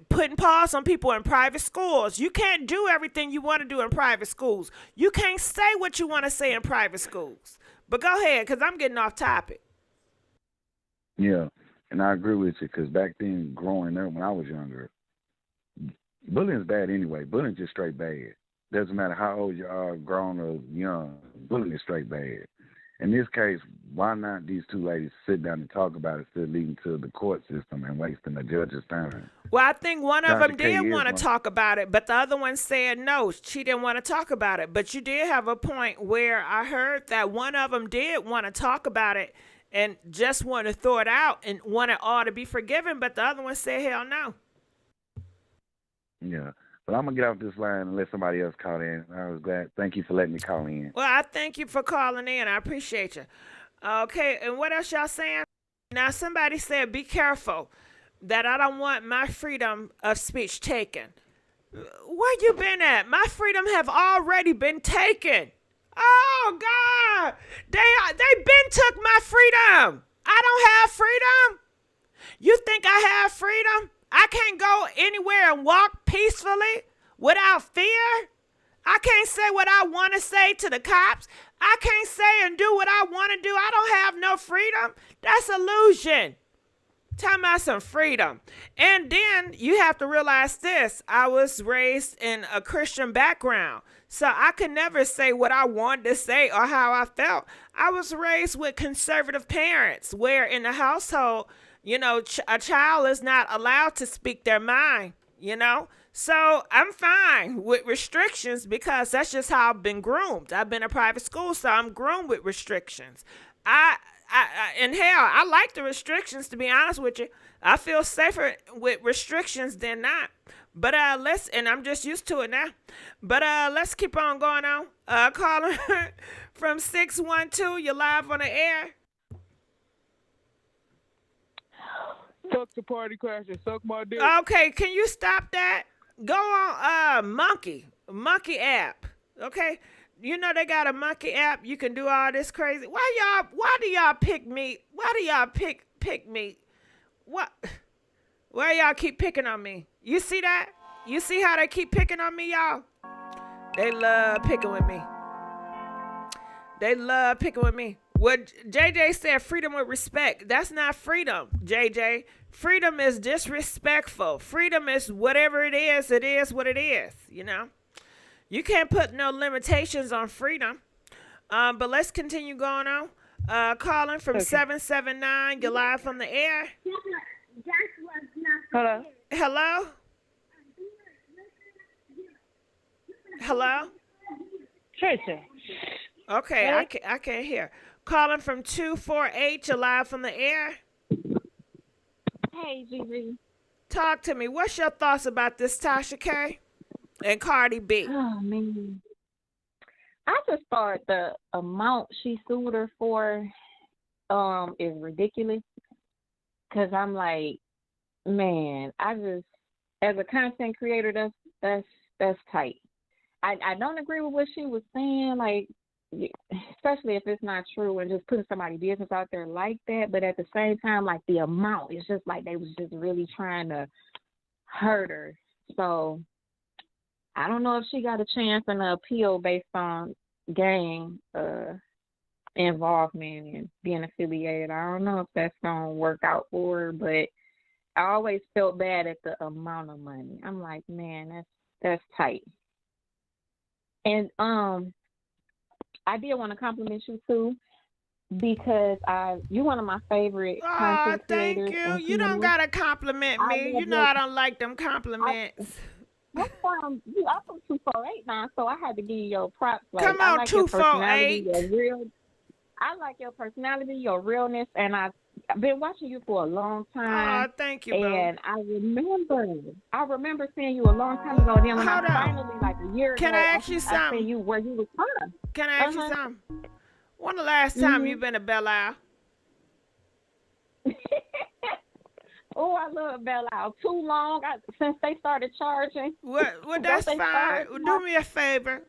putting paws on people in private schools. You can't do everything you want to do in private schools. You can't say what you want to say in private schools. But go ahead, because I'm getting off topic. Yeah, and I agree with you because back then, growing up when I was younger, bullying's bad anyway. Bullying's just straight bad. Doesn't matter how old you are, grown or young, bullying is straight bad. In this case, why not these two ladies sit down and talk about it instead of leading to the court system and wasting the judge's time? Well, I think one of Tasha them K did want to one. talk about it, but the other one said no, she didn't want to talk about it. But you did have a point where I heard that one of them did want to talk about it and just want to throw it out and want it all to be forgiven, but the other one said hell no. Yeah. But I'm going to get off this line and let somebody else call in. I was glad. Thank you for letting me call in. Well, I thank you for calling in. I appreciate you. Okay, and what else y'all saying? Now, somebody said, be careful that I don't want my freedom of speech taken. Where you been at? My freedom have already been taken. Oh, God. They been took my freedom. I don't have freedom. You think I have freedom? I can't go anywhere and walk peacefully without fear. I can't say what I want to say to the cops. I can't say and do what I want to do. I don't have no freedom. That's illusion. Talking about some freedom. And then you have to realize this. I was raised in a Christian background. So I could never say what I wanted to say or how I felt. I was raised with conservative parents where in the household, you know, a child is not allowed to speak their mind, you know. So I'm fine with restrictions because that's just how I've been groomed. I've been in private school, so I'm groomed with restrictions. And hell, I like the restrictions, to be honest with you. I feel safer with restrictions than not. But and I'm just used to it now. But let's keep on going on. Calling from 612, you're live on the air. Fuck the party crasher, suck my dick. Okay, can you stop that? Go on Monkey app. Okay? You know they got a Monkey app. You can do all this crazy. Why do y'all pick me? Why do y'all pick me? What? Why y'all keep picking on me? You see that? You see how they keep picking on me, y'all? They love picking with me. They love picking with me. What JJ said, freedom with respect. That's not freedom, JJ. Freedom is disrespectful. Freedom is whatever it is what it is, you know. You can't put no limitations on freedom. But let's continue going on. Calling from 779, you're live from the air. Hello? Hello? Hello? Trisha. Okay, Hey. I can't hear. Calling from 248, you're live from the air. Hey, Gigi. Talk to me. What's your thoughts about this Tasha K and Cardi B? Oh, man. I just thought the amount she sued her for is ridiculous. Because I'm like, man, as a content creator, that's tight. I don't agree with what she was saying, like, especially if it's not true and just putting somebody's business out there like that. But at the same time, like the amount, it's just like they was just really trying to hurt her. So I don't know if she got a chance in the appeal based on gang involvement and being affiliated. I don't know if that's gonna work out for her, but I always felt bad at the amount of money. I'm like, man, that's tight. And I did want to compliment you too because you're one of my favorite Oh, content thank creators you. and You don't channels. gotta compliment I me. love You know your. I don't like them I, compliments. I'm from 248 now, so I had to give you your props. Like Come I on, like your personality, 248. your real. I like your personality, your realness, and I've been watching you for a long Oh, time. thank you, boo. And I remember seeing you a long time ago. Then when I Hold on. finally, like a year Can ago, I ask you I seen something? you where you was from. Can I ask you Uh something? When the last time huh. you been to Belle Isle? Oh, I love Belle Isle. Too long since they started charging. Well, Don't that's they start? fine. Do me a favor.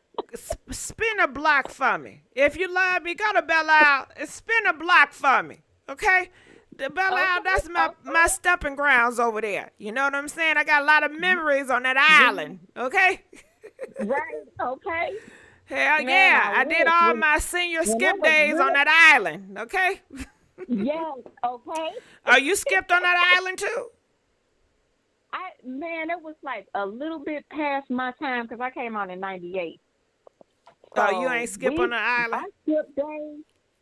Spin a block for me. If you love me, go to Belle Isle and spin a block for me. Okay? The Belle Isle, that's my stepping grounds over there. You know what I'm saying? I got a lot of memories on that island. Okay? Right. Okay. Hell Man, yeah. I I did wish all my senior when I skip was days on little. that island. Okay? Yes. Okay. Oh, you skipped on that island too? Man, it was like a little bit past my time because I came on in '98. Oh, you So ain't skip on the island? I skipped day.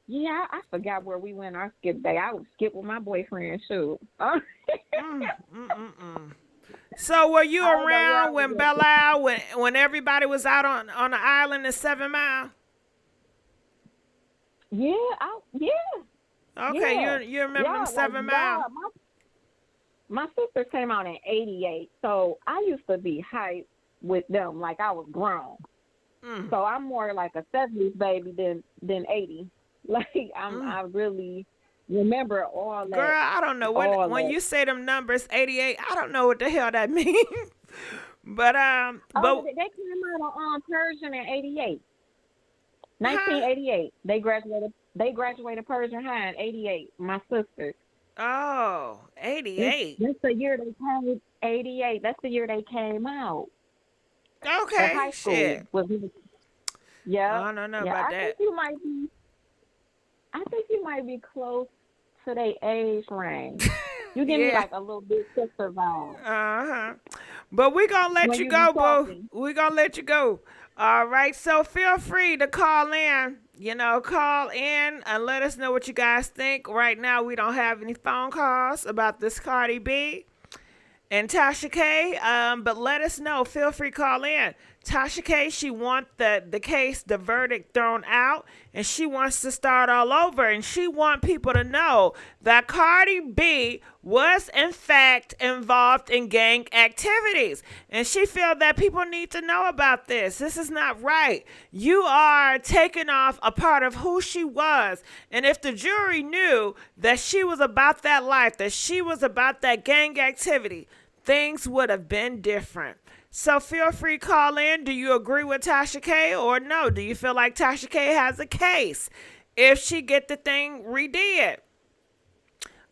Yeah, I forgot where we went our skip day. I would skip with my boyfriend. Shoot. So were you I don't know where I around was when at. Belle Isle, when everybody was out on the island in 7 Mile? Yeah. Okay, Yeah. you remember them Yeah. 7 Mile? My sister came out in '88, so I used to be hyped with them like I was grown. So I'm more like a '70s baby than '80. Like I really remember all that. Girl, I don't know all when that. you say them numbers 88. I don't know what the hell that means. But They came out on Persian in '88. 1988. They graduated Persian High in '88. My sisters. Oh, 88. That's the year they came. '88. That's the year they came out. Okay, High school. shit. Yeah. I don't know Yeah, about I that. think you might be close to their age range. You give me like a little bit sister vibe. Uh-huh. But we're going to let When you you go, be boo. talking. We're going to let you go. All right. So feel free to call in. Call in and let us know what you guys think. Right now, we don't have any phone calls about this Cardi B and Tasha K. But let us know. Feel free to call in. Tasha K, she wants the case, the verdict thrown out, and she wants to start all over. And she wants people to know that Cardi B was, in fact, involved in gang activities. And she feels that people need to know about this. This is not right. You are taking off a part of who she was. And if the jury knew that she was about that life, that she was about that gang activity, things would have been different. So feel free to call in. Do you agree with Tasha K or no? Do you feel like Tasha K has a case if she get the thing redid?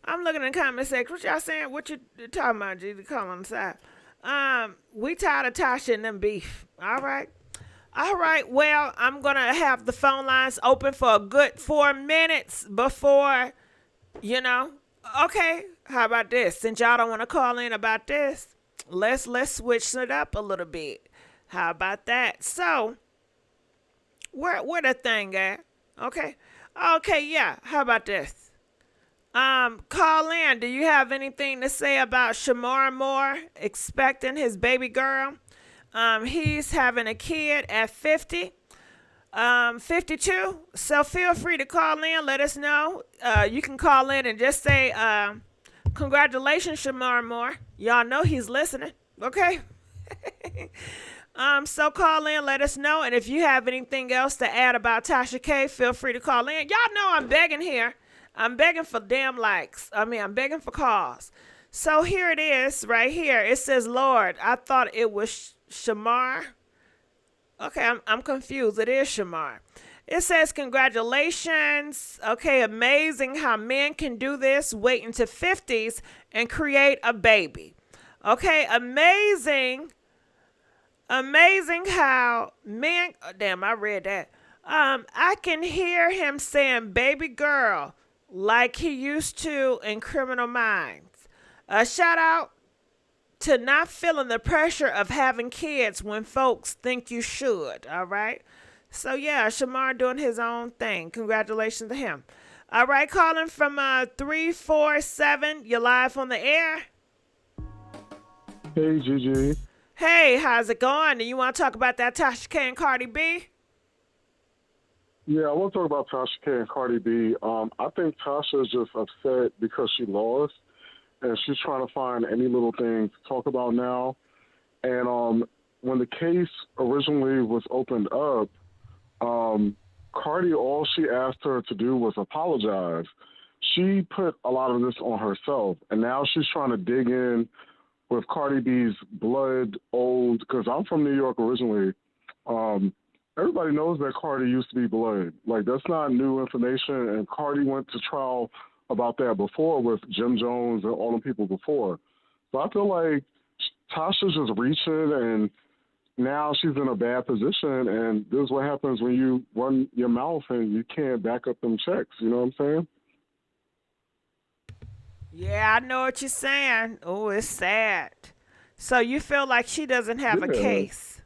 I'm looking in the comment section. What y'all saying? What you talking about, G? Call on the side. We tired of Tasha and them beef. All right. All right. Well, I'm going to have the phone lines open for a good 4 minutes before, Okay. How about this? Since y'all don't want to call in about this, let's switch it up a little bit. How about that? So, where the thing at? Okay. Okay, yeah. How about this? Call in. Do you have anything to say about Shamar Moore expecting his baby girl? He's having a kid at 50. 52. So feel free to call in. Let us know. You can call in and just say, congratulations, Shamar Moore. Y'all know he's listening. Okay. So call in, let us know. And if you have anything else to add about Tasha K, feel free to call in. Y'all know I'm begging here. I'm begging for damn likes. I'm begging for calls. So here it is, right here. It says, Lord, I thought it was Shamar. Okay, I'm confused. It is Shamar. It says, congratulations. Okay, amazing how men can do this, wait into 50s and create a baby. Okay, amazing how men, damn, I read that. I can hear him saying baby girl like he used to in Criminal Minds. A shout out to not feeling the pressure of having kids when folks think you should, all right? So yeah, Shamar doing his own thing. Congratulations to him. All right, calling from 347. You're live on the air. Hey, Gigi. Hey, how's it going? Do you want to talk about that Tasha K and Cardi B? Yeah, I want to talk about Tasha K and Cardi B. I think Tasha is just upset because she lost, and she's trying to find any little thing to talk about now. And when the case originally was opened up, Cardi, all she asked her to do was apologize. She put a lot of this on herself, and now she's trying to dig in with Cardi B's blood old, because I'm from New York originally. Everybody knows that Cardi used to be blood. Like, that's not new information, and Cardi went to trial about that before with Jim Jones and all the people before. So I feel like Tasha's just reaching, and now she's in a bad position, and this is what happens when you run your mouth and you can't back up them checks. You know what I'm saying? Yeah, I know what you're saying. Oh, it's sad. So you feel like she doesn't have a case?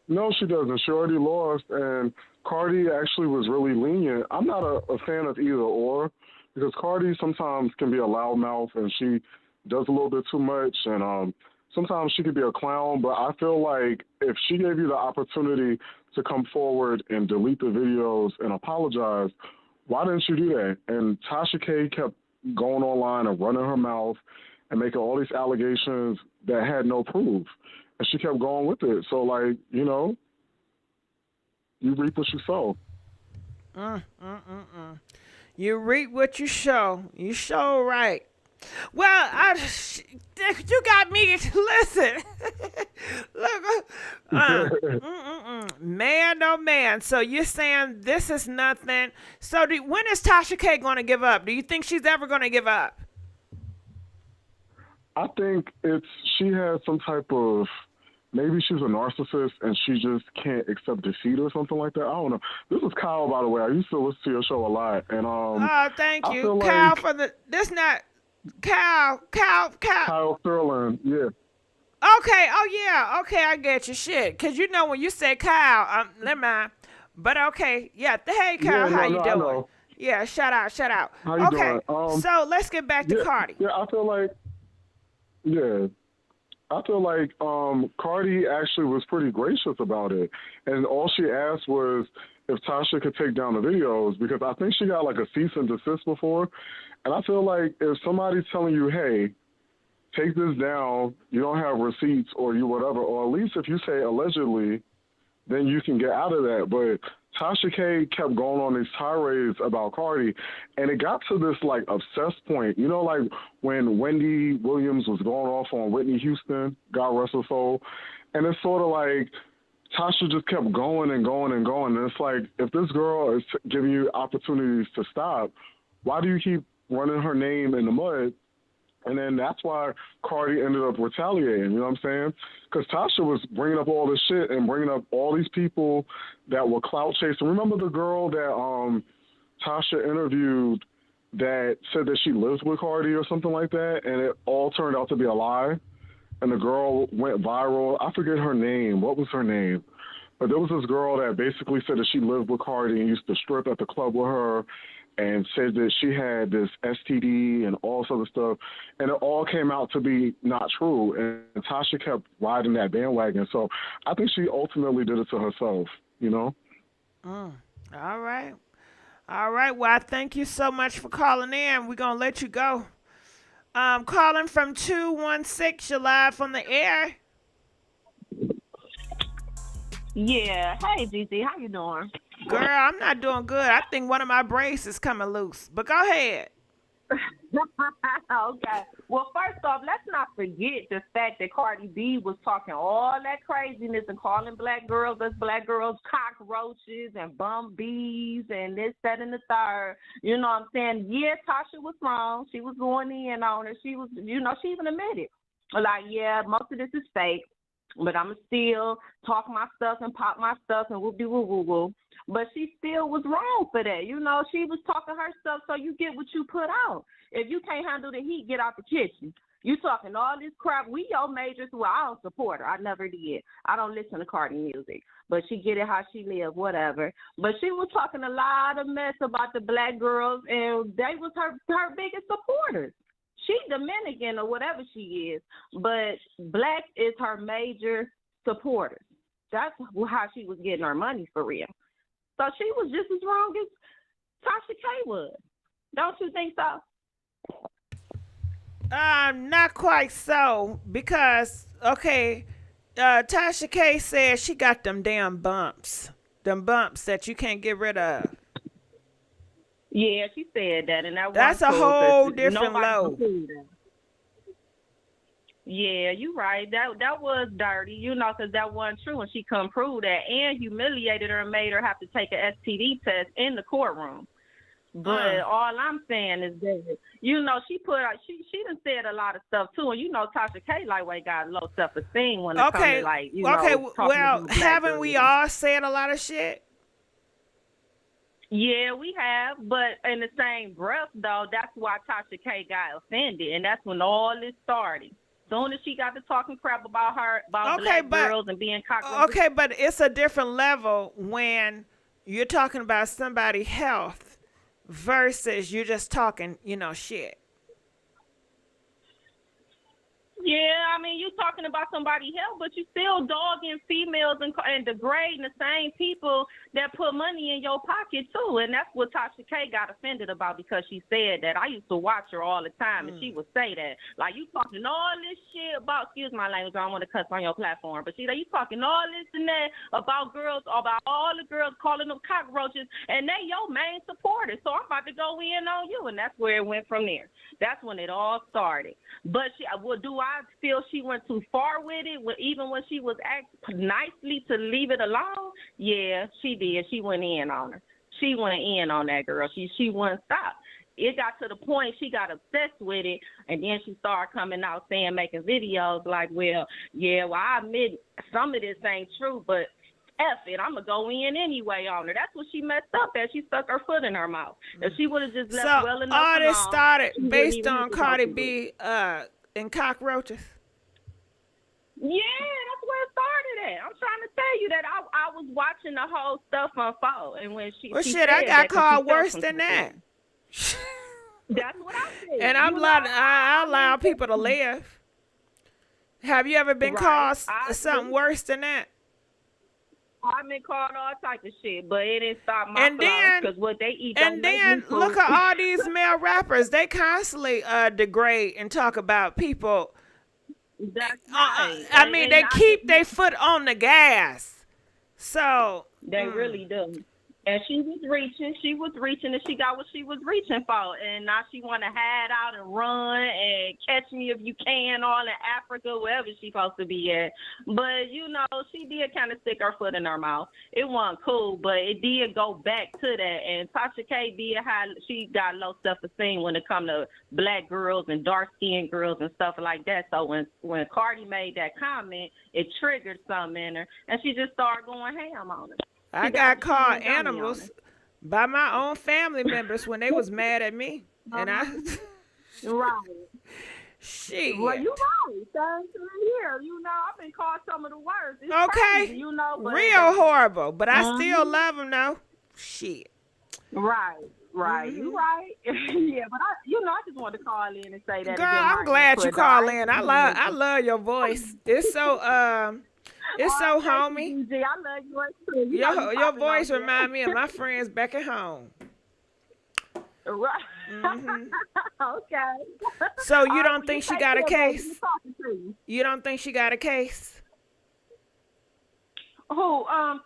No, she doesn't. She already lost, and Cardi actually was really lenient. I'm not a fan of either or, because Cardi sometimes can be a loudmouth, and she does a little bit too much, and sometimes she could be a clown, but I feel like if she gave you the opportunity to come forward and delete the videos and apologize, why didn't you do that? And Tasha K kept going online and running her mouth and making all these allegations that had no proof. And she kept going with it. So, like, you know, you reap what you sow. You reap what you sow. You sow right. Well, you got me. Listen, look, man, oh man. So you're saying this is nothing. So when is Tasha K going to give up? Do you think she's ever going to give up? I think she has some type of, maybe she's a narcissist and she just can't accept defeat or something like that. I don't know. This is Kyle, by the way. I used to listen to your show a lot, and oh, thank you, Kyle, like, for this not. Kyle Sterling, yeah. Okay, oh yeah, okay, I get you. Shit, because you know when you say Kyle, never mind. But okay, yeah, hey Kyle, how you doing? Yeah, shout out. How you doing? So let's get back to Cardi. Yeah, I feel like Cardi actually was pretty gracious about it. And all she asked was if Tasha could take down the videos, because I think she got like a cease and desist before. And I feel like if somebody's telling you, hey, take this down, you don't have receipts or you whatever, or at least if you say allegedly, then you can get out of that. But Tasha K kept going on these tirades about Cardi, and it got to this like obsessed point. You know, like when Wendy Williams was going off on Whitney Houston, God rest her soul, and it's sort of like Tasha just kept going and going and going. And it's like, if this girl is giving you opportunities to stop, why do you keep running her name in the mud? And then that's why Cardi ended up retaliating, you know what I'm saying? Because Tasha was bringing up all this shit and bringing up all these people that were clout chasing. Remember the girl that Tasha interviewed that said that she lives with Cardi or something like that, and it all turned out to be a lie? And the girl went viral. I forget her name. What was her name? But there was this girl that basically said that she lived with Cardi and used to strip at the club with her, and said that she had this STD and all this other stuff, and it all came out to be not true. And Tasha kept riding that bandwagon. So I think she ultimately did it to herself, you know? All right. Well, I thank you so much for calling in. We're going to let you go. Calling from 216, you're live on the air. Yeah. Hey, Gigi, how you doing? Girl, I'm not doing good. I think one of my braids is coming loose. But go ahead. Okay. Well, first off, let's not forget the fact that Cardi B was talking all that craziness and calling black girls cockroaches and bum bees and this, that, and the third. You know what I'm saying? Yeah, Tasha was wrong. She was going in on it. She was, you know, she even admitted. Like, yeah, most of this is fake, but I'm still talk my stuff and pop my stuff and whoop-de-woo-woo-woo. But she still was wrong for that. You know, she was talking her stuff, so you get what you put out. If you can't handle the heat, get out the kitchen. You talking all this crap. We your majors. Well, I don't support her. I never did. I don't listen to Cardi music. But she get it how she live, whatever. But she was talking a lot of mess about the black girls, and they was her biggest supporters. She Dominican or whatever she is, but black is her major supporter. That's how she was getting her money for real. So she was just as wrong as Tasha K was. Don't you think so? Not quite so, because Tasha K said she got them damn bumps that you can't get rid of. Yeah, she said that, and that's a whole different load. Yeah, you right. That was dirty, you know, because that wasn't true, and she couldn't prove that, and humiliated her and made her have to take an STD test in the courtroom. But all I'm saying is that, you know, she done said a lot of stuff too, and you know Tasha K lightweight got low self-esteem when it comes to like, you know. Well, haven't we all said a lot of shit? Yeah, we have, but in the same breath though, that's why Tasha K got offended, and that's when all this started. Soon as she got to talking crap about black girls and being cockroaches. Okay, but it's a different level when you're talking about somebody's health versus you're just talking, you know, shit. Yeah, I mean, you talking about somebody's health, but you still dogging females and degrading the same people that put money in your pocket, too. And that's what Tasha K got offended about because she said that. I used to watch her all the time, and she would say that. Like, you talking all this shit about, excuse my language, I don't want to cuss on your platform, but she like, you talking all this and that about girls, about all the girls calling them cockroaches, and they your main supporters. So I'm about to go in on you, and that's where it went from there. That's when it all started. But I feel she went too far with it, even when she was asked nicely to leave it alone? Yeah, she did. She went in on her. She went in on that girl. She wouldn't stop. It got to the point she got obsessed with it, and then she started coming out saying, making videos like, well, I admit some of this ain't true, but F it, I'm going to go in anyway on her. That's what she messed up at. She stuck her foot in her mouth. If she would have just left well enough all this alone, started based on Cardi B and cockroaches? Yeah, that's where it started at. I'm trying to tell you that I was watching the whole stuff unfold, and when she said I got that, called worse than that. That's what I said. And I allow people to live. Have you ever been called something worse than that? I've been called all type of shit, but it didn't stop my flaws because what they eat. And then look at all these male rappers. They constantly degrade and talk about people. That's right. I mean, they keep their foot on the gas. So they really do. And she was reaching, and she got what she was reaching for. And now she want to hide out and run and catch me if you can, all in Africa, wherever she's supposed to be at. But, you know, she did kind of stick her foot in her mouth. It wasn't cool, but it did go back to that. And Tasha K she got low self-esteem when it come to black girls and dark-skinned girls and stuff like that. So when Cardi made that comment, it triggered something in her, and she just started going ham on it. I got called animals by my own family members when they was mad at me. And Right. Shit. Well, you right. Thanks here. You know, I've been called some of the worst. It's okay. Crazy, you know, but real horrible. But I still love them now. Shit. Right. You right. Yeah, but I just wanted to call in and say that. Girl, I'm glad you call in. I love your voice. It's so it's so homey. GIGI, I love you too. Your voice remind me of my friends back at home. Right. Okay. So you don't think she got a case? You don't think she got a case? Who? Tasha?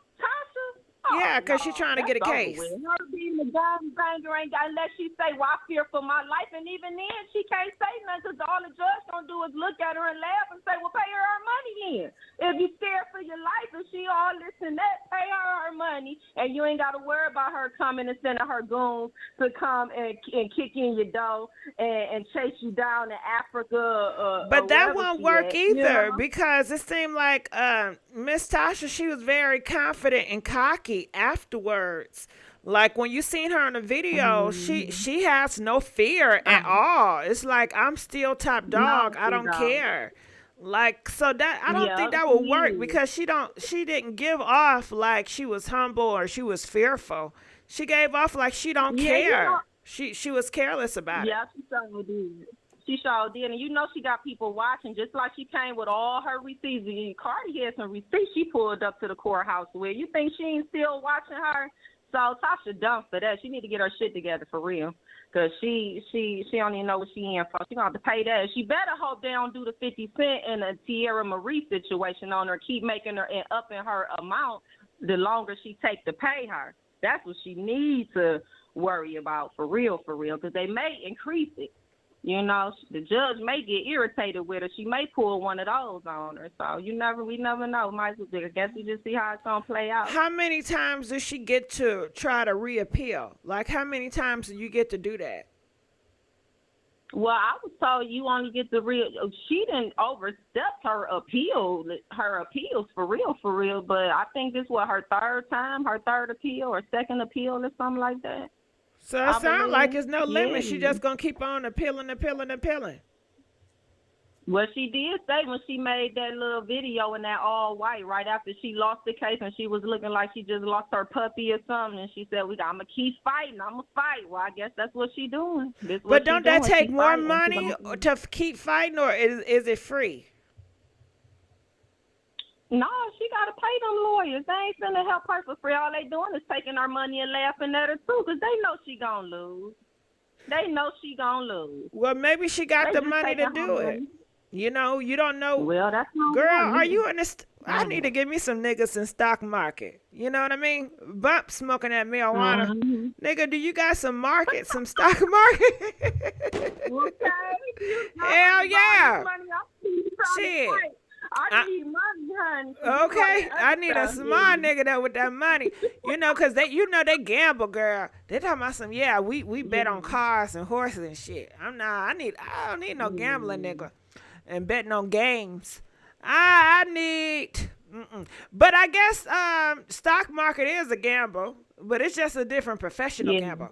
Yeah, because she's trying to get a case. Her being the gangbanger ain't got, unless she say, well, I fear for my life. And even then, she can't say nothing because all the judge going to do is look at her and laugh and say, well, pay her money then. If you scared for your life and she all this and that, pay her her money, and you ain't got to worry about her coming and sending her goons to come and kick in your door and chase you down in Africa. But that wherever won't she work at, either because it seemed like Miss Tasha, she was very confident and cocky afterwards. Like when you seen her in the video, she has no fear at all. It's like I'm still top dog. I don't care. Like so that I don't think that would work because she didn't give off like she was humble or she was fearful. She gave off like she don't care. She was careless about it. Yeah, she sure did. She sure did. And you know she got people watching, just like she came with all her receipts. And Cardi had some receipts she pulled up to the courthouse with. You think she ain't still watching her? So Tasha dumb for that. She need to get her shit together for real. Because she don't even know what she in for. She going to have to pay that. She better hope they don't do the 50 Cent and a Tierra Marie situation on her, keep making her and upping her amount the longer she take to pay her. That's what she needs to worry about for real, because they may increase it. You know, the judge may get irritated with her. She may pull one of those on her. So we never know. I guess we just see how it's gonna play out. How many times does she get to try to reappeal? Like how many times do you get to do that? Well, I was told you only get to she didn't overstep her appeals for real. But I think this was her third appeal or second appeal or something like that. So it sounds like there's no limit. She just gonna keep on appealing. Well, she did say when she made that little video in that all white right after she lost the case and she was looking like she just lost her puppy or something, and she said, "I'm gonna keep fighting. I'm gonna fight." Well, I guess that's what she doing. But don't that take more money to keep fighting, or is it free? No, she got to pay them lawyers. They ain't finna help her for free. All they doing is taking her money and laughing at her, too, because they know she gonna lose. Well, maybe she got the money to do it. You know, you don't know. Well, that's not Girl, money. are you in this? I need to give me some niggas in stock market. You know what I mean? Bump smoking that marijuana. Nigga, do you got some market, some stock market? Hell yeah. Shit. I need money, honey. Okay, I need a smart nigga that with that money, you know, cause they gamble, girl. They talking about some we bet on cars and horses and shit. I don't need no gambling nigga, and betting on games. I need, but I guess stock market is a gamble, but it's just a different professional gamble.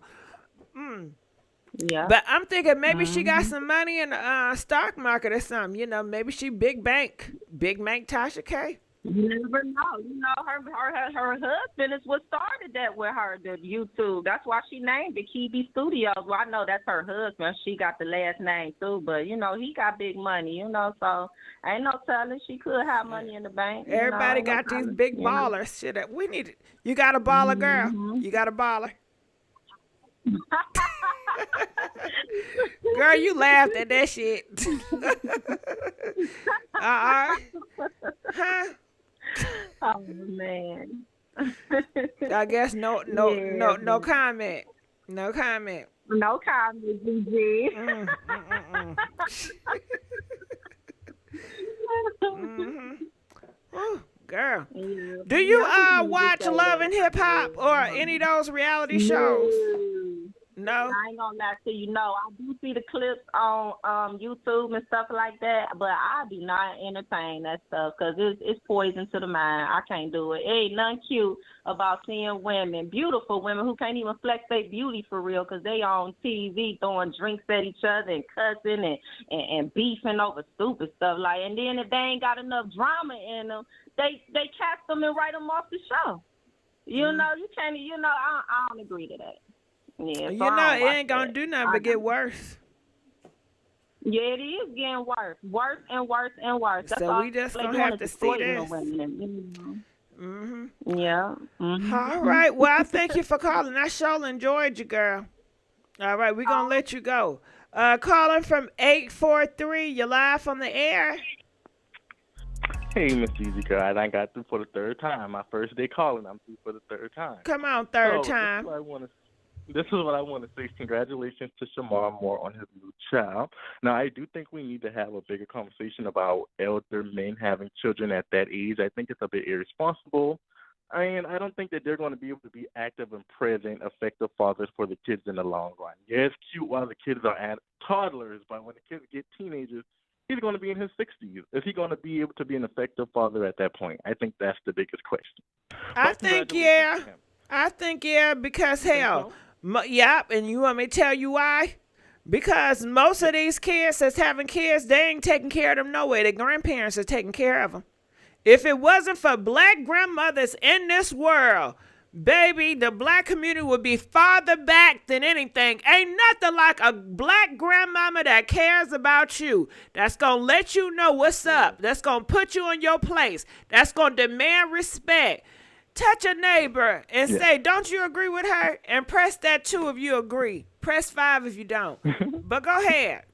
Yeah. But I'm thinking maybe she got some money in the stock market or something. You know, maybe she big bank Tasha K. You never know. You know, her husband is what started that with her, the YouTube. That's why she named it KB Studios. Well, I know that's her husband. She got the last name too, but you know, he got big money, you know, so ain't no telling she could have money in the bank. Everybody got these big ballers. Shit, we need it. You got a baller, girl. You got a baller. Girl, you laughed at that shit. Huh? Oh man. I guess no comment. No comment. No comment, GG. Ooh, girl. Do you watch Love and Hip Hop or any of those reality shows? No. I ain't gonna lie to you. No, I do see the clips on YouTube and stuff like that, but I do not entertain that stuff because it's poison to the mind. I can't do it. It ain't nothing cute about seeing women, beautiful women who can't even flex their beauty for real because they on TV throwing drinks at each other and cussing and beefing over stupid stuff. Like, and then if they ain't got enough drama in them, they cast them and write them off the show. You know, you can't. You know, I don't agree to that. Yeah, you know, it ain't gonna do nothing but get worse. Yeah, it is getting worse and worse. That's so we just gonna have to see this. Yeah. All right. Well, I thank you for calling. I sure enjoyed you, girl. All right, we're gonna let you go. Calling from 843. You're live on the air. Hey, MissGiGi, girl, I got through for the third time. My first day calling, I'm through for the third time. Come on, third time. This is what I want to say. Congratulations to Shamar Moore on his new child. Now, I do think we need to have a bigger conversation about elder men having children at that age. I think it's a bit irresponsible And I don't think that they're going to be able to be active and present, effective fathers for the kids in the long run. Yeah, it's cute while the kids are at toddlers, but when the kids get teenagers, he's going to be in his 60s. Is he going to be able to be an effective father at that point? I think that's the biggest question. I But think congratulations yeah. to him. I think yeah because You think hell, so? yep. And you want me to tell you why? Because most of these kids that's having kids, they ain't taking care of them no way. Their grandparents are taking care of them. If it wasn't for black grandmothers in this world, baby, the black community would be farther back than anything. Ain't nothing like a black grandmama that cares about you. That's going to let you know what's up. That's going to put you in your place. That's going to demand respect. Touch a neighbor and say, don't you agree with her? And press that 2 if you agree. Press 5 if you don't. But go ahead.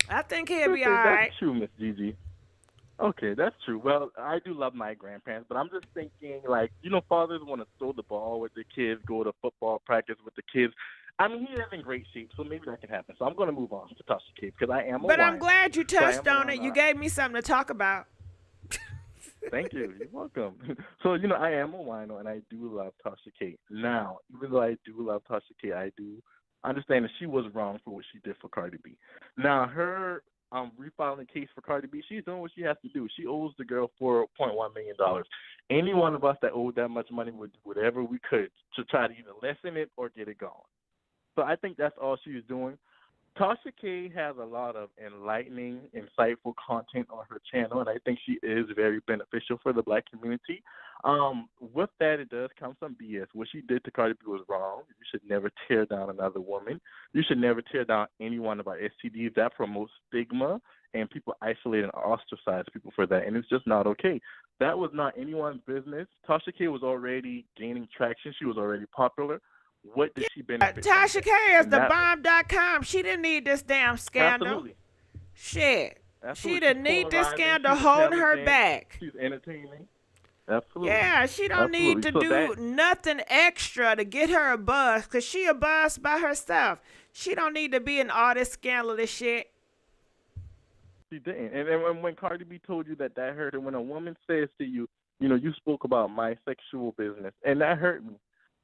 I think he'll be all right. That's true, Miss Gigi. Okay, that's true. Well, I do love my grandparents, but I'm just thinking, like, fathers want to throw the ball with the kids, go to football practice with the kids. I mean, he is in great shape, so maybe that can happen. So I'm going to move on to Tasha K because I am a But I'm wino. glad you So I touched am a on it. wino. You gave me something to talk about. Thank you. You're welcome. So, I am a wino, and I do love Tasha K. Now, even though I do love Tasha K, I do understand that she was wrong for what she did for Cardi B. Now, her refiling the case for Cardi B, she's doing what she has to do. She owes the girl $4.1 million. Any one of us that owed that much money would do whatever we could to try to either lessen it or get it gone. So I think that's all she was doing. Tasha K has a lot of enlightening, insightful content on her channel, and I think she is very beneficial for the black community. With that, it does come some BS. What she did to Cardi B was wrong. You should never tear down another woman. You should never tear down any one of our STDs. That promotes stigma, and people isolate and ostracize people for that, and it's just not okay. That was not anyone's business. Tasha K was already gaining traction. She was already popular. What did she benefit from? Tasha K is And the that- bomb.com. She didn't need this damn scandal. Absolutely. Shit. Absolutely. She didn't She's need this polarizing, scandal she's holding her intelligent, back. She's entertaining. Absolutely. Yeah, she don't need to do nothing extra to get her a buzz because she a buzz by herself. She don't need to be in all this scandalous shit. She didn't. And then when Cardi B told you that hurt her, when a woman says to you, you spoke about my sexual business, and that hurt me.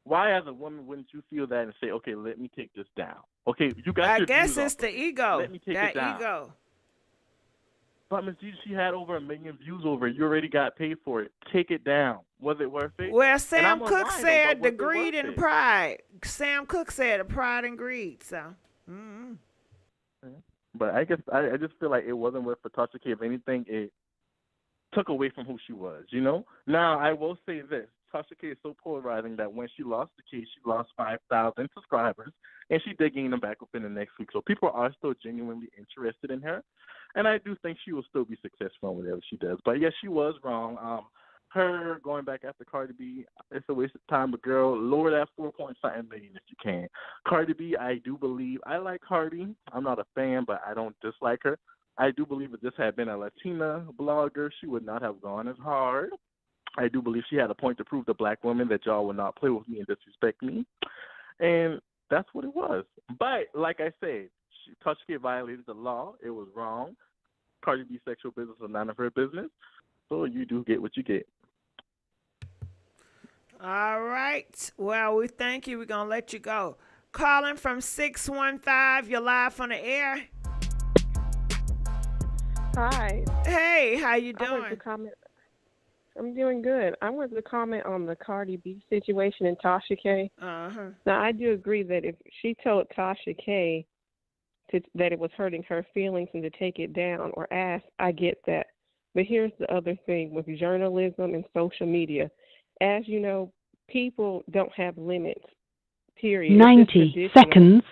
Why, as a woman, wouldn't you feel that and say, okay, let me take this down? Okay, you got your guess views it's off the of it. ego. Let me take That it down. ego. But Ms. Gigi, she had over 1 million views over it. You already got paid for it. Take it down. Was it worth it? Well, And Sam I'm Cooke online, said but the was it greed worth and it? pride. Sam Cooke said the pride and greed. So, But I guess I just feel like it wasn't worth for Tasha K. If anything, it took away from who she was, Now, I will say this. Tasha K is so polarizing that when she lost the case, she lost 5,000 subscribers, and she did gain them back within the next week. So people are still genuinely interested in her, and I do think she will still be successful in whatever she does. But, yes, she was wrong. Her going back after Cardi B, it's a waste of time. But, girl, lower that 4-point-something million if you can. Cardi B, I do believe, I like Cardi. I'm not a fan, but I don't dislike her. I do believe if this had been a Latina blogger, she would not have gone as hard. I do believe she had a point to prove to black women that y'all would not play with me and disrespect me. And that's what it was. But, like I said, Tasha K violated the law. It was wrong. Cardi B's sexual business was none of her business. So you do get what you get. all right. Well, we thank you. We're going to let you go. Calling from 615. You're live on the air. Hi. Hey, how you I wanted to doing? comment. I'm doing good. I wanted to comment on the Cardi B situation and Tasha K. Uh-huh. Now, I do agree that if she told Tasha K that it was hurting her feelings and to take it down or ask, I get that. But here's the other thing with journalism and social media. As you know, people don't have limits, period. It's just 90 traditional seconds.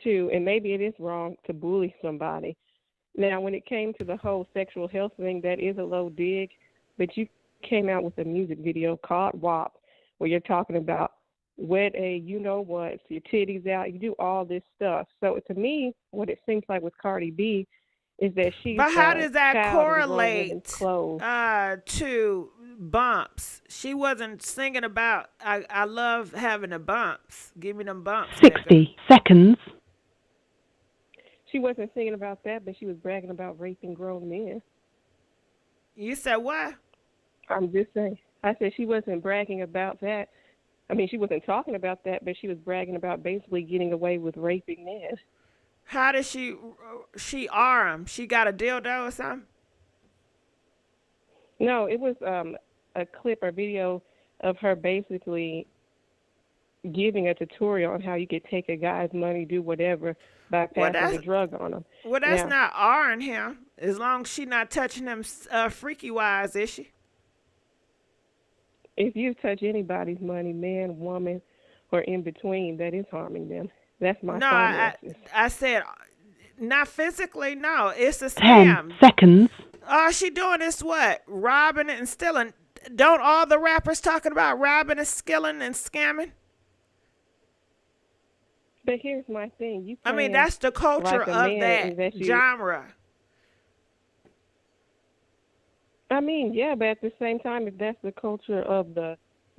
and maybe it is wrong to bully somebody. Now, when it came to the whole sexual health thing, that is a low dig, but you came out with a music video called WAP, where you're talking about wet a you-know-what, your titties out, you do all this stuff. So to me, what it seems like with Cardi B is that she's But how does that child in grown correlate women's clothes. to bumps? She wasn't singing about, I love having the bumps. Give me them bumps. nigga. 60 seconds. She wasn't singing about that, but she was bragging about raping grown men. You said what? I'm just saying. I said she wasn't bragging about that. I mean, she wasn't talking about that, but she was bragging about basically getting away with raping men. How did she arm? She got a dildo or something? No, it was a clip or video of her basically giving a tutorial on how you could take a guy's money, do whatever, by passing the drug on him. Well, that's Now, not R-ing him. As long as she not touching him freaky wise, is she? if you touch anybody's money, man, woman, or in between, that is harming them. That's my No, finances. I said not physically. No, it's a 10 scam. seconds. All she doing is what? Robbing and stealing. Don't all the rappers talking about robbing and stealing and scamming? But here's my thing. You I mean, playing that's the culture like a of man that you- genre. I mean, yeah, but at the same time, if that's the culture of the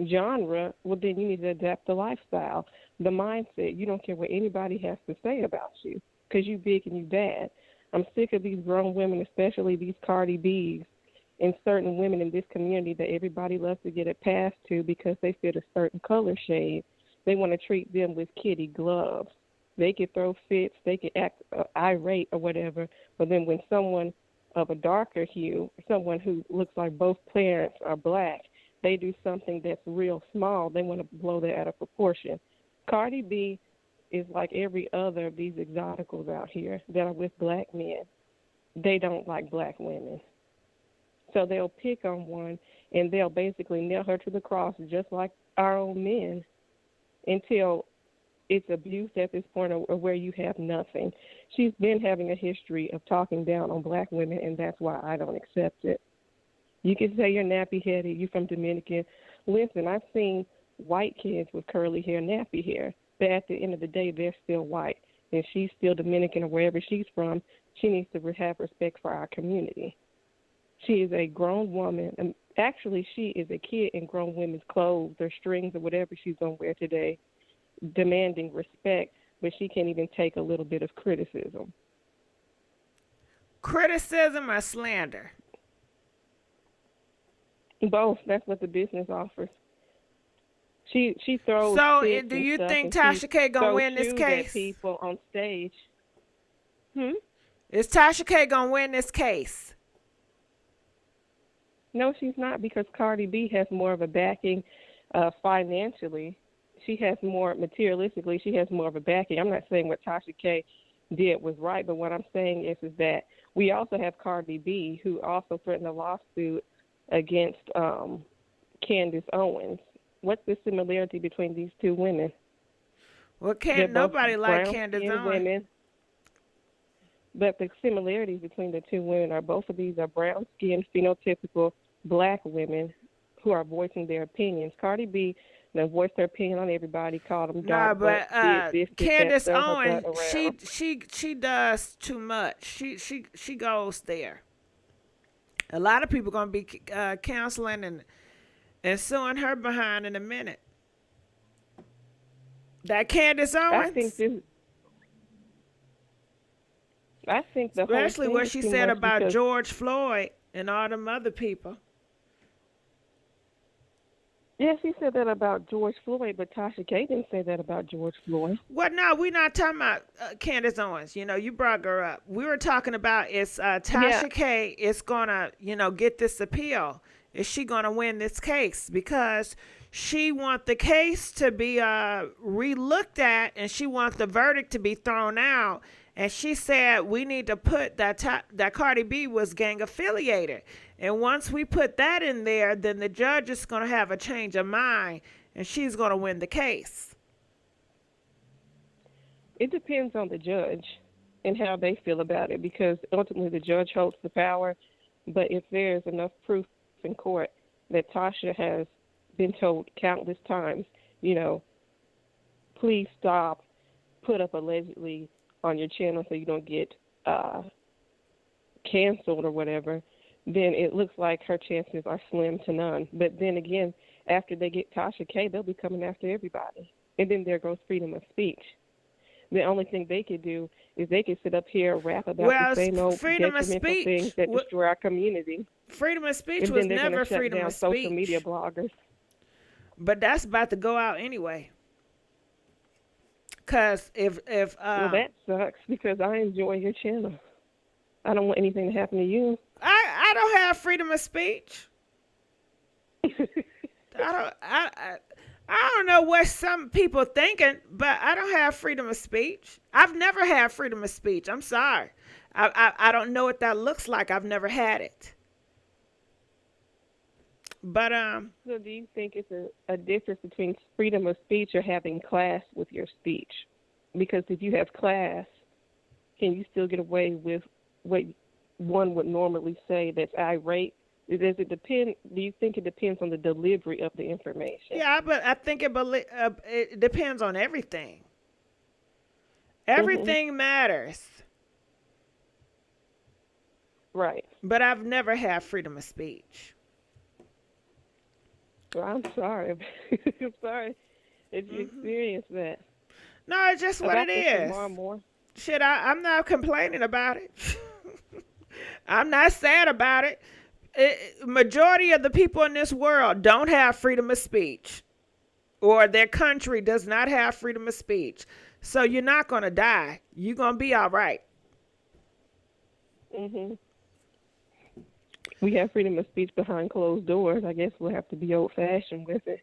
genre, well, then you need to adapt the lifestyle, the mindset. You don't care what anybody has to say about you because you big and you bad. I'm sick of these grown women, especially these Cardi B's and certain women in this community that everybody loves to get a pass to because they fit a certain color shade. They want to treat them with kitty gloves. They could throw fits, they could act irate or whatever, but then when someone of a darker hue, someone who looks like both parents are black, they do something that's real small, they want to blow that out of proportion. Cardi B is like every other of these exoticals out here that are with black men. They don't like black women. So they'll pick on one and they'll basically nail her to the cross just like our own men until it's abused at this point or where you have nothing. She's been having a history of talking down on black women, and that's why I don't accept it. You can say you're nappy-headed, you're from Dominican. Listen, I've seen white kids with curly hair, nappy hair, but at the end of the day, they're still white, and she's still Dominican or wherever she's from. She needs to have respect for our community. She is a grown woman. And actually, she is a kid in grown women's clothes or strings or whatever she's going to wear today, demanding respect, but she can't even take a little bit of criticism. Criticism or slander? Both. That's what the business offers. She throws. So, fits do and you stuff, think and Tasha K gonna throws win this shoes case? At people on stage. Is Tasha K gonna win this case? No, she's not, because Cardi B has more of a backing financially. She has more materialistically. She has more of a backing. I'm not saying what Tasha K did was right, but what I'm saying is that we also have Cardi B, who also threatened a lawsuit against Candace Owens. What's the similarity between these two women? Well, They're can't both nobody like Candace brown-skinned Owens. women. But the similarities between the two women are both of these are brown-skinned, phenotypical black women who are voicing their opinions. Cardi B voiced her opinion on everybody, called them Nah, dark but this, Candace that, throw her Owens, butt around. she does too much. She goes there. A lot of people gonna be counseling and suing her behind in a minute. That Candace Owens. I think the whole especially thing what is she too said much about because- George Floyd and all them other people. Yeah, she said that about George Floyd, but Tasha K didn't say that about George Floyd. Well, no, we're not talking about Candace Owens. You know, you brought her up. We were talking about is Tasha K is going to, get this appeal. Is she going to win this case? Because she wants the case to be re-looked at, and she wants the verdict to be thrown out. And she said we need to put that Cardi B was gang affiliated. And once we put that in there, then the judge is going to have a change of mind, and she's going to win the case. It depends on the judge and how they feel about it, because ultimately the judge holds the power. But if there's enough proof in court that Tasha has been told countless times, please stop, put up allegedly on your channel so you don't get canceled or whatever, then it looks like her chances are slim to none. But then again, after they get Tasha K, they'll be coming after everybody. And then there goes freedom of speech. The only thing they could do is they could sit up here and rap about Well, the same old freedom of detrimental speech. things that destroy our community. Freedom of speech And was then they're never going to shut freedom down of social speech. media bloggers. But that's about to go out anyway. Cause if Well, that sucks because I enjoy your channel. I don't want anything to happen to you. I don't have freedom of speech. I don't know what some people thinking, but I don't have freedom of speech. I've never had freedom of speech. I'm sorry. I don't know what that looks like. I've never had it. But So do you think it's a difference between freedom of speech or having class with your speech? Because if you have class, can you still get away with what one would normally say that's irate? Does it depend? Do you think it depends on the delivery of the information? yeah, but I think it depends on everything. Everything matters. Right. But I've never had freedom of speech. Well, I'm sorry. I'm sorry that you experienced that. No, it's just what it is. Shit, I'm not complaining about it. I'm not sad about it. Majority of the people in this world don't have freedom of speech, or their country does not have freedom of speech. So you're not going to die. You're going to be all right. Mhm. We have freedom of speech behind closed doors. I guess we'll have to be old-fashioned with it.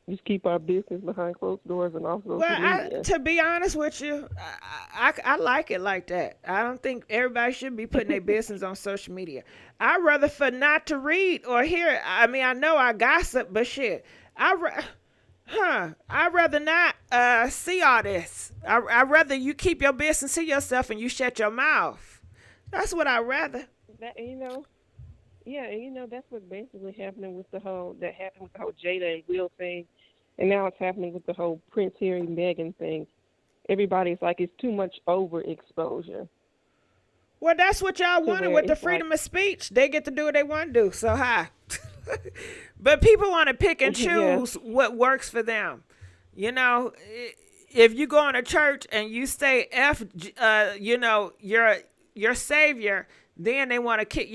Just keep our business behind closed doors and off social media. To be honest with you, I like it like that. I don't think everybody should be putting their business on social media. I'd rather for not to read or hear. I mean, I know I gossip, but shit, I'd rather not see all this. I'd rather you keep your business to yourself and you shut your mouth. That's what I'd rather. That yeah, and that's what's basically happening with the whole Jada and Will thing, and now it's happening with the whole Prince Harry Meghan thing. Everybody's like, it's too much overexposure. Well, that's what y'all wanted with the freedom of speech. They get to do what they want to do. So hi. But people want to pick and choose what works for them. You know, if you go in a church and you say F, your savior, then they want to kick.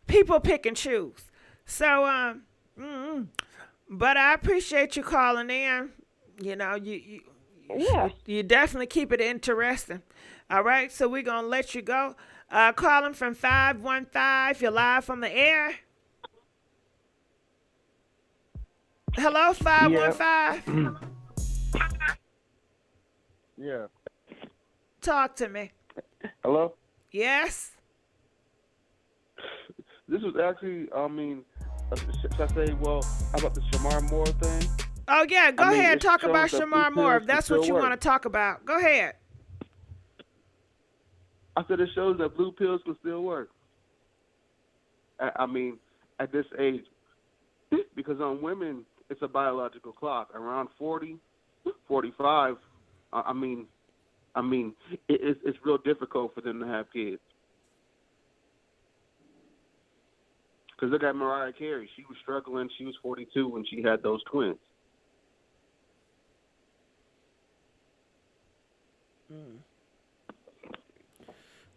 People pick and choose. So, but I appreciate you calling in. You know, you definitely keep it interesting. All right, so we're gonna let you go. Calling from 515. You're live on the air. Hello, 515. Yeah. Talk to me. Hello? Yes. This was actually, should I say, how about the Shamar Moore thing? Oh, yeah, go ahead. Talk about shows that Shamar blue Moore pills if that's can what you still want to talk about. Go ahead. I said it shows that blue pills can still work. I mean, at this age, because on women, it's a biological clock. Around 40, 45, it's real difficult for them to have kids. Because look at Mariah Carey. She was struggling. She was 42 when she had those twins.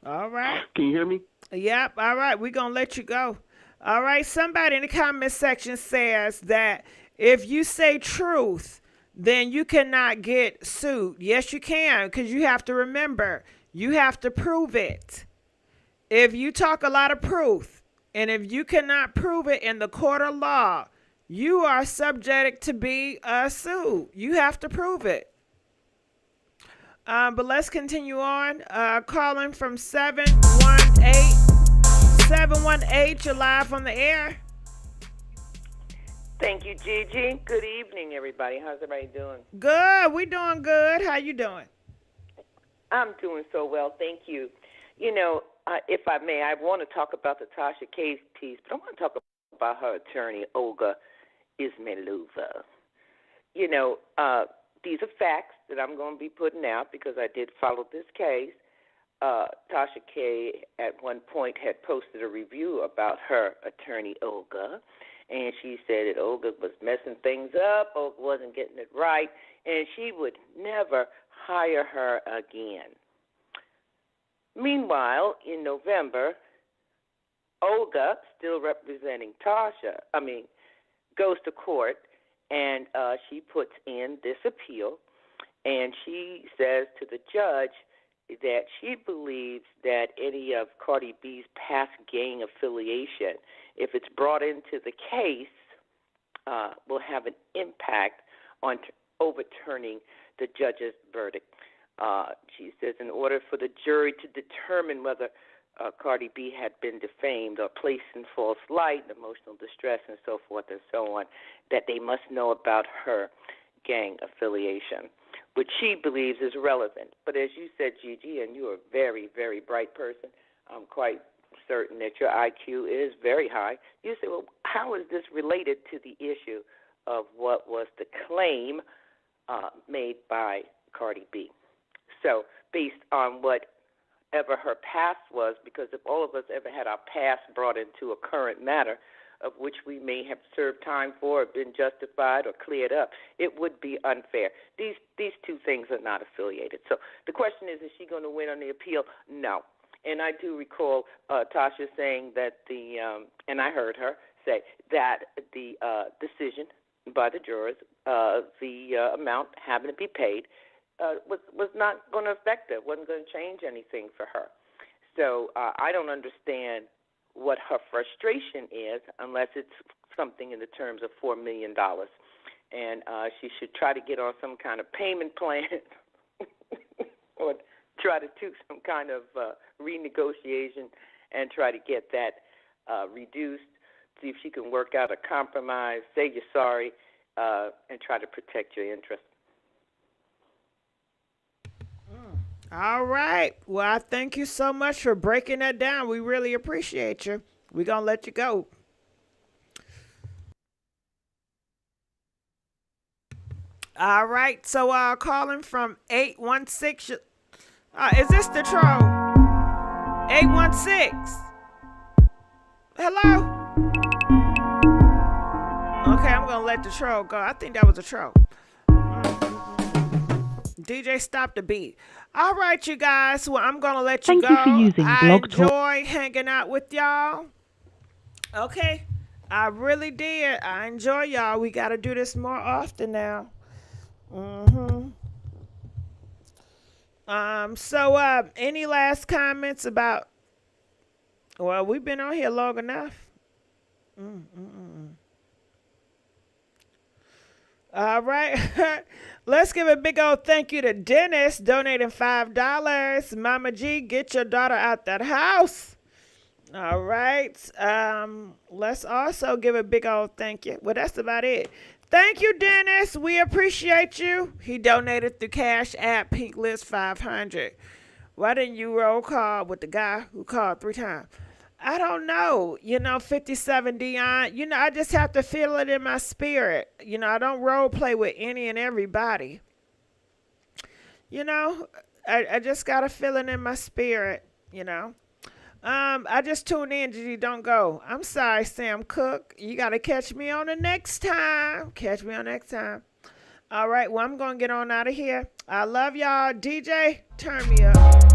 All right. Can you hear me? Yep. All right. We're going to let you go. All right. Somebody in the comment section says that if you say truth, then you cannot get sued. Yes, you can, because you have to remember, you have to prove it. If you talk a lot of proof, and if you cannot prove it in the court of law, you are subject to be sued. You have to prove it. But let's continue on. Calling from 718. 718, you're live on the air. Thank you, Gigi. Good evening, everybody. How's everybody doing? Good. We doing good. How you doing? I'm doing so well, thank you. You know, if I may, I want to talk about the Tasha K piece, but I want to talk about her attorney, Olga Ismailova. You know, these are facts that I'm going to be putting out because I did follow this case. Tasha K at one point had posted a review about her attorney, Olga, and she said that Olga was messing things up, Olga wasn't getting it right, and she would never hire her again. Meanwhile, in November, Olga, still representing goes to court, and she puts in this appeal, and she says to the judge that she believes that any of Cardi B's past gang affiliation, if it's brought into the case, will have an impact on overturning the judge's verdict. She says in order for the jury to determine whether Cardi B had been defamed or placed in false light, emotional distress, and so forth and so on, that they must know about her gang affiliation, which she believes is relevant. But as you said, Gigi, and you're a very, very bright person, I'm quite certain that your IQ is very high. You say, well, how is this related to the issue of what was the claim made by Cardi B? So based on whatever her past was, because if all of us ever had our past brought into a current matter of which we may have served time for or been justified or cleared up, it would be unfair. These two things are not affiliated. So the question is she going to win on the appeal? No. And I do recall Tasha saying that and I heard her say that the decision by the jurors, the amount having to be paid, was not going to affect her, wasn't going to change anything for her. So I don't understand what her frustration is unless it's something in the terms of $4 million. And she should try to get on some kind of payment plan or try to do some kind of renegotiation and try to get that reduced, see if she can work out a compromise, say you're sorry, and try to protect your interests. All right. Well, I thank you so much for breaking that down. We really appreciate you. We're going to let you go. All right. So calling from 816. Is this the troll? 816. Hello? Okay, I'm going to let the troll go. I think that was a troll. DJ, stop the beat. All right, you guys. Well, I'm going to let you go. Thank you for using I Blog Talk. enjoy hanging out with y'all. Okay. I really did. I enjoy y'all. We got to do this more often now. So any last comments about, well, we've been on here long enough. All right. Let's give a big old thank you to Dennis donating $5. Mama G, get your daughter out that house. All right. Let's also give a big old thank you. Well, that's about it. Thank you, Dennis. We appreciate you. He donated through Cash App, Pink List 500. Why didn't you roll call with the guy who called 3 times? I don't know. 57 Dion. I just have to feel it in my spirit. I don't role play with any and everybody. I just got to feel it in my spirit, I just tune in, Gigi, don't go. I'm sorry, Sam Cooke. You got to catch me on the next time. Catch me on next time. All right, well, I'm going to get on out of here. I love y'all. DJ, turn me up.